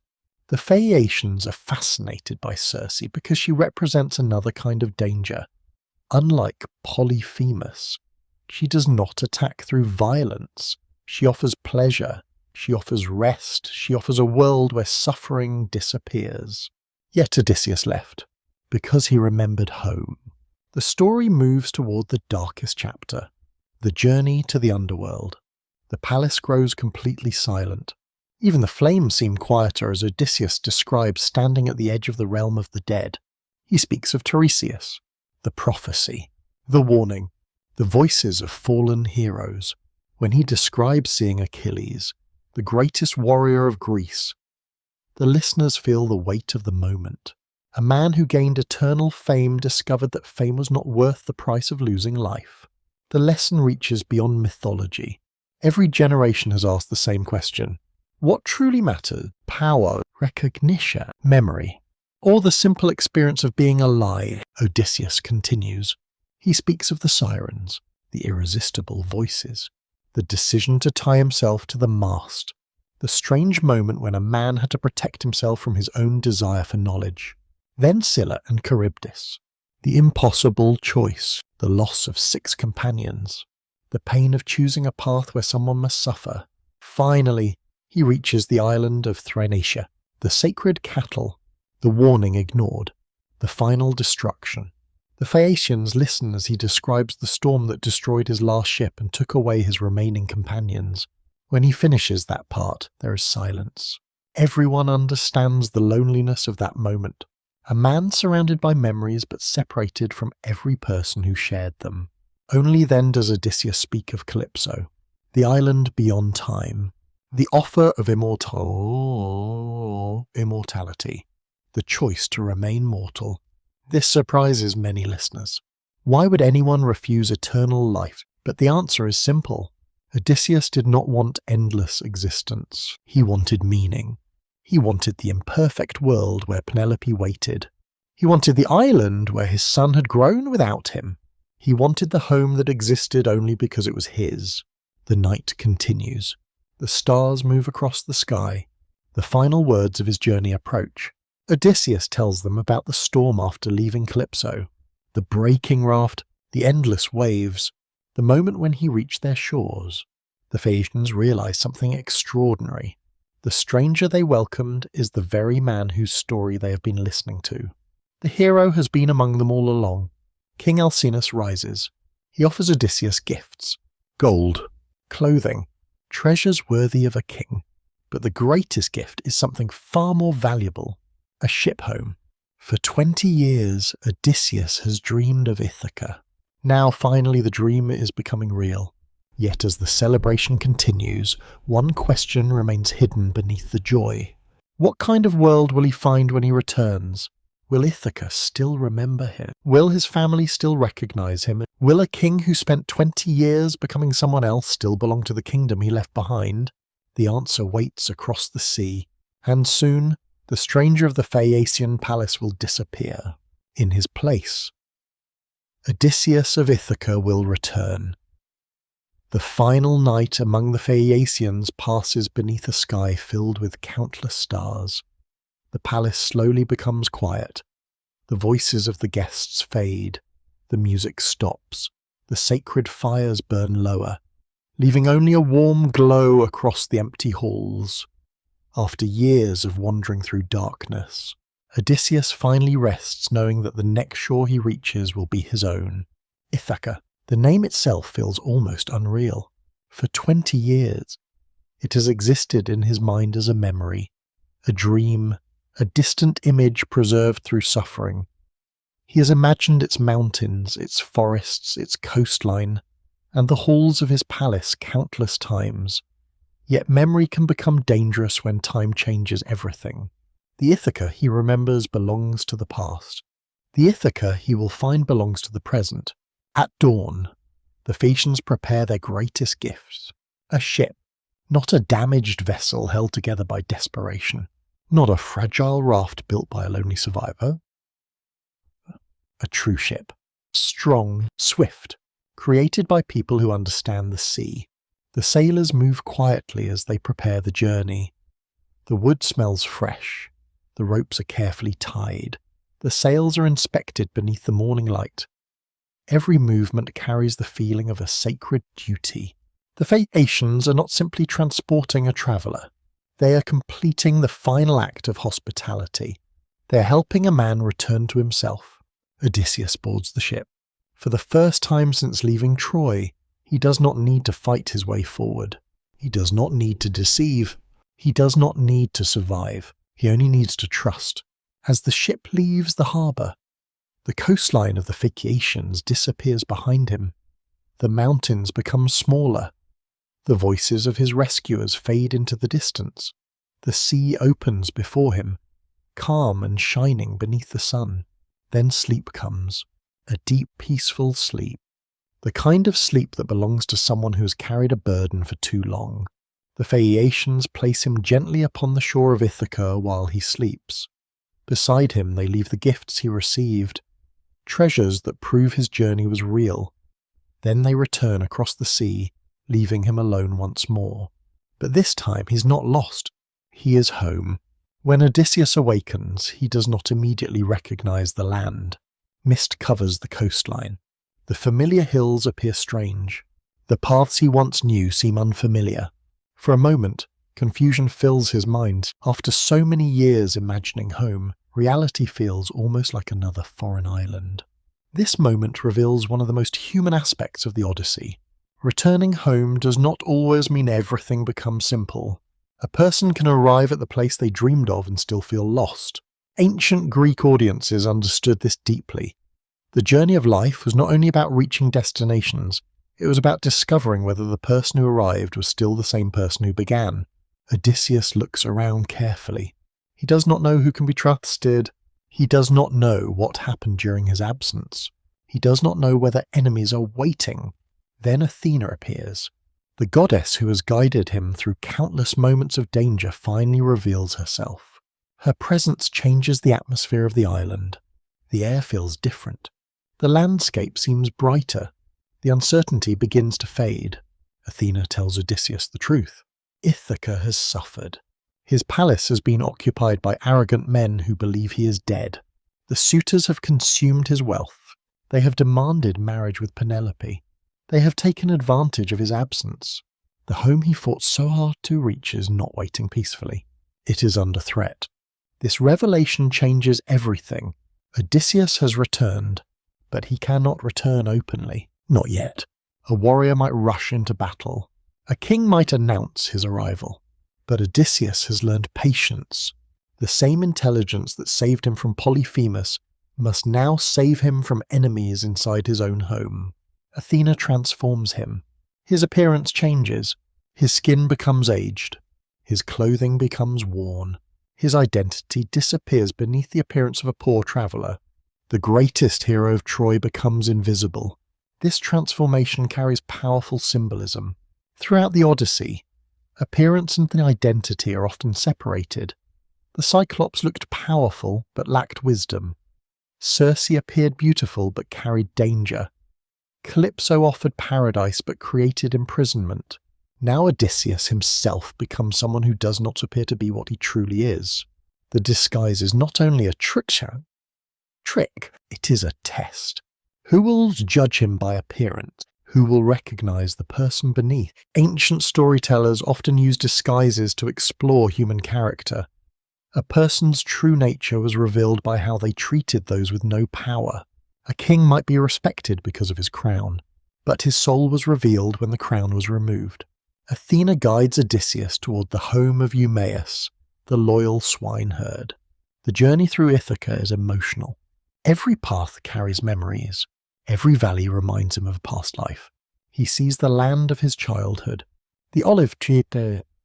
The Phaeacians are fascinated by Circe because she represents another kind of danger. Unlike Polyphemus, she does not attack through violence. She offers pleasure. She offers rest. She offers a world where suffering disappears. Yet Odysseus left, because he remembered home. The story moves toward the darkest chapter, the journey to the underworld. The palace grows completely silent. Even the flames seem quieter as Odysseus describes standing at the edge of the realm of the dead. He speaks of Tiresias, the prophecy, the warning, the voices of fallen heroes. When he describes seeing Achilles, the greatest warrior of Greece, the listeners feel the weight of the moment. A man who gained eternal fame discovered that fame was not worth the price of losing life. The lesson reaches beyond mythology. Every generation has asked the same question. What truly matters? Power, recognition, memory, or the simple experience of being alive? Odysseus continues. He speaks of the sirens, the irresistible voices, the decision to tie himself to the mast, the strange moment when a man had to protect himself from his own desire for knowledge. Then Scylla and Charybdis, the impossible choice, the loss of 6 companions, the pain of choosing a path where someone must suffer. Finally, he reaches the island of Thrinacia, the sacred cattle, the warning ignored, the final destruction. The Phaeacians listen as he describes the storm that destroyed his last ship and took away his remaining companions. When he finishes that part, there is silence. Everyone understands the loneliness of that moment. A man surrounded by memories but separated from every person who shared them. Only then does Odysseus speak of Calypso, the island beyond time, the offer of immortality, the choice to remain mortal. This surprises many listeners. Why would anyone refuse eternal life? But the answer is simple. Odysseus did not want endless existence. He wanted meaning. He wanted the imperfect world where Penelope waited. He wanted the island where his son had grown without him. He wanted the home that existed only because it was his. The night continues. The stars move across the sky. The final words of his journey approach. Odysseus tells them about the storm after leaving Calypso, the breaking raft, the endless waves, the moment when he reached their shores. The Phaeacians realize something extraordinary. The stranger they welcomed is the very man whose story they have been listening to. The hero has been among them all along. King Alcinous rises. He offers Odysseus gifts, gold, clothing, treasures worthy of a king. But the greatest gift is something far more valuable. A ship home. For 20 years, Odysseus has dreamed of Ithaca. Now finally the dream is becoming real. Yet as the celebration continues, one question remains hidden beneath the joy. What kind of world will he find when he returns? Will Ithaca still remember him? Will his family still recognize him? Will a king who spent 20 years becoming someone else still belong to the kingdom he left behind? The answer waits across the sea, and soon the stranger of the Phaeacian palace will disappear. In his place, Odysseus of Ithaca will return. The final night among the Phaeacians passes beneath a sky filled with countless stars. The palace slowly becomes quiet. The voices of the guests fade. The music stops. The sacred fires burn lower, leaving only a warm glow across the empty halls. After years of wandering through darkness, Odysseus finally rests knowing that the next shore he reaches will be his own. Ithaca. The name itself feels almost unreal. For 20 years, it has existed in his mind as a memory, a dream, a distant image preserved through suffering. He has imagined its mountains, its forests, its coastline, and the halls of his palace countless times. Yet memory can become dangerous when time changes everything. The Ithaca he remembers belongs to the past. The Ithaca he will find belongs to the present. At dawn, the Phaeacians prepare their greatest gifts. A ship, not a damaged vessel held together by desperation, not a fragile raft built by a lonely survivor. A true ship, strong, swift, created by people who understand the sea. The sailors move quietly as they prepare the journey. The wood smells fresh. The ropes are carefully tied. The sails are inspected beneath the morning light. Every movement carries the feeling of a sacred duty. The Phaeacians are not simply transporting a traveller. They are completing the final act of hospitality. They are helping a man return to himself. Odysseus boards the ship. For the first time since leaving Troy, he does not need to fight his way forward. He does not need to deceive. He does not need to survive. He only needs to trust. As the ship leaves the harbour, the coastline of the Phaeacians disappears behind him. The mountains become smaller. The voices of his rescuers fade into the distance. The sea opens before him, calm and shining beneath the sun. Then sleep comes, a deep, peaceful sleep. The kind of sleep that belongs to someone who has carried a burden for too long. The Phaeacians place him gently upon the shore of Ithaca while he sleeps. Beside him they leave the gifts he received, treasures that prove his journey was real. Then they return across the sea, leaving him alone once more. But this time he's not lost. He is home. When Odysseus awakens, he does not immediately recognize the land. Mist covers the coastline. The familiar hills appear strange. The paths he once knew seem unfamiliar. For a moment, confusion fills his mind. After so many years imagining home, reality feels almost like another foreign island. This moment reveals one of the most human aspects of the Odyssey. Returning home does not always mean everything becomes simple. A person can arrive at the place they dreamed of and still feel lost. Ancient Greek audiences understood this deeply. The journey of life was not only about reaching destinations, it was about discovering whether the person who arrived was still the same person who began. Odysseus looks around carefully. He does not know who can be trusted. He does not know what happened during his absence. He does not know whether enemies are waiting. Then Athena appears. The goddess who has guided him through countless moments of danger finally reveals herself. Her presence changes the atmosphere of the island. The air feels different. The landscape seems brighter. The uncertainty begins to fade. Athena tells Odysseus the truth. Ithaca has suffered. His palace has been occupied by arrogant men who believe he is dead. The suitors have consumed his wealth. They have demanded marriage with Penelope. They have taken advantage of his absence. The home he fought so hard to reach is not waiting peacefully. It is under threat. This revelation changes everything. Odysseus has returned, but he cannot return openly. Not yet. A warrior might rush into battle. A king might announce his arrival. But Odysseus has learned patience. The same intelligence that saved him from Polyphemus must now save him from enemies inside his own home. Athena transforms him. His appearance changes. His skin becomes aged. His clothing becomes worn. His identity disappears beneath the appearance of a poor traveller. The greatest hero of Troy becomes invisible. This transformation carries powerful symbolism. Throughout the Odyssey, appearance and identity are often separated. The Cyclops looked powerful but lacked wisdom. Circe appeared beautiful but carried danger. Calypso offered paradise but created imprisonment. Now Odysseus himself becomes someone who does not appear to be what he truly is. The disguise is not only a trick, it is a test. Who will judge him by appearance? Who will recognize the person beneath? Ancient storytellers often use disguises to explore human character. A person's true nature was revealed by how they treated those with no power. A king might be respected because of his crown, but his soul was revealed when the crown was removed. Athena guides Odysseus toward the home of Eumaeus, the loyal swineherd. The journey through Ithaca is emotional. Every path carries memories. Every valley reminds him of a past life. He sees the land of his childhood, the olive trees,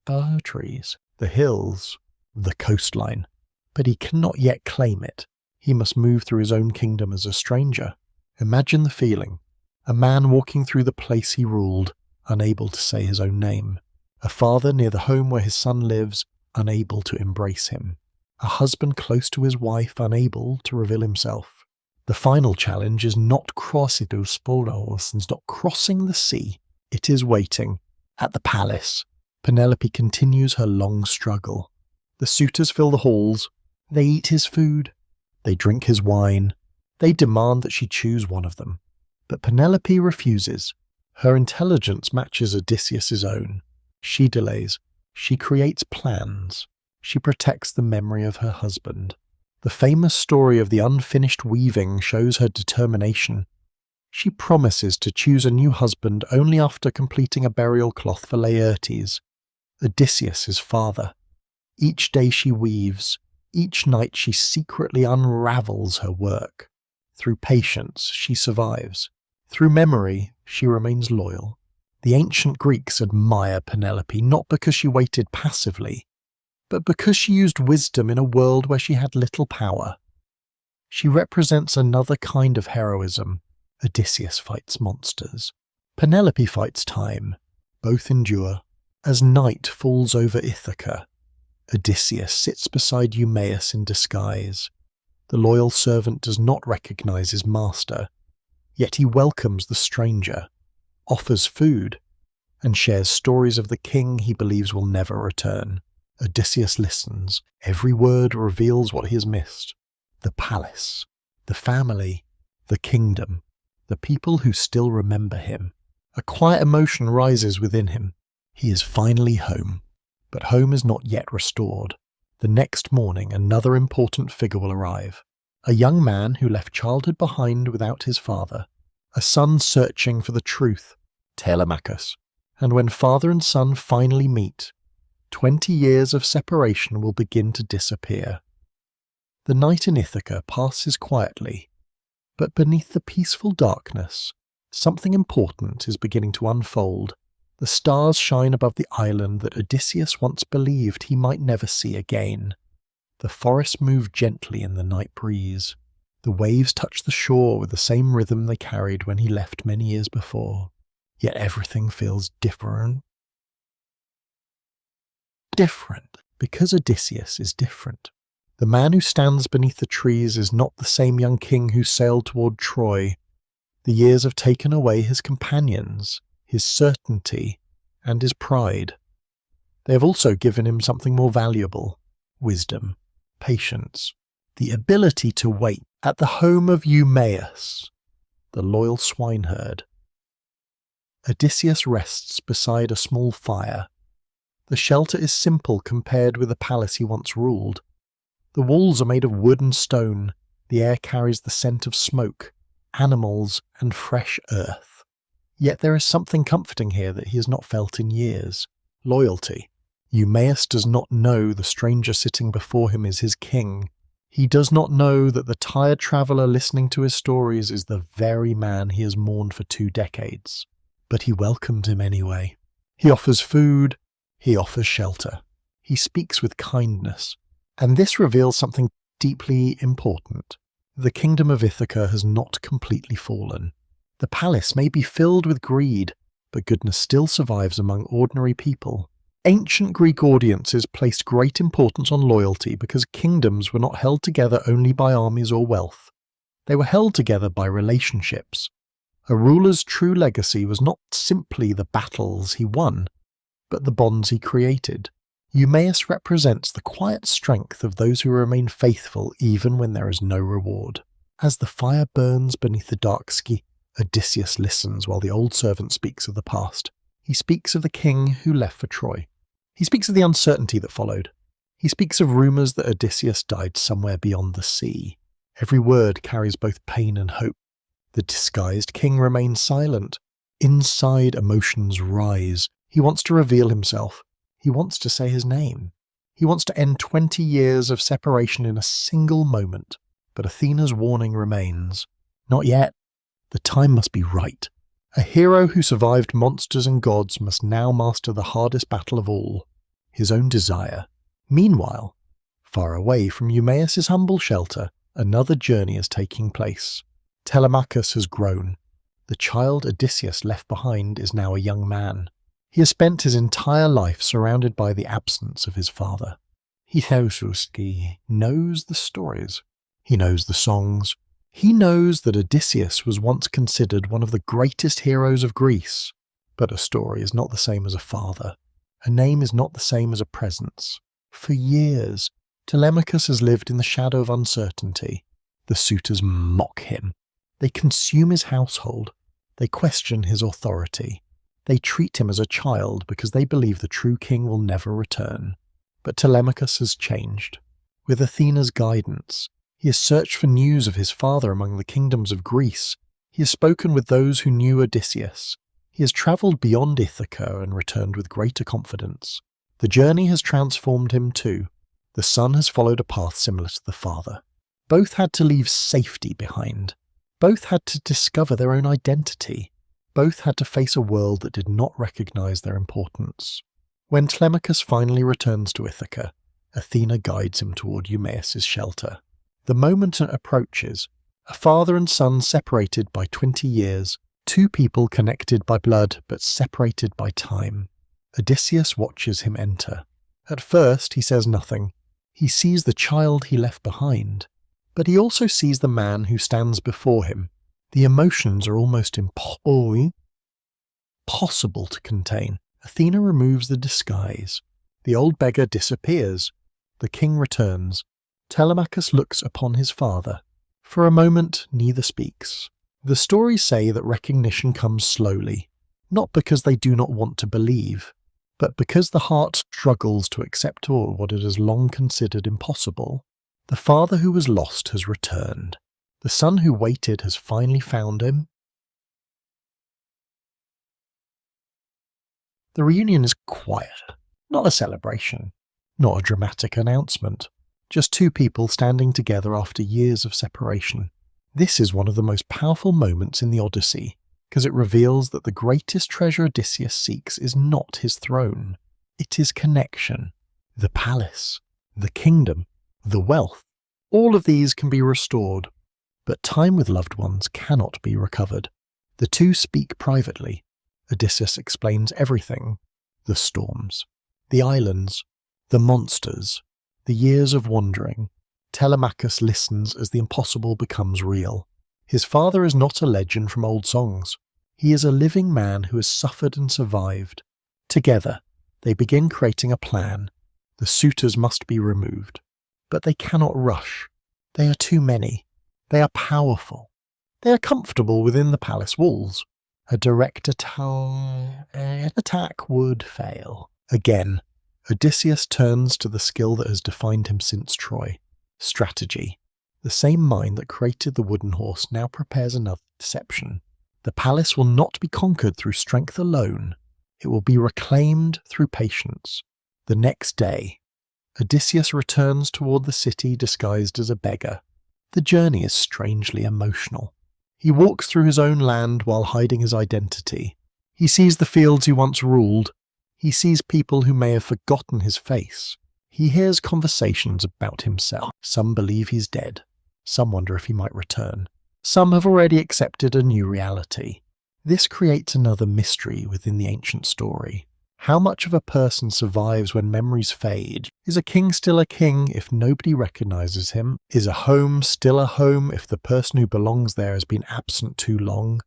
the hills, the coastline, but he cannot yet claim it. He must move through his own kingdom as a stranger. Imagine the feeling. A man walking through the place he ruled, unable to say his own name. A father near the home where his son lives, unable to embrace him. A husband close to his wife, unable to reveal himself. The final challenge is not crossing the sea. It is waiting. At the palace, Penelope continues her long struggle. The suitors fill the halls. They eat his food. They drink his wine. They demand that she choose one of them. But Penelope refuses. Her intelligence matches Odysseus's own. She delays. She creates plans. She protects the memory of her husband. The famous story of the unfinished weaving shows her determination. She promises to choose a new husband only after completing a burial cloth for Laertes, Odysseus' father. Each day she weaves. Each night she secretly unravels her work. Through patience, she survives. Through memory, she remains loyal. The ancient Greeks admire Penelope not because she waited passively, but because she used wisdom in a world where she had little power. She represents another kind of heroism. Odysseus fights monsters. Penelope fights time. Both endure. As night falls over Ithaca, Odysseus sits beside Eumaeus in disguise. The loyal servant does not recognize his master, yet he welcomes the stranger, offers food, and shares stories of the king he believes will never return. Odysseus listens. Every word reveals what he has missed. The palace, the family, the kingdom, the people who still remember him. A quiet emotion rises within him. He is finally home, but home is not yet restored. The next morning, another important figure will arrive. A young man who left childhood behind without his father. A son searching for the truth, Telemachus. And when father and son finally meet, 20 years of separation will begin to disappear. The night in Ithaca passes quietly, but beneath the peaceful darkness, something important is beginning to unfold. The stars shine above the island that Odysseus once believed he might never see again. The forests move gently in the night breeze. The waves touch the shore with the same rhythm they carried when he left many years before. Yet everything feels different. Because Odysseus is different. The man who stands beneath the trees is not the same young king who sailed toward Troy. The years have taken away his companions, his certainty, and his pride. They have also given him something more valuable: wisdom, patience, the ability to wait. At the home of Eumaeus, the loyal swineherd, Odysseus rests beside a small fire. The shelter is simple compared with the palace he once ruled. The walls are made of wood and stone. The air carries the scent of smoke, animals, and fresh earth. Yet there is something comforting here that he has not felt in years: loyalty. Eumaeus does not know the stranger sitting before him is his king. He does not know that the tired traveller listening to his stories is the very man he has mourned for 2 decades. But he welcomed him anyway. He offers food. He offers shelter. He speaks with kindness. And this reveals something deeply important. The kingdom of Ithaca has not completely fallen. The palace may be filled with greed, but goodness still survives among ordinary people. Ancient Greek audiences placed great importance on loyalty because kingdoms were not held together only by armies or wealth. They were held together by relationships. A ruler's true legacy was not simply the battles he won, but the bonds he created. Eumaeus represents the quiet strength of those who remain faithful even when there is no reward. As the fire burns beneath the dark sky, Odysseus listens while the old servant speaks of the past. He speaks of the king who left for Troy. He speaks of the uncertainty that followed. He speaks of rumours that Odysseus died somewhere beyond the sea. Every word carries both pain and hope. The disguised king remains silent. Inside, emotions rise. He wants to reveal himself. He wants to say his name. He wants to end 20 years of separation in a single moment. But Athena's warning remains. Not yet. The time must be right. A hero who survived monsters and gods must now master the hardest battle of all, his own desire. Meanwhile, far away from Eumaeus' humble shelter, another journey is taking place. Telemachus has grown. The child Odysseus left behind is now a young man. He has spent his entire life surrounded by the absence of his father. He knows the stories. He knows the songs. He knows that Odysseus was once considered one of the greatest heroes of Greece. But a story is not the same as a father. A name is not the same as a presence. For years, Telemachus has lived in the shadow of uncertainty. The suitors mock him. They consume his household. They question his authority. They treat him as a child because they believe the true king will never return. But Telemachus has changed. With Athena's guidance, he has searched for news of his father among the kingdoms of Greece. He has spoken with those who knew Odysseus. He has travelled beyond Ithaca and returned with greater confidence. The journey has transformed him too. The son has followed a path similar to the father. Both had to leave safety behind. Both had to discover their own identity. Both had to face a world that did not recognise their importance. When Telemachus finally returns to Ithaca, Athena guides him toward Eumaeus' shelter. The moment approaches, a father and son separated by 20 years, two people connected by blood but separated by time. Odysseus watches him enter. At first he says nothing. He sees the child he left behind, but he also sees the man who stands before him. The emotions are almost impossible to contain. Athena removes the disguise. The old beggar disappears. The king returns. Telemachus looks upon his father. For a moment, neither speaks. The stories say that recognition comes slowly, not because they do not want to believe, but because the heart struggles to accept what it has long considered impossible. The father who was lost has returned. The son who waited has finally found him. The reunion is quiet, not a celebration, not a dramatic announcement. Just two people standing together after years of separation. This is one of the most powerful moments in the Odyssey, because it reveals that the greatest treasure Odysseus seeks is not his throne. It is connection. The palace, the kingdom, the wealth. All of these can be restored, but time with loved ones cannot be recovered. The two speak privately. Odysseus explains everything. The storms, the islands, the monsters, the years of wandering. Telemachus listens as the impossible becomes real. His father is not a legend from old songs. He is a living man who has suffered and survived. Together, they begin creating a plan. The suitors must be removed. But they cannot rush. They are too many. They are powerful. They are comfortable within the palace walls. A direct attack would fail. Again, Odysseus turns to the skill that has defined him since Troy. Strategy. The same mind that created the wooden horse now prepares another deception. The palace will not be conquered through strength alone. It will be reclaimed through patience. The next day, Odysseus returns toward the city disguised as a beggar. The journey is strangely emotional. He walks through his own land while hiding his identity. He sees the fields he once ruled. He sees people who may have forgotten his face. He hears conversations about himself. Some believe he's dead. Some wonder if he might return. Some have already accepted a new reality. This creates another mystery within the ancient story. How much of a person survives when memories fade? Is a king still a king if nobody recognizes him? Is a home still a home if the person who belongs there has been absent too long?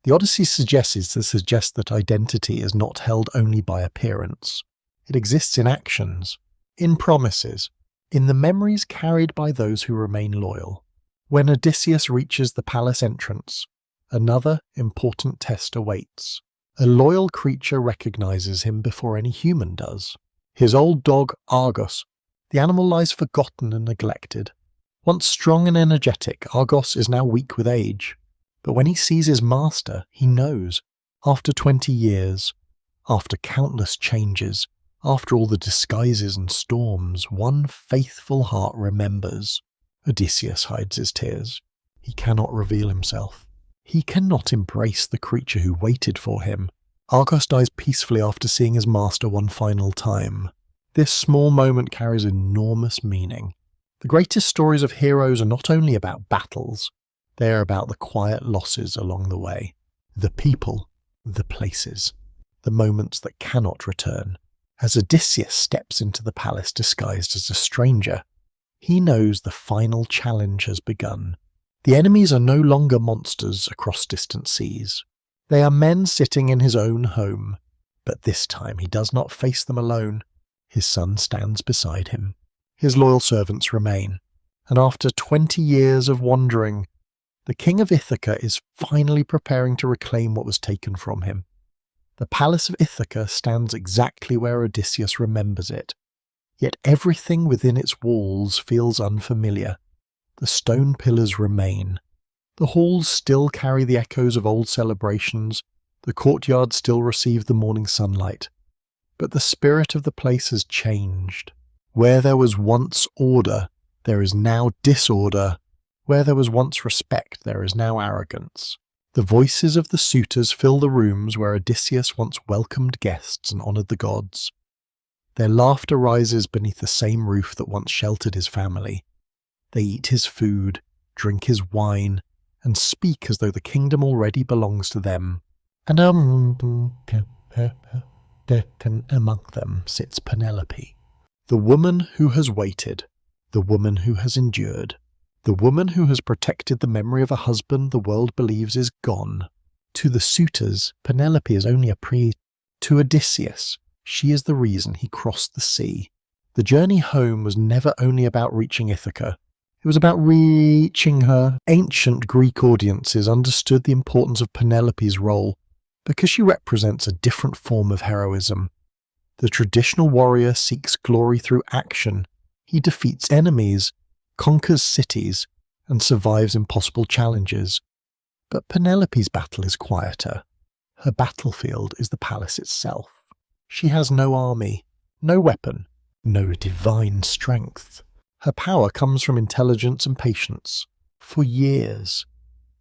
The Odyssey suggests that identity is not held only by appearance. It exists in actions, in promises, in the memories carried by those who remain loyal. When Odysseus reaches the palace entrance, another important test awaits. A loyal creature recognizes him before any human does. His old dog, Argos. The animal lies forgotten and neglected. Once strong and energetic, Argos is now weak with age. But when he sees his master, he knows. After 20 years, after countless changes, after all the disguises and storms, one faithful heart remembers. Odysseus hides his tears. He cannot reveal himself. He cannot embrace the creature who waited for him. Argos dies peacefully after seeing his master one final time. This small moment carries enormous meaning. The greatest stories of heroes are not only about battles, they are about the quiet losses along the way. The people, the places, the moments that cannot return. As Odysseus steps into the palace disguised as a stranger, he knows the final challenge has begun. The enemies are no longer monsters across distant seas. They are men sitting in his own home, but this time he does not face them alone. His son stands beside him. His loyal servants remain, and after 20 years of wandering, the king of Ithaca is finally preparing to reclaim what was taken from him. The palace of Ithaca stands exactly where Odysseus remembers it, yet everything within its walls feels unfamiliar. The stone pillars remain. The halls still carry the echoes of old celebrations, the courtyards still receive the morning sunlight. But the spirit of the place has changed. Where there was once order, there is now disorder. Where there was once respect, there is now arrogance. The voices of the suitors fill the rooms where Odysseus once welcomed guests and honoured the gods. Their laughter rises beneath the same roof that once sheltered his family. They eat his food, drink his wine, and speak as though the kingdom already belongs to them. And among them sits Penelope, the woman who has waited, the woman who has endured, the woman who has protected the memory of a husband the world believes is gone. To the suitors, Penelope is only a To Odysseus, she is the reason he crossed the sea. The journey home was never only about reaching Ithaca. It was about reaching her. Ancient Greek audiences understood the importance of Penelope's role because she represents a different form of heroism. The traditional warrior seeks glory through action. He defeats enemies, conquers cities, and survives impossible challenges. But Penelope's battle is quieter. Her battlefield is the palace itself. She has no army, no weapon, no divine strength. Her power comes from intelligence and patience. For years,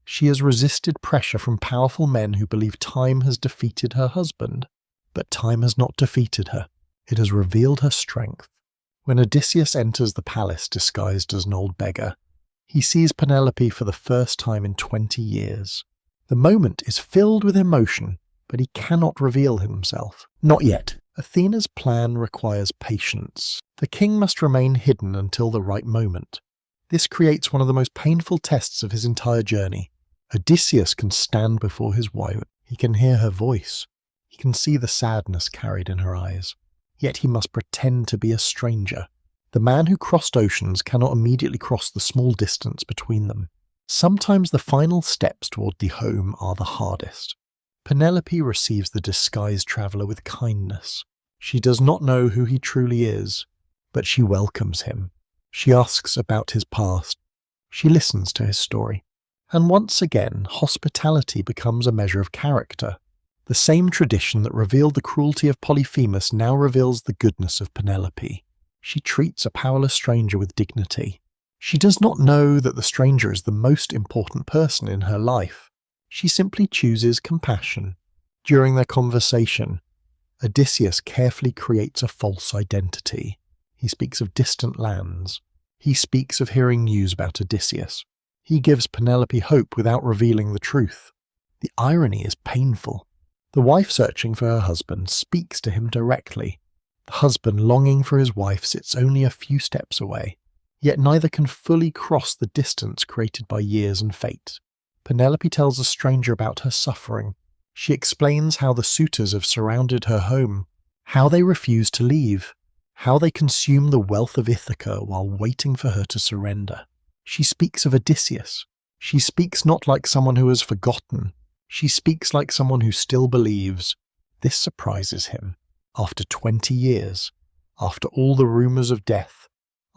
she has resisted pressure from powerful men who believe time has defeated her husband. But time has not defeated her. It has revealed her strength. When Odysseus enters the palace disguised as an old beggar, he sees Penelope for the first time in 20 years. The moment is filled with emotion, but he cannot reveal himself. Not yet. Athena's plan requires patience. The king must remain hidden until the right moment. This creates one of the most painful tests of his entire journey. Odysseus can stand before his wife. He can hear her voice. He can see the sadness carried in her eyes. Yet he must pretend to be a stranger. The man who crossed oceans cannot immediately cross the small distance between them. Sometimes the final steps toward the home are the hardest. Penelope receives the disguised traveller with kindness. She does not know who he truly is, but she welcomes him. She asks about his past. She listens to his story. And once again, hospitality becomes a measure of character. The same tradition that revealed the cruelty of Polyphemus now reveals the goodness of Penelope. She treats a powerless stranger with dignity. She does not know that the stranger is the most important person in her life. She simply chooses compassion. During their conversation, Odysseus carefully creates a false identity. He speaks of distant lands. He speaks of hearing news about Odysseus. He gives Penelope hope without revealing the truth. The irony is painful. The wife searching for her husband speaks to him directly. The husband longing for his wife sits only a few steps away, yet neither can fully cross the distance created by years and fate. Penelope tells the stranger about her suffering. She explains how the suitors have surrounded her home, how they refuse to leave, how they consume the wealth of Ithaca while waiting for her to surrender. She speaks of Odysseus. She speaks not like someone who has forgotten. She speaks like someone who still believes. This surprises him. After 20 years, after all the rumours of death,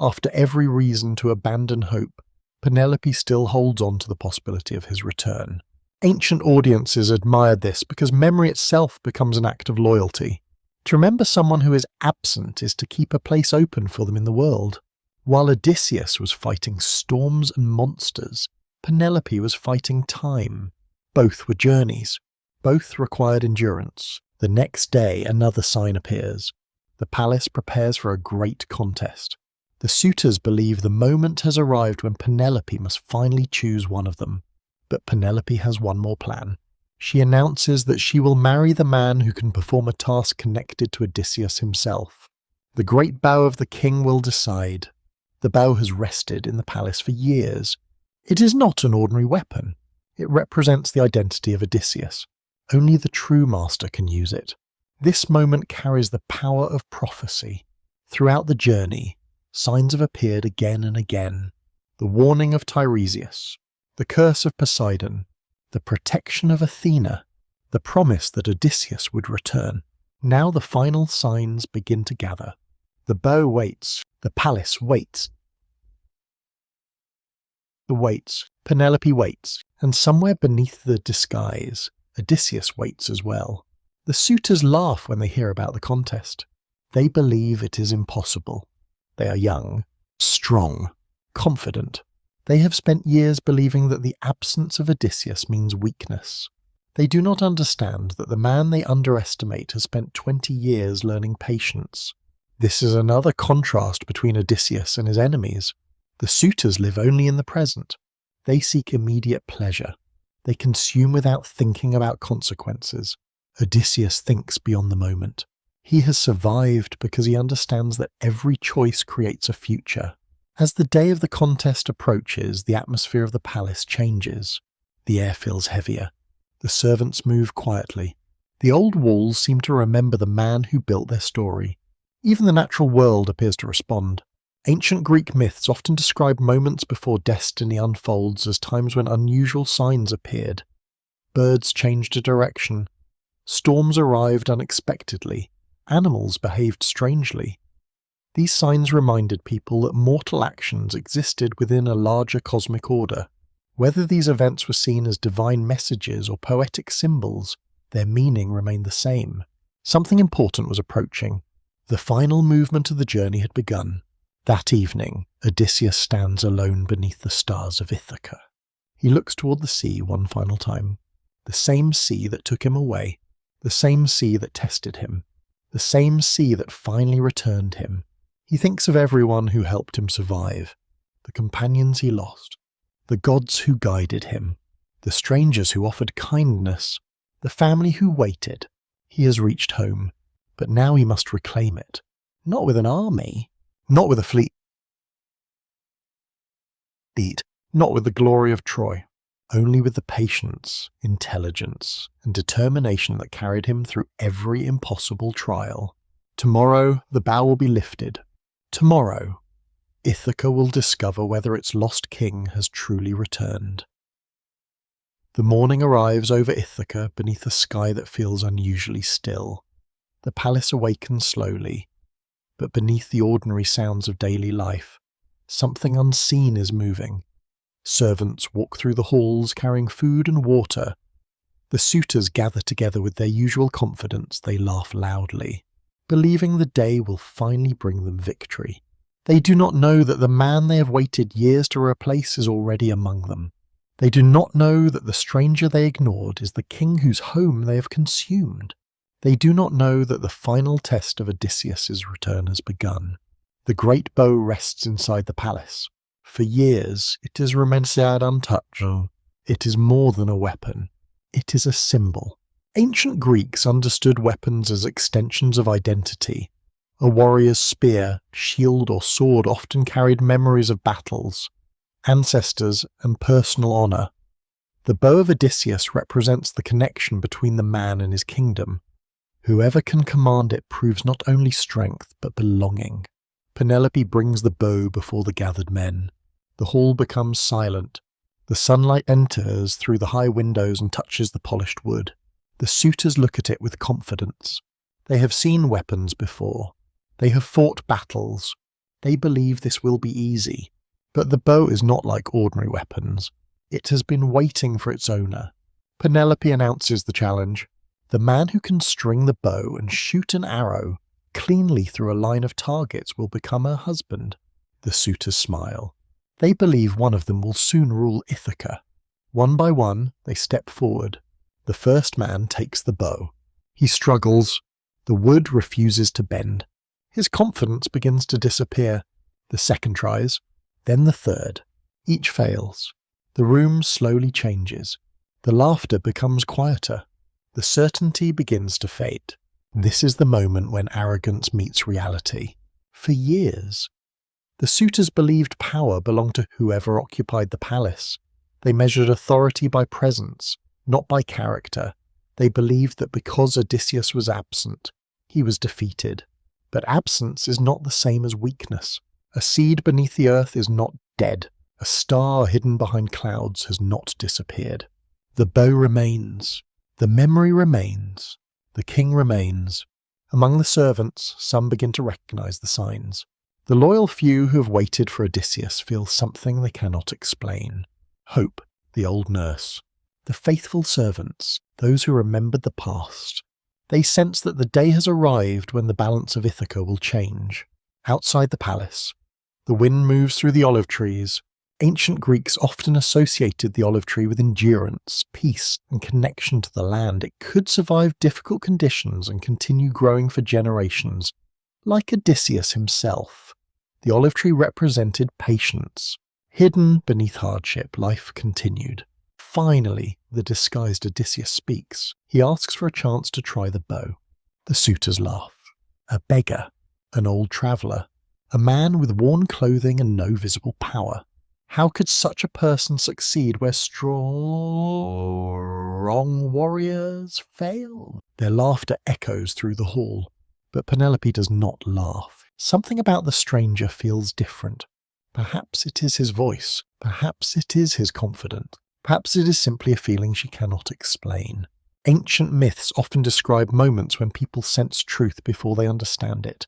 after every reason to abandon hope, Penelope still holds on to the possibility of his return. Ancient audiences admired this because memory itself becomes an act of loyalty. To remember someone who is absent is to keep a place open for them in the world. While Odysseus was fighting storms and monsters, Penelope was fighting time. Both were journeys. Both required endurance. The next day, another sign appears. The palace prepares for a great contest. The suitors believe the moment has arrived when Penelope must finally choose one of them. But Penelope has one more plan. She announces that she will marry the man who can perform a task connected to Odysseus himself. The great bow of the king will decide. The bow has rested in the palace for years. It is not an ordinary weapon. It represents the identity of Odysseus. Only the true master can use it. This moment carries the power of prophecy. Throughout the journey, signs have appeared again and again. The warning of Tiresias, the curse of Poseidon, the protection of Athena, the promise that Odysseus would return. Now the final signs begin to gather. The bow waits. The palace waits. Penelope waits, and somewhere beneath the disguise, Odysseus waits as well. The suitors laugh when they hear about the contest. They believe it is impossible. They are young, strong, confident. They have spent years believing that the absence of Odysseus means weakness. They do not understand that the man they underestimate has spent 20 years learning patience. This is another contrast between Odysseus and his enemies. The suitors live only in the present. They seek immediate pleasure. They consume without thinking about consequences. Odysseus thinks beyond the moment. He has survived because he understands that every choice creates a future. As the day of the contest approaches, the atmosphere of the palace changes. The air feels heavier. The servants move quietly. The old walls seem to remember the man who built their story. Even the natural world appears to respond. Ancient Greek myths often describe moments before destiny unfolds as times when unusual signs appeared. Birds changed direction. Storms arrived unexpectedly. Animals behaved strangely. These signs reminded people that mortal actions existed within a larger cosmic order. Whether these events were seen as divine messages or poetic symbols, their meaning remained the same. Something important was approaching. The final movement of the journey had begun. That evening, Odysseus stands alone beneath the stars of Ithaca. He looks toward the sea one final time. The same sea that took him away. The same sea that tested him. The same sea that finally returned him. He thinks of everyone who helped him survive. The companions he lost. The gods who guided him. The strangers who offered kindness. The family who waited. He has reached home, but now he must reclaim it. Not with an army. Not with a fleet, not with the glory of Troy, only with the patience, intelligence, and determination that carried him through every impossible trial. Tomorrow, the bow will be lifted. Tomorrow, Ithaca will discover whether its lost king has truly returned. The morning arrives over Ithaca beneath a sky that feels unusually still. The palace awakens slowly. But beneath the ordinary sounds of daily life, something unseen is moving. Servants walk through the halls carrying food and water. The suitors gather together with their usual confidence. They laugh loudly, believing the day will finally bring them victory. They do not know that the man they have waited years to replace is already among them. They do not know that the stranger they ignored is the king whose home they have consumed. They do not know that the final test of Odysseus's return has begun. The great bow rests inside the palace. For years, it has remained untouched. It is more than a weapon. It is a symbol. Ancient Greeks understood weapons as extensions of identity. A warrior's spear, shield, or sword often carried memories of battles, ancestors, and personal honour. The bow of Odysseus represents the connection between the man and his kingdom. Whoever can command it proves not only strength but belonging. Penelope brings the bow before the gathered men. The hall becomes silent. The sunlight enters through the high windows and touches the polished wood. The suitors look at it with confidence. They have seen weapons before. They have fought battles. They believe this will be easy. But the bow is not like ordinary weapons. It has been waiting for its owner. Penelope announces the challenge. The man who can string the bow and shoot an arrow cleanly through a line of targets will become her husband. The suitors smile. They believe one of them will soon rule Ithaca. One by one, they step forward. The first man takes the bow. He struggles. The wood refuses to bend. His confidence begins to disappear. The second tries, then the third. Each fails. The room slowly changes. The laughter becomes quieter. The certainty begins to fade. This is the moment when arrogance meets reality. For years, the suitors believed power belonged to whoever occupied the palace. They measured authority by presence, not by character. They believed that because Odysseus was absent, he was defeated. But absence is not the same as weakness. A seed beneath the earth is not dead. A star hidden behind clouds has not disappeared. The bow remains. The memory remains. The king remains. Among the servants, some begin to recognize the signs. The loyal few who have waited for Odysseus feel something they cannot explain. Hope, the old nurse. The faithful servants, those who remembered the past. They sense that the day has arrived when the balance of Ithaca will change. Outside the palace, the wind moves through the olive trees. Ancient Greeks often associated the olive tree with endurance, peace, and connection to the land. It could survive difficult conditions and continue growing for generations. Like Odysseus himself, the olive tree represented patience. Hidden beneath hardship, life continued. Finally, the disguised Odysseus speaks. He asks for a chance to try the bow. The suitors laugh. A beggar, an old traveller, a man with worn clothing and no visible power. How could such a person succeed where strong warriors fail? Their laughter echoes through the hall, but Penelope does not laugh. Something about the stranger feels different. Perhaps it is his voice. Perhaps it is his confidence. Perhaps it is simply a feeling she cannot explain. Ancient myths often describe moments when people sense truth before they understand it.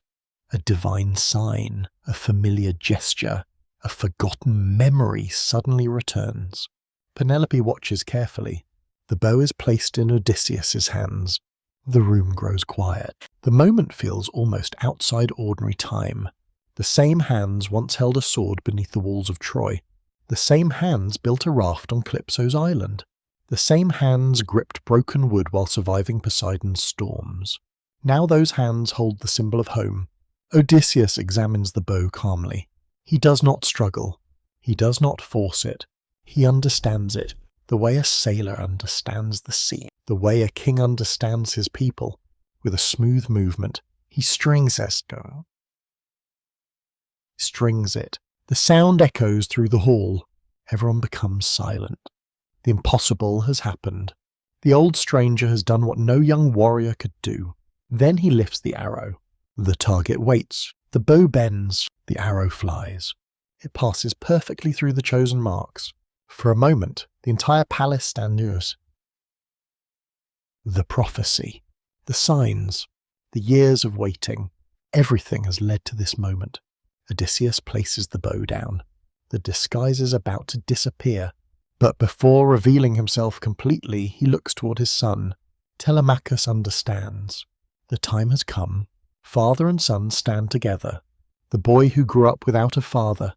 A divine sign, a familiar gesture, a forgotten memory suddenly returns. Penelope watches carefully. The bow is placed in Odysseus's hands. The room grows quiet. The moment feels almost outside ordinary time. The same hands once held a sword beneath the walls of Troy. The same hands built a raft on Calypso's island. The same hands gripped broken wood while surviving Poseidon's storms. Now those hands hold the symbol of home. Odysseus examines the bow calmly. He does not struggle. He does not force it. He understands it, the way a sailor understands the sea, the way a king understands his people. With a smooth movement, he strings it. The sound echoes through the hall. Everyone becomes silent. The impossible has happened. The old stranger has done what no young warrior could do. Then he lifts the arrow. The target waits. The bow bends. The arrow flies. It passes perfectly through the chosen marks. For a moment, the entire palace stands. The prophecy, the signs, the years of waiting, everything has led to this moment. Odysseus places the bow down. The disguise is about to disappear. But before revealing himself completely, he looks toward his son. Telemachus understands. The time has come. Father and son stand together. The boy who grew up without a father.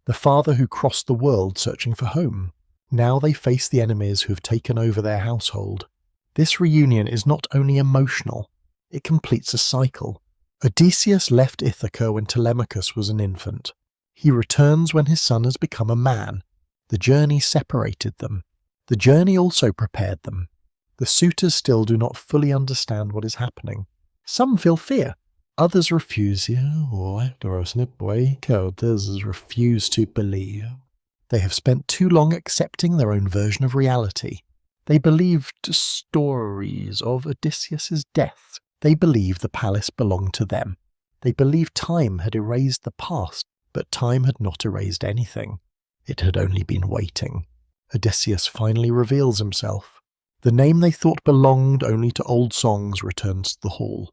The father who crossed the world searching for home. Now they face the enemies who have taken over their household. This reunion is not only emotional, it completes a cycle. Odysseus left Ithaca when Telemachus was an infant. He returns when his son has become a man. The journey separated them. The journey also prepared them. The suitors still do not fully understand what is happening. Some feel fear. Others refuse to believe. They have spent too long accepting their own version of reality. They believed stories of Odysseus's death. They believed the palace belonged to them. They believed time had erased the past, but time had not erased anything. It had only been waiting. Odysseus finally reveals himself. The name they thought belonged only to old songs returns to the hall.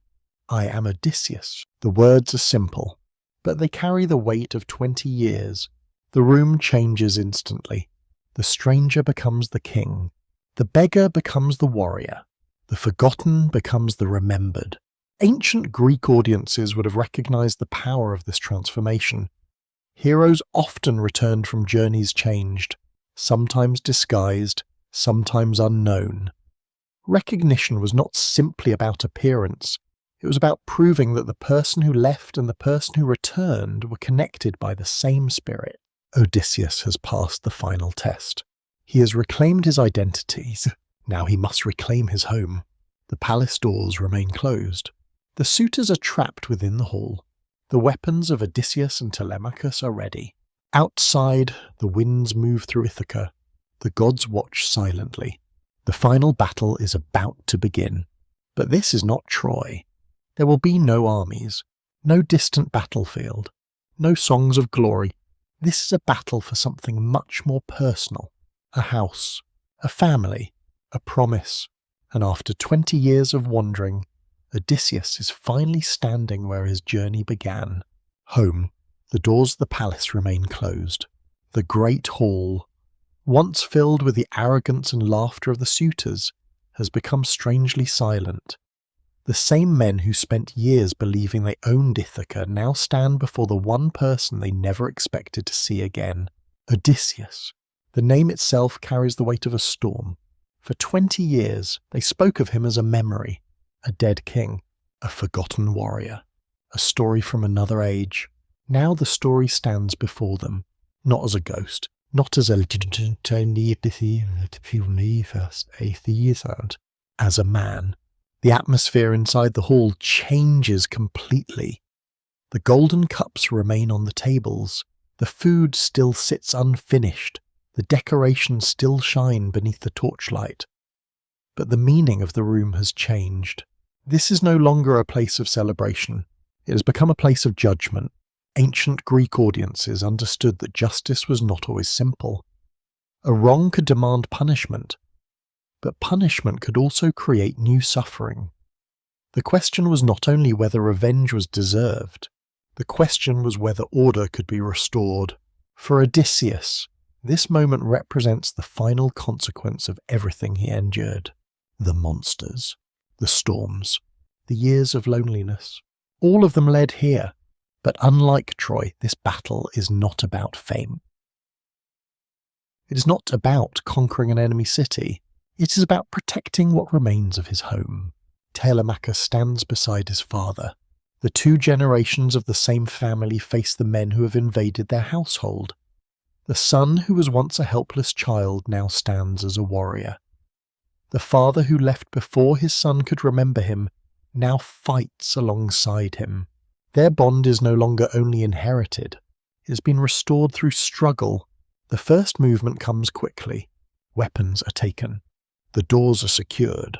I am Odysseus. The words are simple, but they carry the weight of 20 years. The room changes instantly. The stranger becomes the king. The beggar becomes the warrior. The forgotten becomes the remembered. Ancient Greek audiences would have recognized the power of this transformation. Heroes often returned from journeys changed, sometimes disguised, sometimes unknown. Recognition was not simply about appearance. It was about proving that the person who left and the person who returned were connected by the same spirit. Odysseus has passed the final test. He has reclaimed his identities. Now he must reclaim his home. The palace doors remain closed. The suitors are trapped within the hall. The weapons of Odysseus and Telemachus are ready. Outside, the winds move through Ithaca. The gods watch silently. The final battle is about to begin. But this is not Troy. There will be no armies, no distant battlefield, no songs of glory. This is a battle for something much more personal. A house, a family, a promise. And after 20 years of wandering, Odysseus is finally standing where his journey began. Home. The doors of the palace remain closed. The great hall, once filled with the arrogance and laughter of the suitors, has become strangely silent. The same men who spent years believing they owned Ithaca now stand before the one person they never expected to see again. Odysseus. The name itself carries the weight of a storm. For 20 years, they spoke of him as a memory, a dead king, a forgotten warrior, a story from another age. Now the story stands before them, not as a ghost, not as a as a man. The atmosphere inside the hall changes completely. The golden cups remain on the tables. The food still sits unfinished. The decorations still shine beneath the torchlight. But the meaning of the room has changed. This is no longer a place of celebration. It has become a place of judgment. Ancient Greek audiences understood that justice was not always simple. A wrong could demand punishment, but punishment could also create new suffering. The question was not only whether revenge was deserved, the question was whether order could be restored. For Odysseus, this moment represents the final consequence of everything he endured. The monsters, the storms, the years of loneliness, all of them led here. But unlike Troy, this battle is not about fame. It is not about conquering an enemy city. It is about protecting what remains of his home. Telemachus stands beside his father. The two generations of the same family face the men who have invaded their household. The son who was once a helpless child now stands as a warrior. The father who left before his son could remember him now fights alongside him. Their bond is no longer only inherited, it has been restored through struggle. The first movement comes quickly. Weapons are taken. The doors are secured.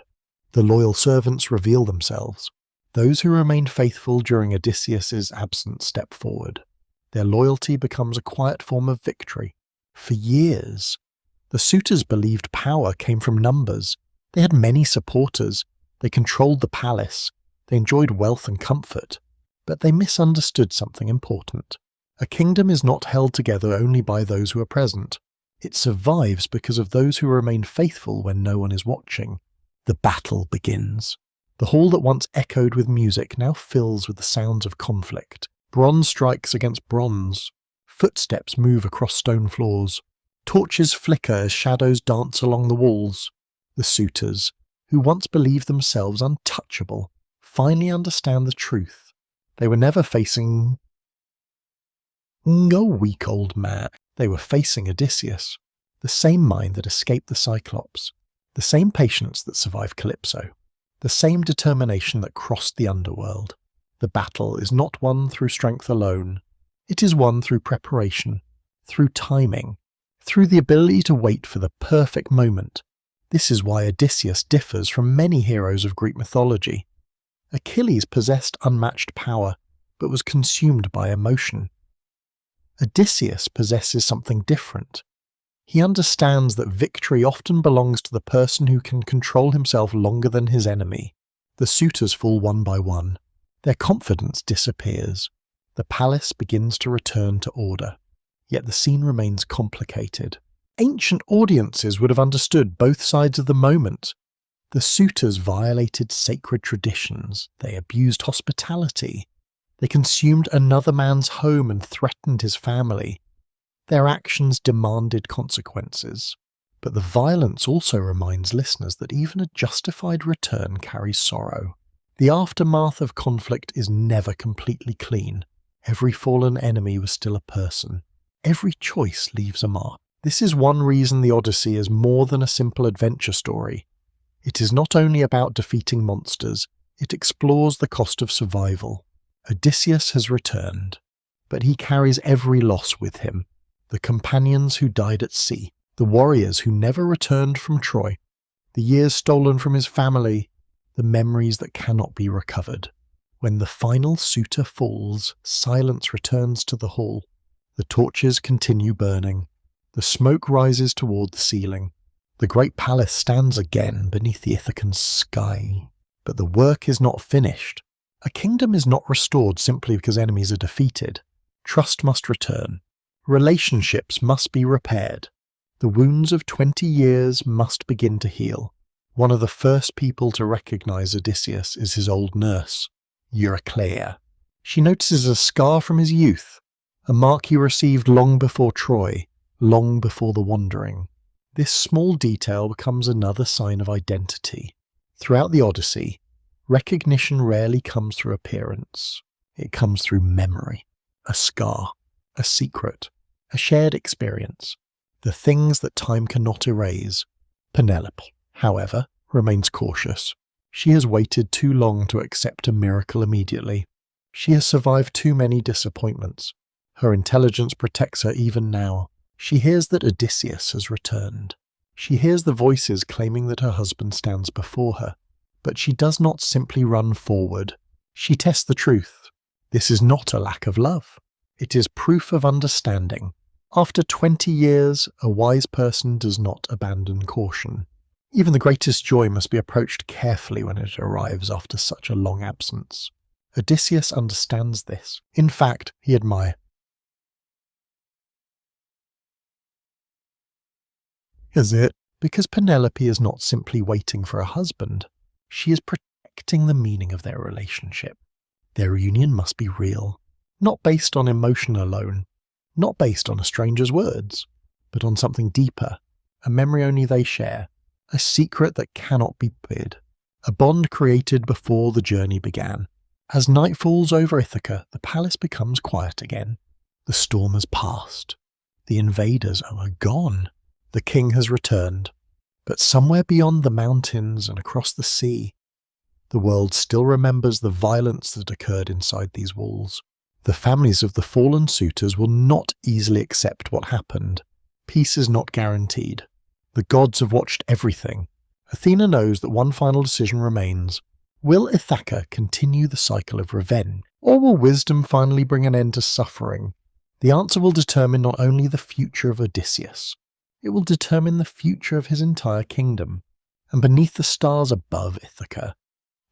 The loyal servants reveal themselves. Those who remained faithful during Odysseus's absence step forward. Their loyalty becomes a quiet form of victory. For years, the suitors believed power came from numbers. They had many supporters. They controlled the palace. They enjoyed wealth and comfort. But they misunderstood something important. A kingdom is not held together only by those who are present. It survives because of those who remain faithful when no one is watching. The battle begins. The hall that once echoed with music now fills with the sounds of conflict. Bronze strikes against bronze. Footsteps move across stone floors. Torches flicker as shadows dance along the walls. The suitors, who once believed themselves untouchable, finally understand the truth. They were never facing a weak old man. They were facing Odysseus, the same mind that escaped the Cyclops, the same patience that survived Calypso, the same determination that crossed the underworld. The battle is not won through strength alone. It is won through preparation, through timing, through the ability to wait for the perfect moment. This is why Odysseus differs from many heroes of Greek mythology. Achilles possessed unmatched power, but was consumed by emotion. Odysseus possesses something different. He understands that victory often belongs to the person who can control himself longer than his enemy. The suitors fall one by one. Their confidence disappears. The palace begins to return to order. Yet the scene remains complicated. Ancient audiences would have understood both sides of the moment. The suitors violated sacred traditions. They abused hospitality. They consumed another man's home and threatened his family. Their actions demanded consequences. But the violence also reminds listeners that even a justified return carries sorrow. The aftermath of conflict is never completely clean. Every fallen enemy was still a person. Every choice leaves a mark. This is one reason the Odyssey is more than a simple adventure story. It is not only about defeating monsters, it explores the cost of survival. Odysseus has returned, but he carries every loss with him. The companions who died at sea, the warriors who never returned from Troy, the years stolen from his family, the memories that cannot be recovered. When the final suitor falls, silence returns to the hall. The torches continue burning. The smoke rises toward the ceiling. The great palace stands again beneath the Ithacan sky. But the work is not finished. A kingdom is not restored simply because enemies are defeated. Trust must return. Relationships must be repaired. The wounds of 20 years must begin to heal. One of the first people to recognize Odysseus is his old nurse, Eurycleia. She notices a scar from his youth, a mark he received long before Troy, long before the wandering. This small detail becomes another sign of identity. Throughout the Odyssey, recognition rarely comes through appearance. It comes through memory, a scar, a secret, a shared experience, the things that time cannot erase. Penelope, however, remains cautious. She has waited too long to accept a miracle immediately. She has survived too many disappointments. Her intelligence protects her even now. She hears that Odysseus has returned. She hears the voices claiming that her husband stands before her. But she does not simply run forward. She tests the truth. This is not a lack of love. It is proof of understanding. After 20 years, a wise person does not abandon caution. Even the greatest joy must be approached carefully when it arrives after such a long absence. Odysseus understands this. In fact, he admires. Is it? Because Penelope is not simply waiting for a husband. She is protecting the meaning of their relationship. Their union must be real, not based on emotion alone, not based on a stranger's words, but on something deeper, a memory only they share, a secret that cannot be hid, a bond created before the journey began. As night falls over Ithaca, the palace becomes quiet again. The storm has passed. The invaders are gone. The king has returned. But somewhere beyond the mountains and across the sea, the world still remembers the violence that occurred inside these walls. The families of the fallen suitors will not easily accept what happened. Peace is not guaranteed. The gods have watched everything. Athena knows that one final decision remains. Will Ithaca continue the cycle of revenge, or will wisdom finally bring an end to suffering? The answer will determine not only the future of Odysseus, it will determine the future of his entire kingdom. And beneath the stars above Ithaca,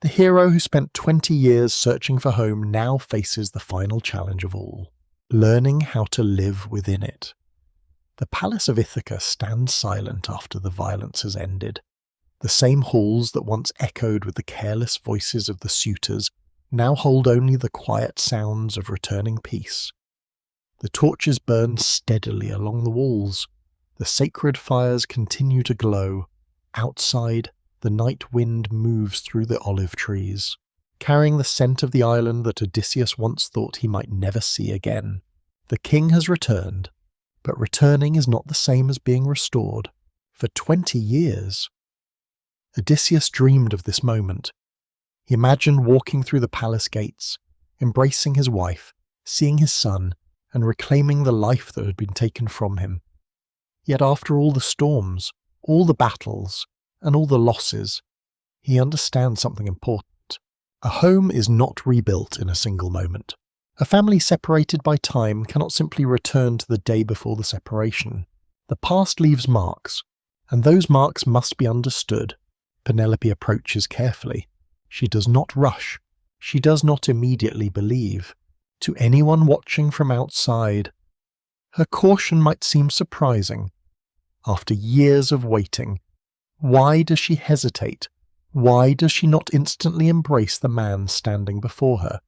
the hero who spent 20 years searching for home now faces the final challenge of all, learning how to live within it. The palace of Ithaca stands silent after the violence has ended. The same halls that once echoed with the careless voices of the suitors now hold only the quiet sounds of returning peace. The torches burn steadily along the walls. The sacred fires continue to glow. Outside, the night wind moves through the olive trees, carrying the scent of the island that Odysseus once thought he might never see again. The king has returned, but returning is not the same as being restored. For 20 years, Odysseus dreamed of this moment. He imagined walking through the palace gates, embracing his wife, seeing his son, and reclaiming the life that had been taken from him. Yet after all the storms, all the battles, and all the losses, he understands something important. A home is not rebuilt in a single moment. A family separated by time cannot simply return to the day before the separation. The past leaves marks, and those marks must be understood. Penelope approaches carefully. She does not rush. She does not immediately believe. To anyone watching from outside, her caution might seem surprising. After years of waiting, why does she hesitate? Why does she not instantly embrace the man standing before her?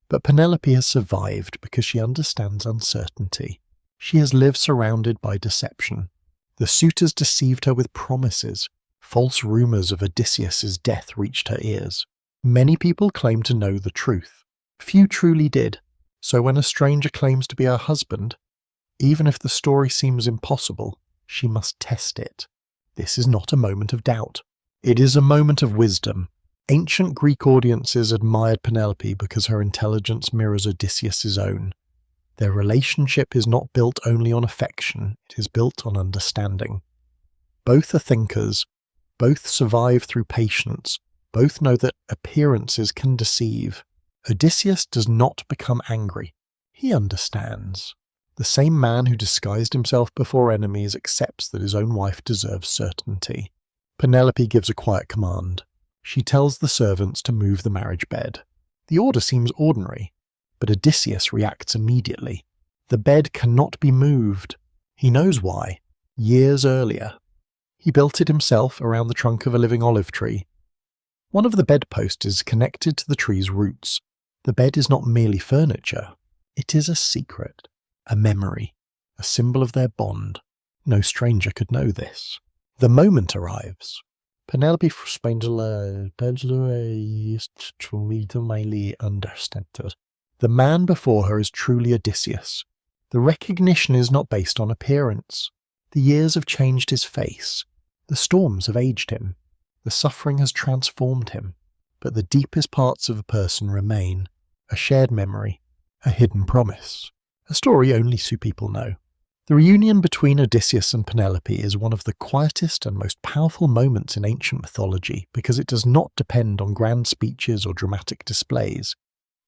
But Penelope has survived because she understands uncertainty. She has lived surrounded by deception. The suitors deceived her with promises. False rumours of Odysseus's death reached her ears. Many people claim to know the truth. Few truly did. So when a stranger claims to be her husband, even if the story seems impossible, she must test it. This is not a moment of doubt. It is a moment of wisdom. Ancient Greek audiences admired Penelope because her intelligence mirrors Odysseus's own. Their relationship is not built only on affection, it is built on understanding. Both are thinkers, both survive through patience, both know that appearances can deceive. Odysseus does not become angry. He understands. The same man who disguised himself before enemies accepts that his own wife deserves certainty. Penelope gives a quiet command. She tells the servants to move the marriage bed. The order seems ordinary, but Odysseus reacts immediately. The bed cannot be moved. He knows why. Years earlier, he built it himself around the trunk of a living olive tree. One of the bedposts is connected to the tree's roots. The bed is not merely furniture. It is a secret, a memory, a symbol of their bond. No stranger could know this. The moment arrives. Penelope spände understated. The man before her is truly Odysseus. The recognition is not based on appearance. The years have changed his face. The storms have aged him. The suffering has transformed him. But the deepest parts of a person remain. A shared memory, a hidden promise. A story only two people know. The reunion between Odysseus and Penelope is one of the quietest and most powerful moments in ancient mythology because it does not depend on grand speeches or dramatic displays.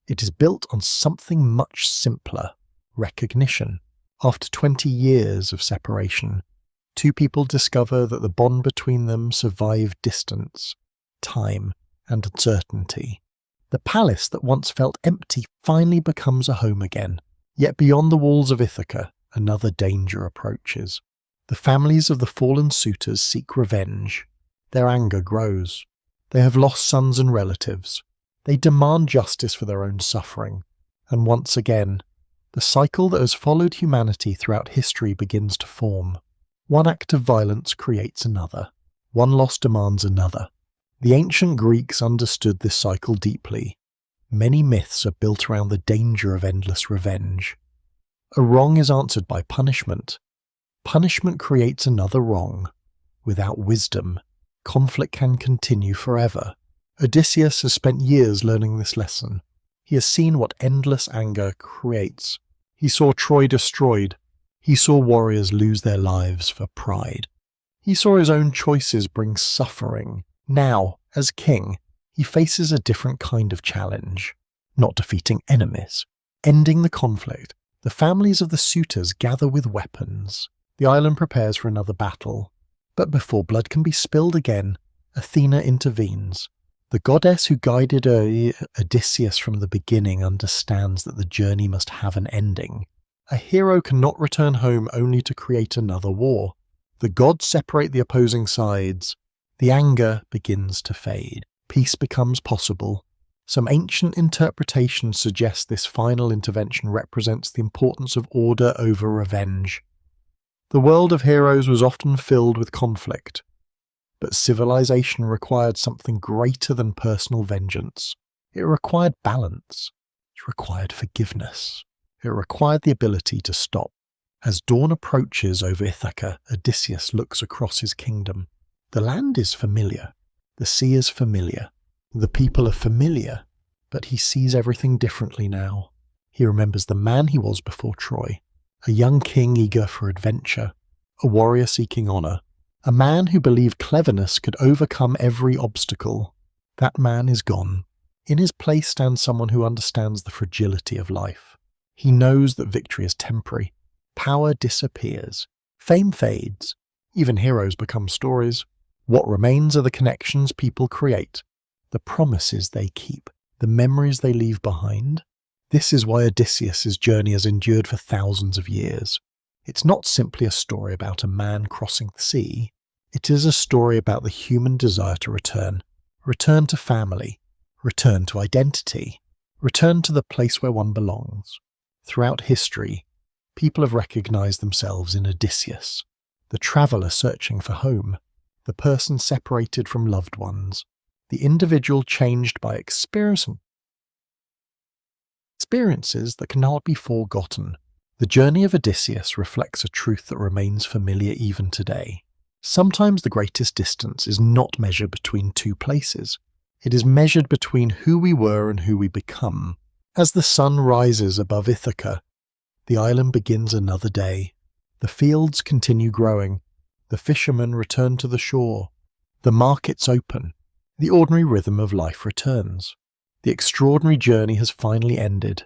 It is built on something much simpler: recognition. After 20 years of separation, two people discover that the bond between them survived distance, time, and uncertainty. The palace that once felt empty finally becomes a home again. Yet beyond the walls of Ithaca, another danger approaches. The families of the fallen suitors seek revenge. Their anger grows. They have lost sons and relatives. They demand justice for their own suffering. And once again, the cycle that has followed humanity throughout history begins to form. One act of violence creates another. One loss demands another. The ancient Greeks understood this cycle deeply. Many myths are built around the danger of endless revenge. A wrong is answered by punishment. Punishment creates another wrong. Without wisdom, conflict can continue forever. Odysseus has spent years learning this lesson. He has seen what endless anger creates. He saw Troy destroyed. He saw warriors lose their lives for pride. He saw his own choices bring suffering. Now, as king, he faces a different kind of challenge. Not defeating enemies, ending the conflict. The families of the suitors gather with weapons. The island prepares for another battle. But before blood can be spilled again, Athena intervenes. The goddess who guided Odysseus from the beginning understands that the journey must have an ending. A hero cannot return home only to create another war. The gods separate the opposing sides. The anger begins to fade. Peace becomes possible. Some ancient interpretations suggest this final intervention represents the importance of order over revenge. The world of heroes was often filled with conflict, but civilization required something greater than personal vengeance. It required balance. It required forgiveness. It required the ability to stop. As dawn approaches over Ithaca, Odysseus looks across his kingdom. The land is familiar. The sea is familiar. The people are familiar, but he sees everything differently now. He remembers the man he was before Troy, a young king eager for adventure, a warrior seeking honor, a man who believed cleverness could overcome every obstacle. That man is gone. In his place stands someone who understands the fragility of life. He knows that victory is temporary. Power disappears. Fame fades. Even heroes become stories. What remains are the connections people create, the promises they keep, the memories they leave behind. This is why Odysseus' journey has endured for thousands of years. It's not simply a story about a man crossing the sea. It is a story about the human desire to return. Return to family. Return to identity. Return to the place where one belongs. Throughout history, people have recognized themselves in Odysseus, the traveler searching for home, the person separated from loved ones, the individual changed by experiences that cannot be forgotten. The journey of Odysseus reflects a truth that remains familiar even today. Sometimes the greatest distance is not measured between two places. It is measured between who we were and who we become. As the sun rises above Ithaca, the island begins another day. The fields continue growing. The fishermen return to the shore. The markets open. The ordinary rhythm of life returns. The extraordinary journey has finally ended.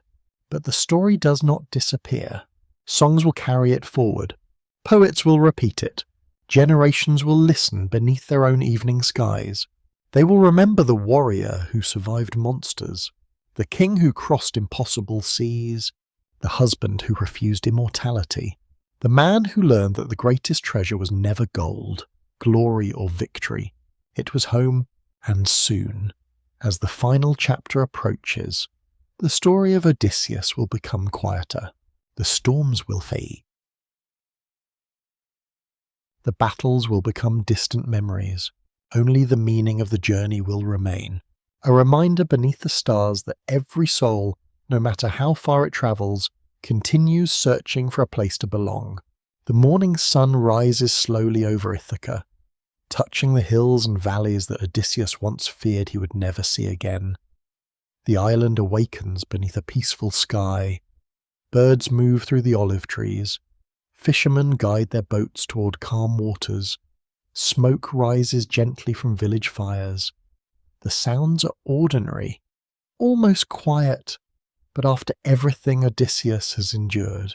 But the story does not disappear. Songs will carry it forward. Poets will repeat it. Generations will listen beneath their own evening skies. They will remember the warrior who survived monsters, the king who crossed impossible seas, the husband who refused immortality, the man who learned that the greatest treasure was never gold, glory or victory. It was home, and soon, as the final chapter approaches, the story of Odysseus will become quieter. The storms will fade. The battles will become distant memories. Only the meaning of the journey will remain. A reminder beneath the stars that every soul, no matter how far it travels, continues searching for a place to belong. The morning sun rises slowly over Ithaca, touching the hills and valleys that Odysseus once feared he would never see again. The island awakens beneath a peaceful sky. Birds move through the olive trees. Fishermen guide their boats toward calm waters. Smoke rises gently from village fires. The sounds are ordinary, almost quiet, but after everything Odysseus has endured,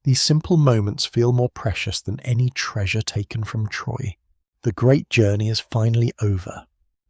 these simple moments feel more precious than any treasure taken from Troy. The great journey is finally over,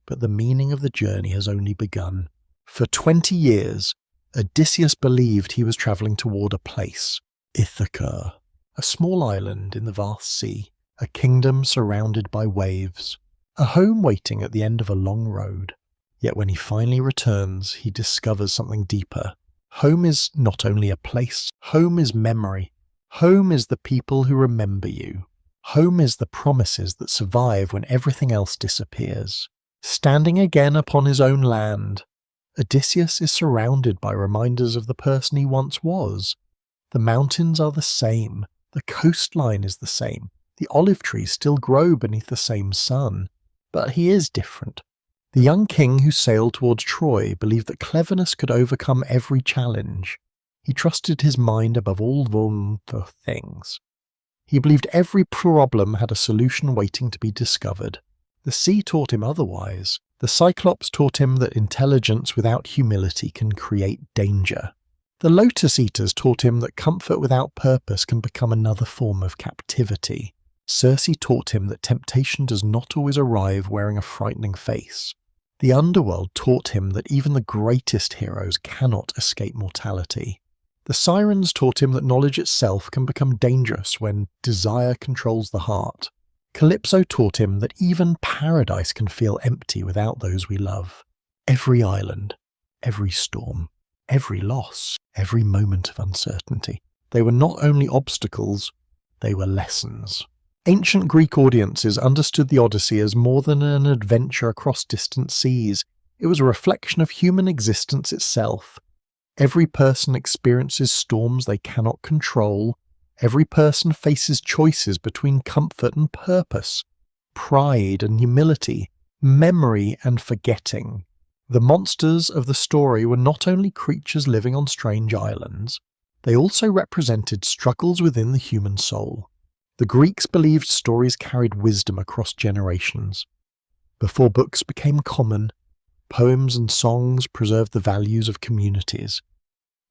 but the meaning of the journey has only begun. For 20 years, Odysseus believed he was travelling toward a place, Ithaca, a small island in the vast sea, a kingdom surrounded by waves, a home waiting at the end of a long road. Yet when he finally returns, he discovers something deeper. Home is not only a place, home is memory. Home is the people who remember you. Home is the promises that survive when everything else disappears. Standing again upon his own land, Odysseus is surrounded by reminders of the person he once was. The mountains are the same. The coastline is the same. The olive trees still grow beneath the same sun. But he is different. The young king who sailed towards Troy believed that cleverness could overcome every challenge. He trusted his mind above all the things. He believed every problem had a solution waiting to be discovered. The sea taught him otherwise. The Cyclops taught him that intelligence without humility can create danger. The Lotus Eaters taught him that comfort without purpose can become another form of captivity. Circe taught him that temptation does not always arrive wearing a frightening face. The underworld taught him that even the greatest heroes cannot escape mortality. The Sirens taught him that knowledge itself can become dangerous when desire controls the heart. Calypso taught him that even paradise can feel empty without those we love. Every island, every storm, every loss, every moment of uncertainty. They were not only obstacles, they were lessons. Ancient Greek audiences understood the Odyssey as more than an adventure across distant seas. It was a reflection of human existence itself. Every person experiences storms they cannot control. Every person faces choices between comfort and purpose, pride and humility, Memory and forgetting. The monsters of the story were not only creatures living on strange islands, they also represented struggles within the human soul. The Greeks believed stories carried wisdom across generations. Before books became common, poems and songs preserved the values of communities.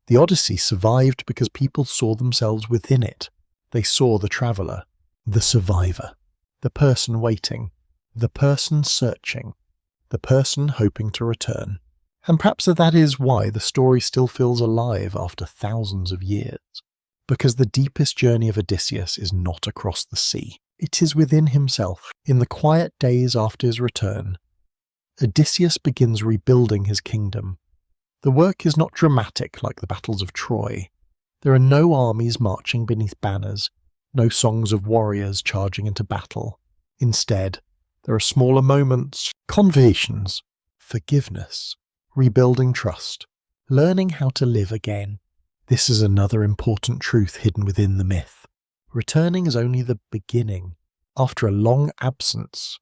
The Odyssey survived because people saw themselves within it. They saw the traveller, the survivor, the person waiting, the person searching, the person hoping to return. And perhaps that is why the story still feels alive after thousands of years. Because the deepest journey of Odysseus is not across the sea. It is within himself. In the quiet days after his return, Odysseus begins rebuilding his kingdom. The work is not dramatic like the battles of Troy. There are no armies marching beneath banners, no songs of warriors charging into battle. Instead, there are smaller moments, conversations, forgiveness, rebuilding trust, learning how to live again. This is another important truth hidden within the myth. Returning is only the beginning. After a long absence,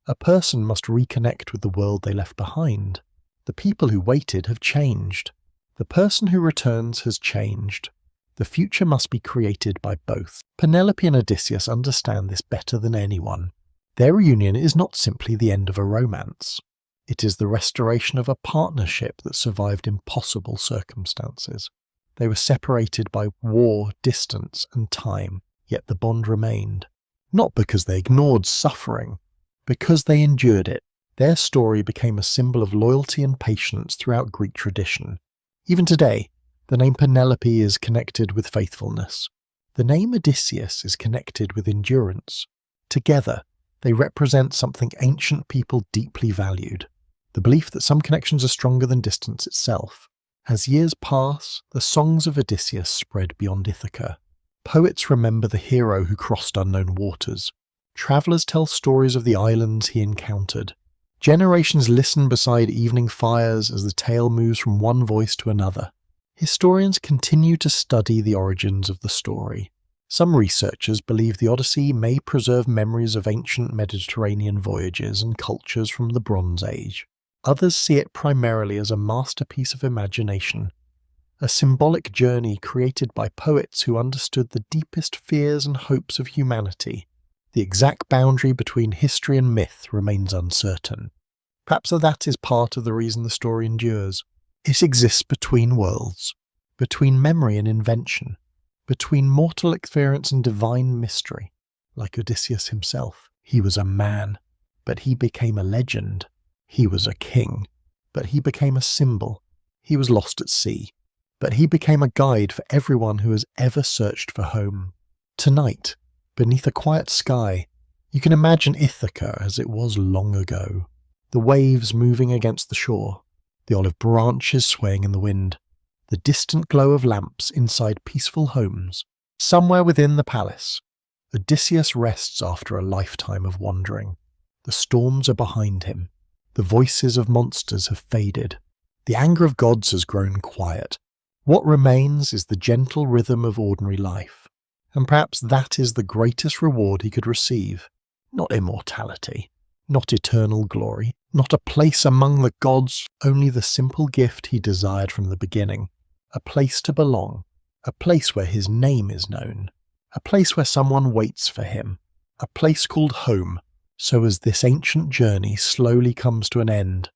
a person must reconnect with the world they left behind. The people who waited have changed. The person who returns has changed. The future must be created by both. Penelope and Odysseus understand this better than anyone. Their reunion is not simply the end of a romance. It is the restoration of a partnership that survived impossible circumstances. They were separated by war, distance, and time, yet the bond remained. Not because they ignored suffering, because they endured it. Their story became a symbol of loyalty and patience throughout Greek tradition. Even today, the name Penelope is connected with faithfulness. The name Odysseus is connected with endurance. Together, they represent something ancient people deeply valued, the belief that some connections are stronger than distance itself. As years pass, the songs of Odysseus spread beyond Ithaca. Poets remember the hero who crossed unknown waters. Travellers tell stories of the islands he encountered. Generations listen beside evening fires as the tale moves from one voice to another. Historians continue to study the origins of the story. Some researchers believe the Odyssey may preserve memories of ancient Mediterranean voyages and cultures from the Bronze Age. Others see it primarily as a masterpiece of imagination, a symbolic journey created by poets who understood the deepest fears and hopes of humanity. The exact boundary between history and myth remains uncertain. Perhaps that is part of the reason the story endures. It exists between worlds, between memory and invention, between mortal experience and divine mystery. Like Odysseus himself, he was a man, but he became a legend. He was a king, but he became a symbol. He was lost at sea, but he became a guide for everyone who has ever searched for home. Tonight, beneath a quiet sky, you can imagine Ithaca as it was long ago. The waves moving against the shore, the olive branches swaying in the wind, the distant glow of lamps inside peaceful homes. Somewhere within the palace, Odysseus rests after a lifetime of wandering. The storms are behind him. The voices of monsters have faded. The anger of gods has grown quiet. What remains is the gentle rhythm of ordinary life. And perhaps that is the greatest reward he could receive. Not immortality, not eternal glory, not a place among the gods, only the simple gift he desired from the beginning. A place to belong, a place where his name is known, a place where someone waits for him, a place called home. So as this ancient journey slowly comes to an end,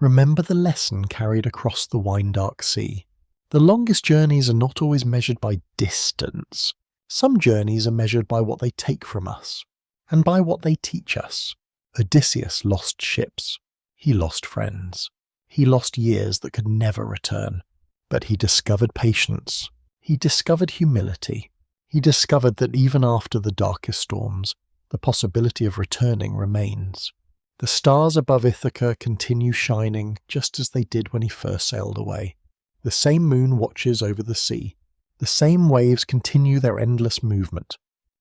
remember the lesson carried across the wine-dark sea. The longest journeys are not always measured by distance. Some journeys are measured by what they take from us, and by what they teach us. Odysseus lost ships. He lost friends. He lost years that could never return. But he discovered patience. He discovered humility. He discovered that even after the darkest storms, the possibility of returning remains. The stars above Ithaca continue shining just as they did when he first sailed away. The same moon watches over the sea. The same waves continue their endless movement.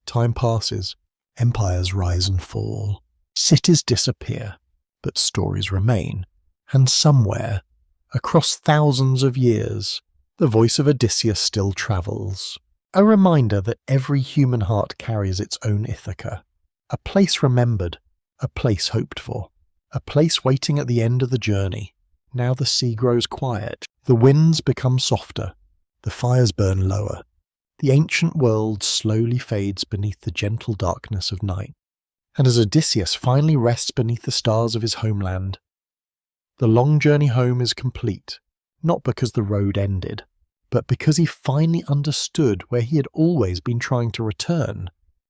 Time passes. Empires rise and fall. Cities disappear. But stories remain. And somewhere, across thousands of years, the voice of Odysseus still travels. A reminder that every human heart carries its own Ithaca. A place remembered, a place hoped for. a place waiting at the end of the journey. Now the sea grows quiet, the winds become softer, the fires burn lower. The ancient world slowly fades beneath the gentle darkness of night. And as Odysseus finally rests beneath the stars of his homeland, the long journey home is complete, not because the road ended, but because he finally understood where he had always been trying to return.